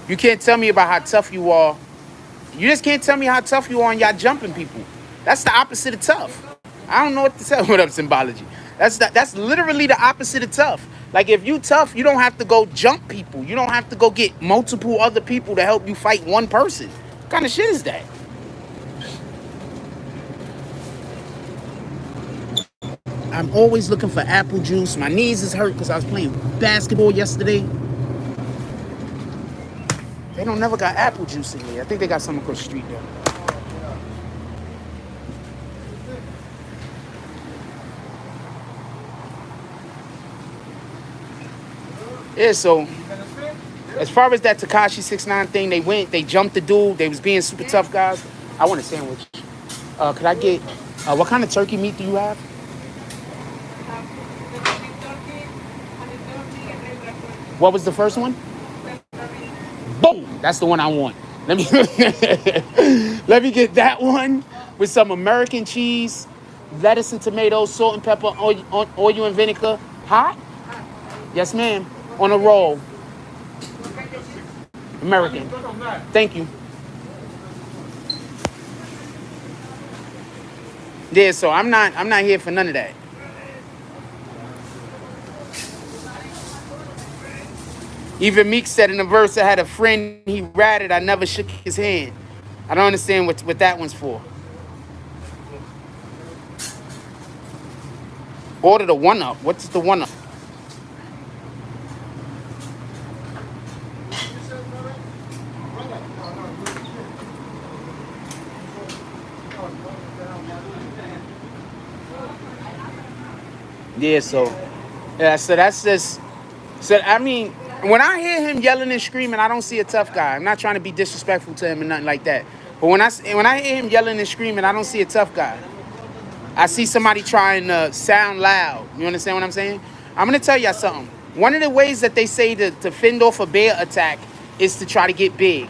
You can't tell me about how tough you are. You just can't tell me how tough you are and y'all jumping people. That's the opposite of tough. I don't know what to tell. What up, symbology? That's literally the opposite of tough. Like, if you tough, you don't have to go jump people. You don't have to go get multiple other people to help you fight one person. What kind of shit is that? I'm always looking for apple juice. My knees is hurt because I was playing basketball yesterday. They don't never got apple juice in here. I think they got some across the street there. Yeah, so as far as that Tekashi 6ix9ine thing, they jumped the dude. They was being super tough guys. I want a sandwich. Could I get, what kind of turkey meat do you have? What was the first one? Boom! That's the one I want. Let me let me get that one with some American cheese, lettuce and tomatoes, salt and pepper, oil and vinegar. Hot? Yes, ma'am. On a roll. American. Thank you. Yeah, so I'm not here for none of that. Even Meek said in the verse, I had a friend, he ratted, I never shook his hand. I don't understand what that one's for. Order the one up. What's the one up? Yeah, so that's just I mean, when I hear him yelling and screaming, I don't see a tough guy. I'm not trying to be disrespectful to him and nothing like that. But when I hear him yelling and screaming, I don't see a tough guy. I see somebody trying to sound loud. You understand what I'm saying? I'm gonna tell y'all something. One of the ways that they say to fend off a bear attack is to try to get big.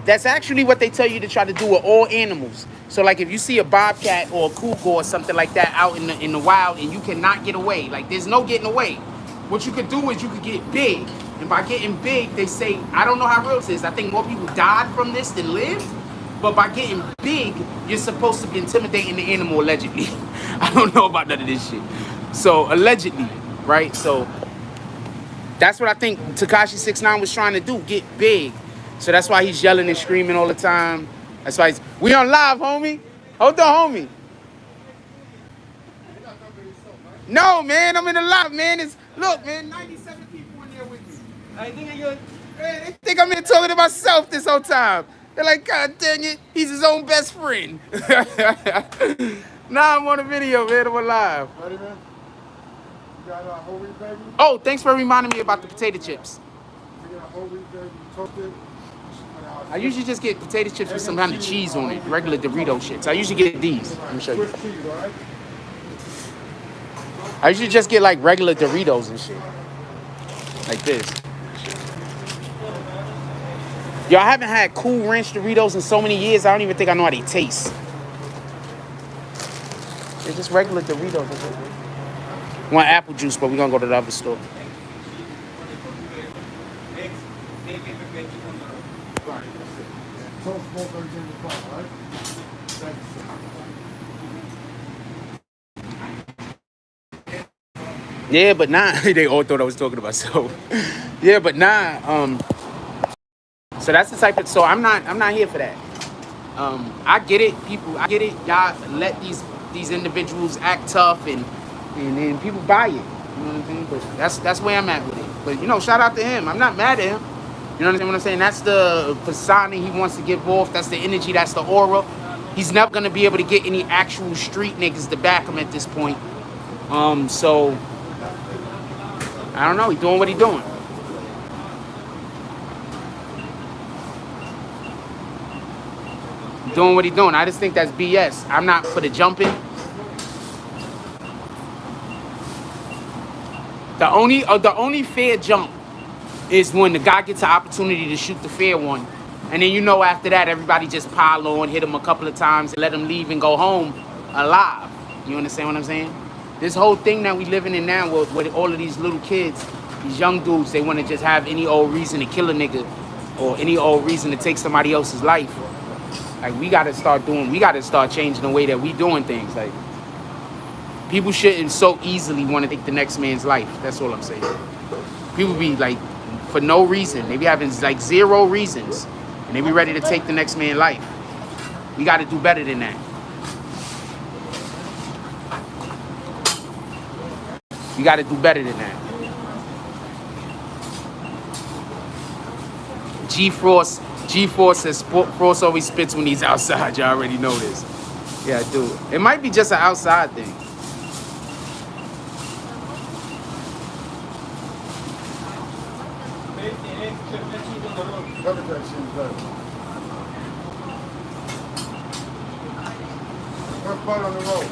That's actually what they tell you to try to do with all animals. So like if you see a bobcat or a cougar or something like that out in the wild and you cannot get away, like there's no getting away, what you could do is you could get big. And by getting big, they say, I don't know how real this is. I think more people died from this than lived. But by getting big, you're supposed to be intimidating the animal allegedly. I don't know about none of this shit. So allegedly, right? So that's what I think Tekashi 6ix9ine was trying to do, get big. So that's why he's yelling and screaming all the time. That's why we on live, homie. Hold on, homie. No, man, I'm in the live, man. Look, man, 97 people in there with me. Man, they think I'm in talking to myself this whole time. They're like, God dang it, he's his own best friend. Nah, I'm on a video, man. I'm alive. Ready, man? You got a whole wheat, baby? Oh, thanks for reminding me about the potato chips. You got a whole wheat, baby, toasted. I usually just get potato chips with some kind of cheese on it, regular Dorito shits. I usually get these. Let me show you. Swiss cheese, all right? I usually just get like regular Doritos and shit. Like this. Yo, I haven't had Cool Ranch Doritos in so many years, I don't even think I know how they taste. They're just regular Doritos. Want apple juice, but we're gonna go to the other store. Right. Toast both are in the car, all right? Thank you, sir. Yeah, but nah, they all thought I was talking about so. Yeah, but nah, so that's the type of, so I'm not here for that. I get it, people, I get it. Y'all let these individuals act tough and people buy it. You know what I'm saying? But that's where I'm at with it. But you know, shout out to him. I'm not mad at him. You know what I'm saying? That's the persona he wants to give off. That's the energy. That's the aura. He's never gonna be able to get any actual street niggas to back him at this point. So I don't know. He's doing what he's doing. Doing what he's doing. I just think that's BS. I'm not for the jumping. The only fair jump is when the guy gets an opportunity to shoot the fair one. And then you know after that, everybody just pile on, hit him a couple of times, and let him leave and go home alive. You understand what I'm saying? This whole thing that we living in now with all of these little kids, these young dudes, they want to just have any old reason to kill a nigga or any old reason to take somebody else's life. Like, we got to start changing the way that we doing things. Like, people shouldn't so easily want to take the next man's life. That's all I'm saying. People be like, for no reason. They be having like zero reasons. And they be ready to take the next man's life. We got to do better than that. We got to do better than that. G-Force says Frost always spits when he's outside. Y'all already know this. Yeah, I do. It might be just an outside thing. First part on the road.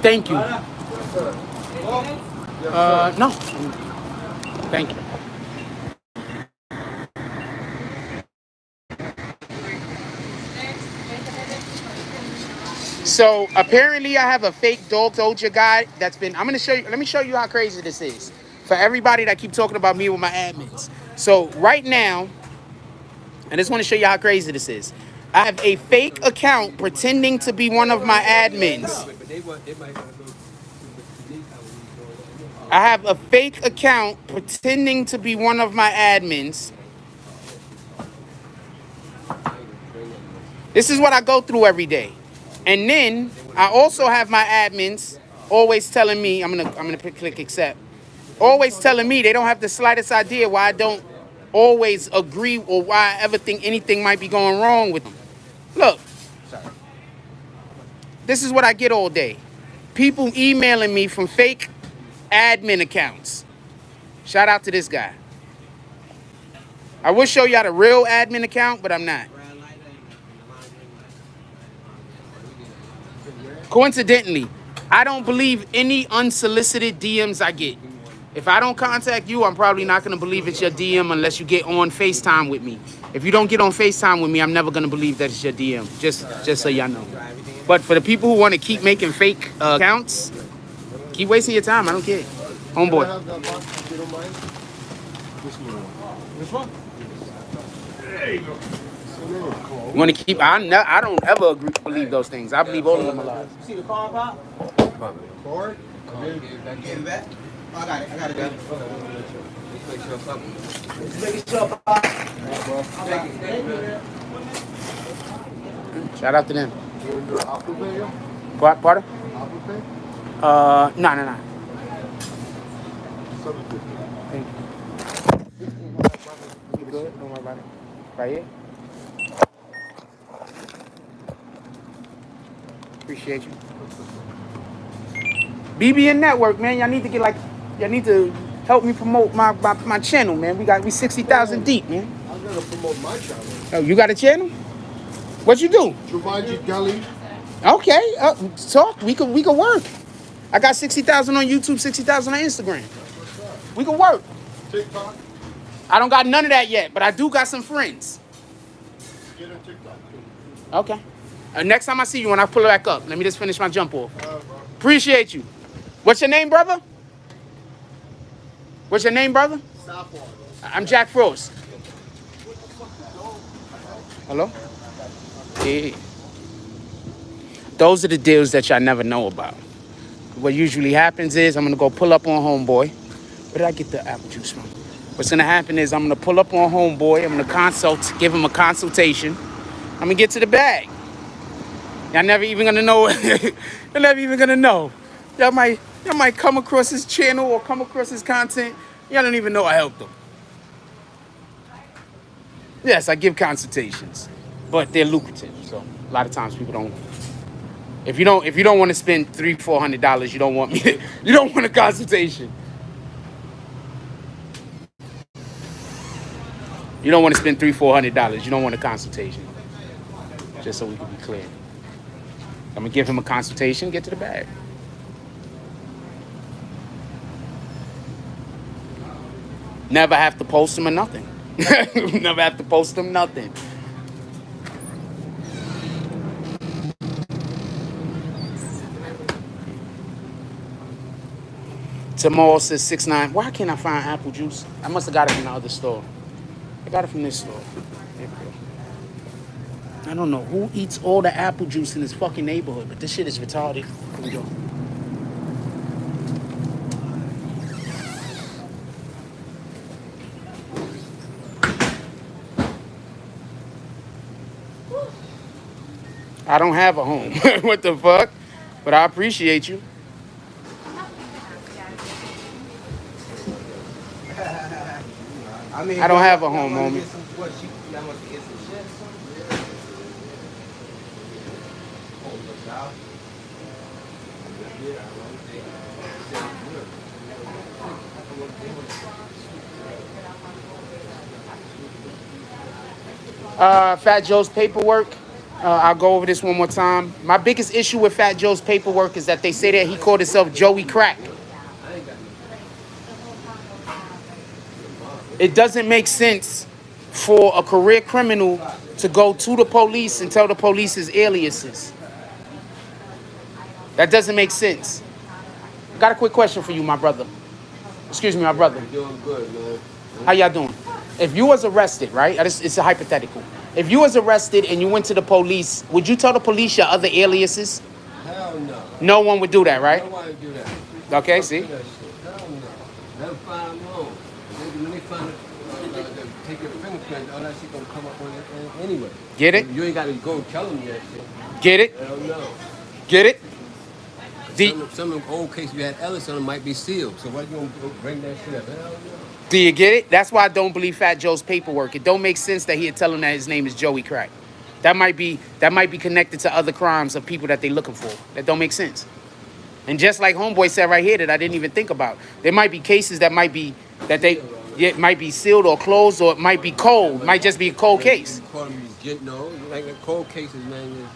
Thank you. Yes, sir. Yes, sir. No. Thank you. So apparently I have a fake dog soldier guy that's been, I'm gonna show you, let me show you how crazy this is. For everybody that keep talking about me with my admins. So right now, I just want to show you how crazy this is. I have a fake account pretending to be one of my admins. I have a fake account pretending to be one of my admins. This is what I go through every day. And then I also have my admins always telling me, I'm gonna click accept. Always telling me they don't have the slightest idea why I don't always agree or why I ever think anything might be going wrong with them. Look, this is what I get all day. People emailing me from fake admin accounts. Shout out to this guy. I will show y'all the real admin account, but I'm not. Coincidentally, I don't believe any unsolicited DMs I get. If I don't contact you, I'm probably not going to believe it's your DM unless you get on FaceTime with me. If you don't get on FaceTime with me, I'm never going to believe that it's your DM, just so y'all know. But for the people who want to keep making fake accounts, keep wasting your time. I don't care. Homeboy. This one? There you go. You want to keep, I don't ever believe those things. I believe all of them are lies. You see the car pop? Card? Give it back. Oh, I got it. Just make sure something. Just make sure pop. Shout out to them. Apple Pay? What, pardon? Apple Pay? No. $7.50. Thank you. You good? Don't worry about it. Right here? Appreciate you. BBN Network, man. Y'all need to help me promote my channel, man. We 60,000 deep, man. I'm gonna promote my channel. Oh, you got a channel? What you do? Jumanji Deli. Okay, talk. We could work. I got 60,000 on YouTube, 60,000 on Instagram. We could work. TikTok. I don't got none of that yet, but I do got some friends. Get a TikTok. Okay. Next time I see you, when I pull it back up, let me just finish my jump off. Appreciate you. What's your name, brother? What's your name, brother? I'm Jack Frost. Hello? Yeah. Those are the deals that y'all never know about. What usually happens is I'm going to go pull up on homeboy. Where did I get the apple juice from? What's going to happen is I'm going to pull up on homeboy. I'm going to give him a consultation. I'm going to get to the bag. Y'all never even going to know. You're never even going to know. Y'all might come across his channel or come across his content. Y'all don't even know I helped him. Yes, I give consultations, but they're lucrative. So a lot of times people don't. If you don't want to spend $300-400, you don't want me. You don't want a consultation. You don't want to spend $300-400. You don't want a consultation. Just so we can be clear. I'm gonna give him a consultation. Get to the bag. Never have to post him or nothing. Never have to post him nothing. Tomorrow says 6'9". Why can't I find apple juice? I must have got it from the other store. I got it from this store. I don't know who eats all the apple juice in this fucking neighborhood, but this shit is retarded. Here we go. I don't have a home. What the fuck? But I appreciate you. I don't have a home, homie. Fat Joe's paperwork. I'll go over this one more time. My biggest issue with Fat Joe's paperwork is that they say that he called himself Joey Crack. It doesn't make sense for a career criminal to go to the police and tell the police his aliases. That doesn't make sense. Got a quick question for you, my brother. Excuse me, my brother. Doing good, man. How y'all doing? If you was arrested, right? It's a hypothetical. If you was arrested and you went to the police, would you tell the police your other aliases? Hell no. No one would do that, right? Nobody do that. Okay, see? Do that shit. Hell no. They'll find them wrong. When they find it, they take your fingerprints, all that shit gonna come up on it anyway. Get it? You ain't gotta go and tell them that shit. Get it? Hell no. Get it? Some of them old cases you had Ellis on them might be sealed. So why you gonna bring that shit up? Hell no. Do you get it? That's why I don't believe Fat Joe's paperwork. It don't make sense that he'd tell him that his name is Joey Crack. That might be connected to other crimes of people that they looking for. That don't make sense. And just like Homeboy said right here that I didn't even think about. There might be cases that might be it might be sealed or closed, or it might be cold. It might just be a cold case. You call them no, like the cold cases, man, is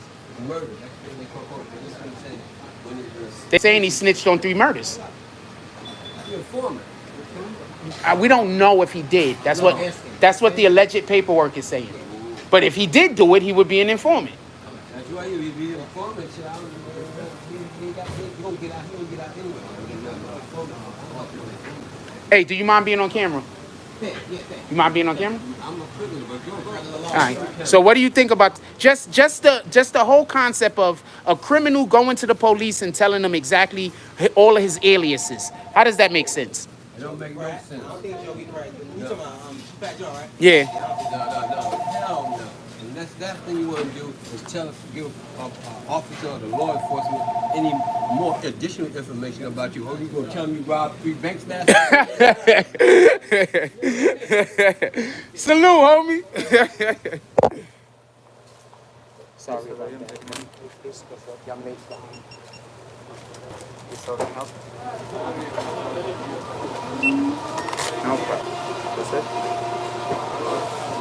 murder. That's what they call cold cases. That's what I'm saying. When it was They're saying he snitched on 3 murders. you're a foreman. We don't know if he did. That's what the alleged paperwork is saying. But if he did do it, he would be an informant. That's why you be a foreman. Shit, he don't get out. He don't get out anyway. Hey, do you mind being on camera? Yeah. You mind being on camera? I'm a prisoner, but you're All right. So what do you think about just the whole concept of a criminal going to the police and telling them exactly all of his aliases? How does that make sense? It don't make no sense. I don't think Joey Craig. You talking about Fat Joe, right? Yeah. No. Hell no. And that's thing you want to do is give an officer or the law enforcement any more additional information about you. Oh, you gonna tell me you robbed 3 banks last night? Salute, homie. Sorry about that. Y'all late. No problem. That's it?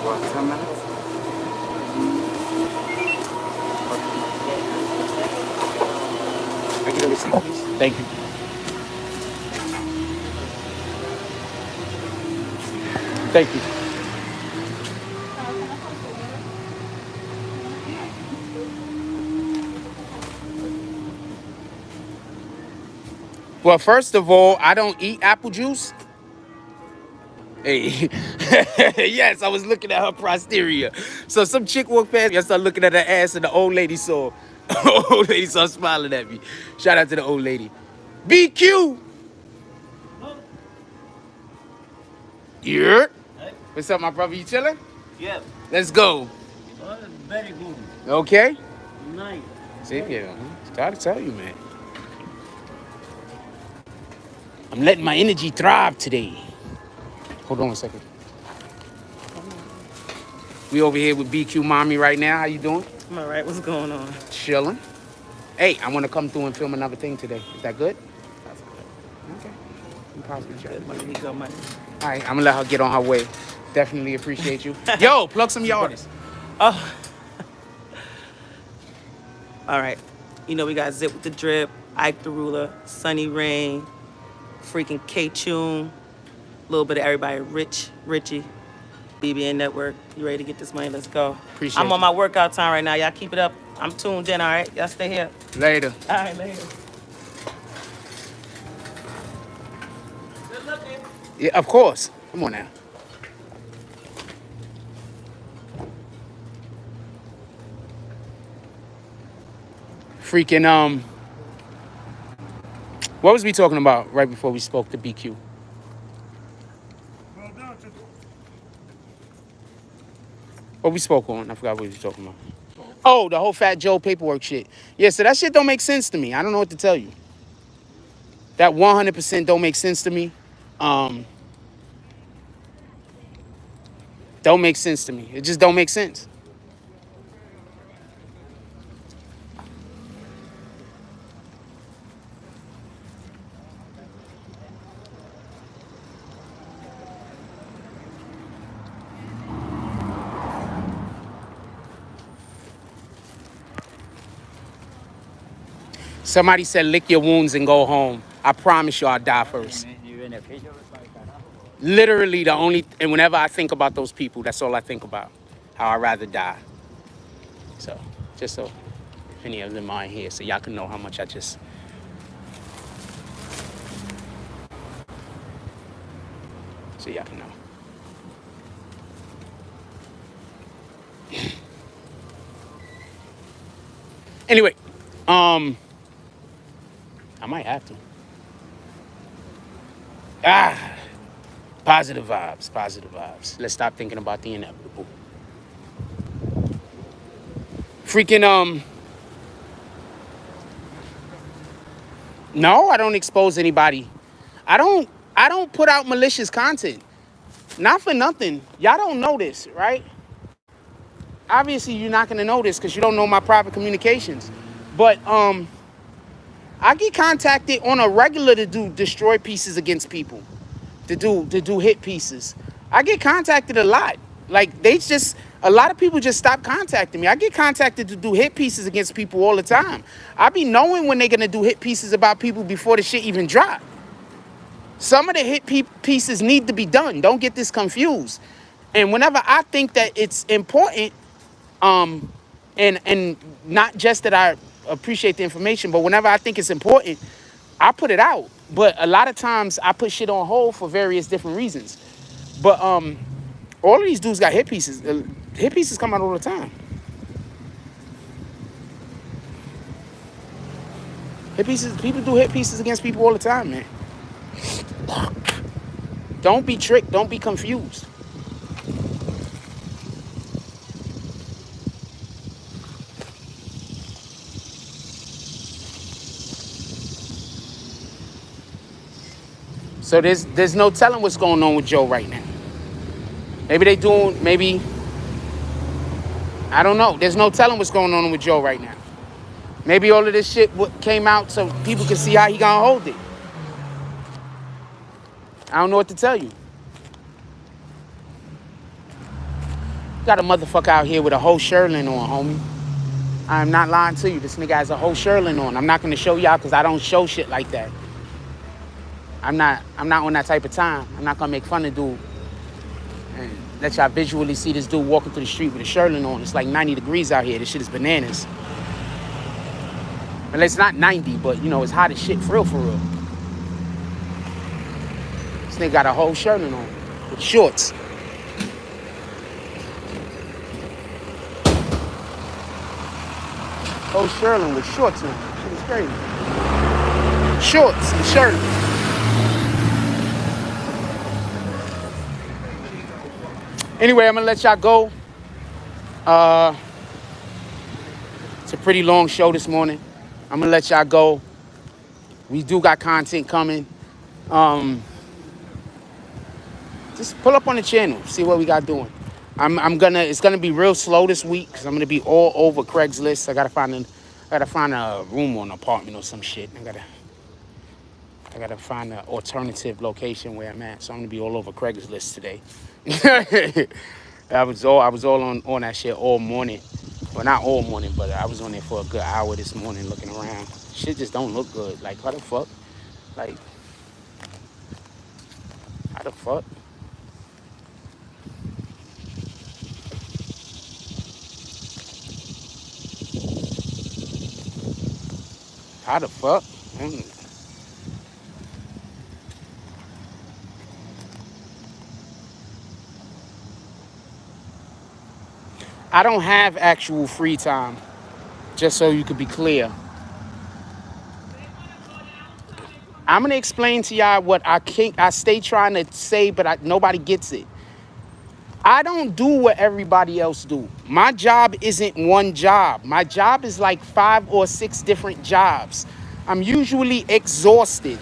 What, 10 minutes? I get a receipt, please. Thank you. Thank you. Well, first of all, I don't eat apple juice. Hey, yes, I was looking at her posterior. So some chick walked past me, I started looking at her ass, and the old lady saw. Old lady started smiling at me. Shout out to the old lady. BQ. Yeah. What's up, my brother? You chilling? Yeah. Let's go. Oh, very good. Okay. Nice. See, yeah, gotta tell you, man. I'm letting my energy thrive today. Hold on a second. We over here with BQ Mommy right now. How you doing? I'm all right. What's going on? Chilling. Hey, I want to come through and film another thing today. Is that good? That's good. Okay. You possibly check. Good money. We good money. All right, I'm gonna let her get on her way. Definitely appreciate you. Yo, plug some of your artists. Oh. All right. You know we got Zip with the Drip, Ike the Ruler, Sunny Rain, freaking K-Tune, a little bit of everybody, Richie, BBN Network. You ready to get this money? Let's go. Appreciate I'm on you. my workout time right now. Y'all keep it up. I'm tuned in, all right? Y'all stay here. Later. All right, later. Good looking. Yeah, of course. Come on now. Freaking what was we talking about right before we spoke to BQ? What we spoke on? I forgot what we were talking about. Oh, the whole Fat Joe paperwork shit. Yeah, so that shit don't make sense to me. I don't know what to tell you. That 100% don't make sense to me. Don't make sense to me. It just don't make sense. Somebody said lick your wounds and go home. I promise you I'll die first. Literally the only, and whenever I think about those people, that's all I think about. How I'd rather die. So, just so if any of them are in here, so y'all can know how much I just, so y'all can know. Anyway, I might have to. Positive vibes, positive vibes. Let's stop thinking about the inevitable. Freaking, no, I don't expose anybody. I don't put out malicious content. Not for nothing. Y'all don't know this, right? Obviously, you're not gonna know this because you don't know my private communications. But I get contacted on a regular to do destroy pieces against people, to do hit pieces. I get contacted a lot. Like a lot of people just stop contacting me. I get contacted to do hit pieces against people all the time. I be knowing when they're gonna do hit pieces about people before the shit even drop. Some of the hit pieces need to be done. Don't get this confused. And whenever I think that it's important, and not just that I appreciate the information, but whenever I think it's important, I put it out. But a lot of times I put shit on hold for various different reasons. But all of these dudes got hit pieces. Hit pieces come out all the time. Hit pieces, people do hit pieces against people all the time, man. Don't be tricked, don't be confused. So there's no telling what's going on with Joe right now. Maybe they doing, maybe, I don't know. There's no telling what's going on with Joe right now. Maybe all of this shit came out so people can see how he gonna hold it. I don't know what to tell you. Got a motherfucker out here with a whole Sherlin on, homie. I'm not lying to you. This nigga has a whole Sherlin on. I'm not gonna show y'all because I don't show shit like that. I'm not on that type of time. I'm not gonna make fun of dude and let y'all visually see this dude walking through the street with a Sherlin on. It's like 90 degrees out here. This shit is bananas. Well, it's not 90, but you know, it's hot as shit for real, for real. This nigga got a whole Sherlin on with shorts. Whole Sherlin with shorts on. Shit is crazy. Shorts and Sherlin. Anyway, I'm gonna let y'all go. It's a pretty long show this morning. I'm gonna let y'all go. We do got content coming. Just pull up on the channel, see what we got doing. It's gonna be real slow this week because I'm gonna be all over Craigslist. I gotta find a room or an apartment or some shit. I gotta find an alternative location where I'm at. So I'm gonna be all over Craigslist today. I was all on that shit all morning. Well, not all morning, but I was on there for a good hour this morning looking around. Shit just don't look good. Like, how the fuck? Like, how the fuck? How the fuck? I don't have actual free time, just so you could be clear. I'm gonna explain to y'all what I stay trying to say, but nobody gets it. I don't do what everybody else do. My job isn't one job. My job is like 5 or 6 different jobs. I'm usually exhausted.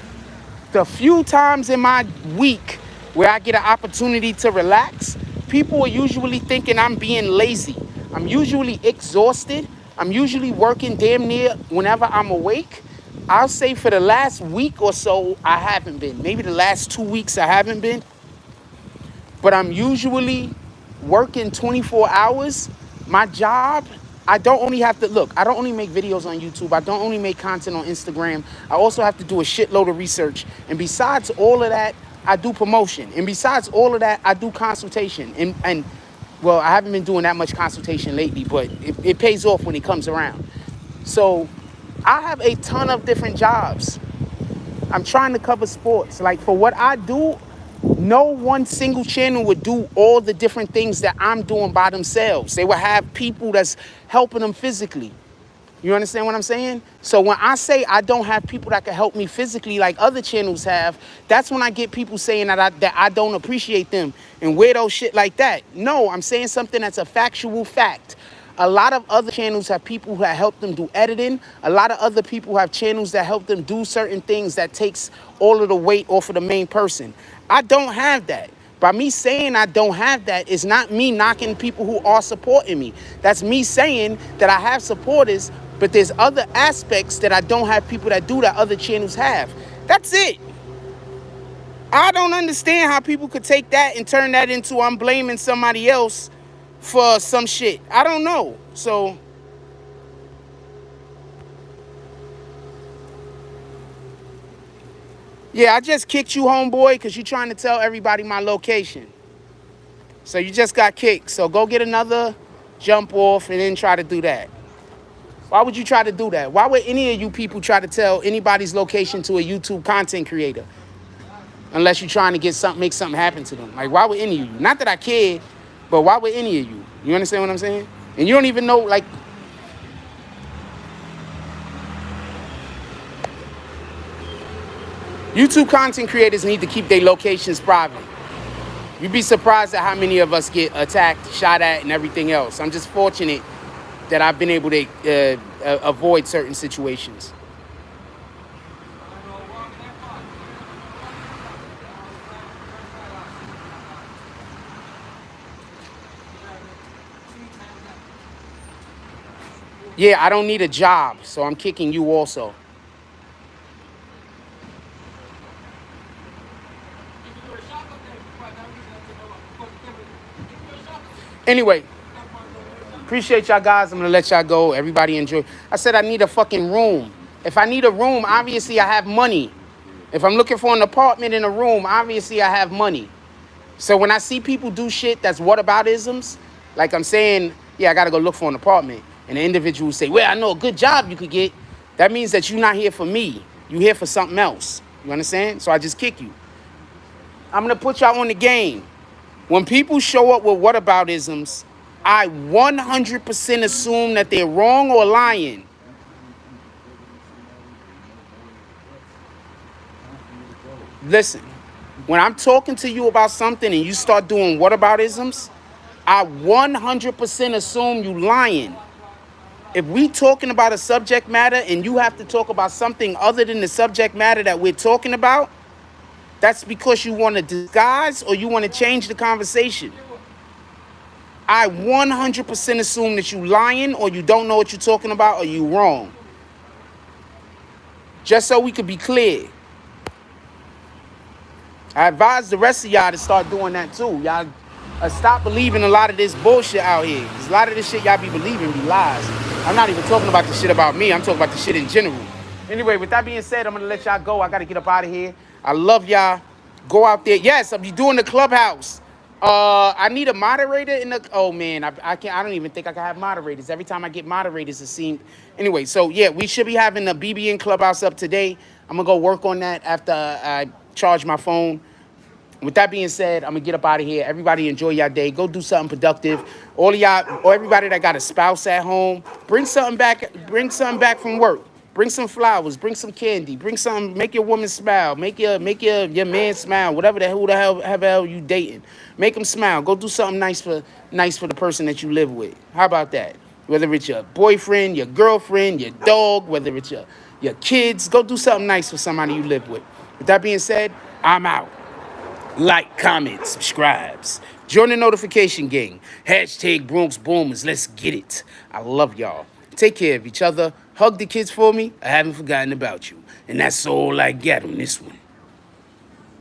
The few times in my week where I get an opportunity to relax, people are usually thinking I'm being lazy. I'm usually exhausted. I'm usually working damn near whenever I'm awake. I'll say for the last week or so, I haven't been. Maybe the last 2 weeks I haven't been. But I'm usually working 24 hours. My job, I don't only make videos on YouTube. I don't only make content on Instagram. I also have to do a shitload of research. And besides all of that, I do promotion. And besides all of that, I do consultation. And well, I haven't been doing that much consultation lately, but it pays off when it comes around. So I have a ton of different jobs. I'm trying to cover sports. Like for what I do, no one single channel would do all the different things that I'm doing by themselves. They would have people that's helping them physically. You understand what I'm saying? So when I say I don't have people that can help me physically like other channels have, that's when I get people saying that I don't appreciate them and weirdo shit like that. No, I'm saying something that's a factual fact. A lot of other channels have people who help them do editing. A lot of other people have channels that help them do certain things that takes all of the weight off of the main person. I don't have that. By me saying I don't have that is not me knocking people who are supporting me. That's me saying that I have supporters, but there's other aspects that I don't have people that do that other channels have. That's it. I don't understand how people could take that and turn that into I'm blaming somebody else for some shit. I don't know. So yeah, I just kicked you, homeboy, because you're trying to tell everybody my location. So you just got kicked. So go get another jump off and then try to do that. Why would you try to do that? Why would any of you people try to tell anybody's location to a YouTube content creator? Unless you're trying to get something, make something happen to them. Like, why would any of you? Not that I care, but why would any of you? You understand what I'm saying? And you don't even know, like, YouTube content creators need to keep their locations private. You'd be surprised at how many of us get attacked, shot at, and everything else. I'm just fortunate that I've been able to avoid certain situations. Yeah, I don't need a job, so I'm kicking you also. Anyway, appreciate y'all guys. I'm gonna let y'all go. Everybody enjoy. I said I need a fucking room. If I need a room, obviously I have money. If I'm looking for an apartment in a room, obviously I have money. So when I see people do shit that's whataboutisms, like I'm saying, yeah, I gotta go look for an apartment. And the individual say, well, I know a good job you could get. That means that you're not here for me. You're here for something else. You understand? So I just kick you. I'm gonna put y'all on the game. When people show up with whataboutisms, I 100% assume that they're wrong or lying. Listen, when I'm talking to you about something and you start doing whataboutisms, I 100% assume you lying. If we talking about a subject matter and you have to talk about something other than the subject matter that we're talking about, that's because you want to disguise or you want to change the conversation. I 100% assume that you lying or you don't know what you're talking about or you wrong. Just so we could be clear. I advise the rest of y'all to start doing that too. Y'all stop believing a lot of this bullshit out here. Because a lot of this shit y'all be believing be lies. I'm not even talking about the shit about me. I'm talking about the shit in general. Anyway, with that being said, I'm going to let y'all go. I got to get up out of here. I love y'all. Go out there. Yes, I'll be doing the clubhouse. I need a moderator in the... Oh, man. I can't. I don't even think I can have moderators. Every time I get moderators, it seems... Anyway, so, yeah, we should be having the BBN clubhouse up today. I'm going to go work on that after I charge my phone. With that being said, I'm going to get up out of here. Everybody enjoy your day. Go do something productive. All of y'all, or everybody that got a spouse at home, bring something back from work. Bring some flowers, bring some candy, bring something, make your woman smile, make your man smile, who the hell you dating. Make them smile. Go do something nice for the person that you live with. How about that? Whether it's your boyfriend, your girlfriend, your dog, whether it's your kids, go do something nice for somebody you live with. With that being said, I'm out. Like, comment, subscribes. Join the notification gang. Hashtag Bronx Boomers. Let's get it. I love y'all. Take care of each other. Hug the kids for me. I haven't forgotten about you. And that's all I got on this one.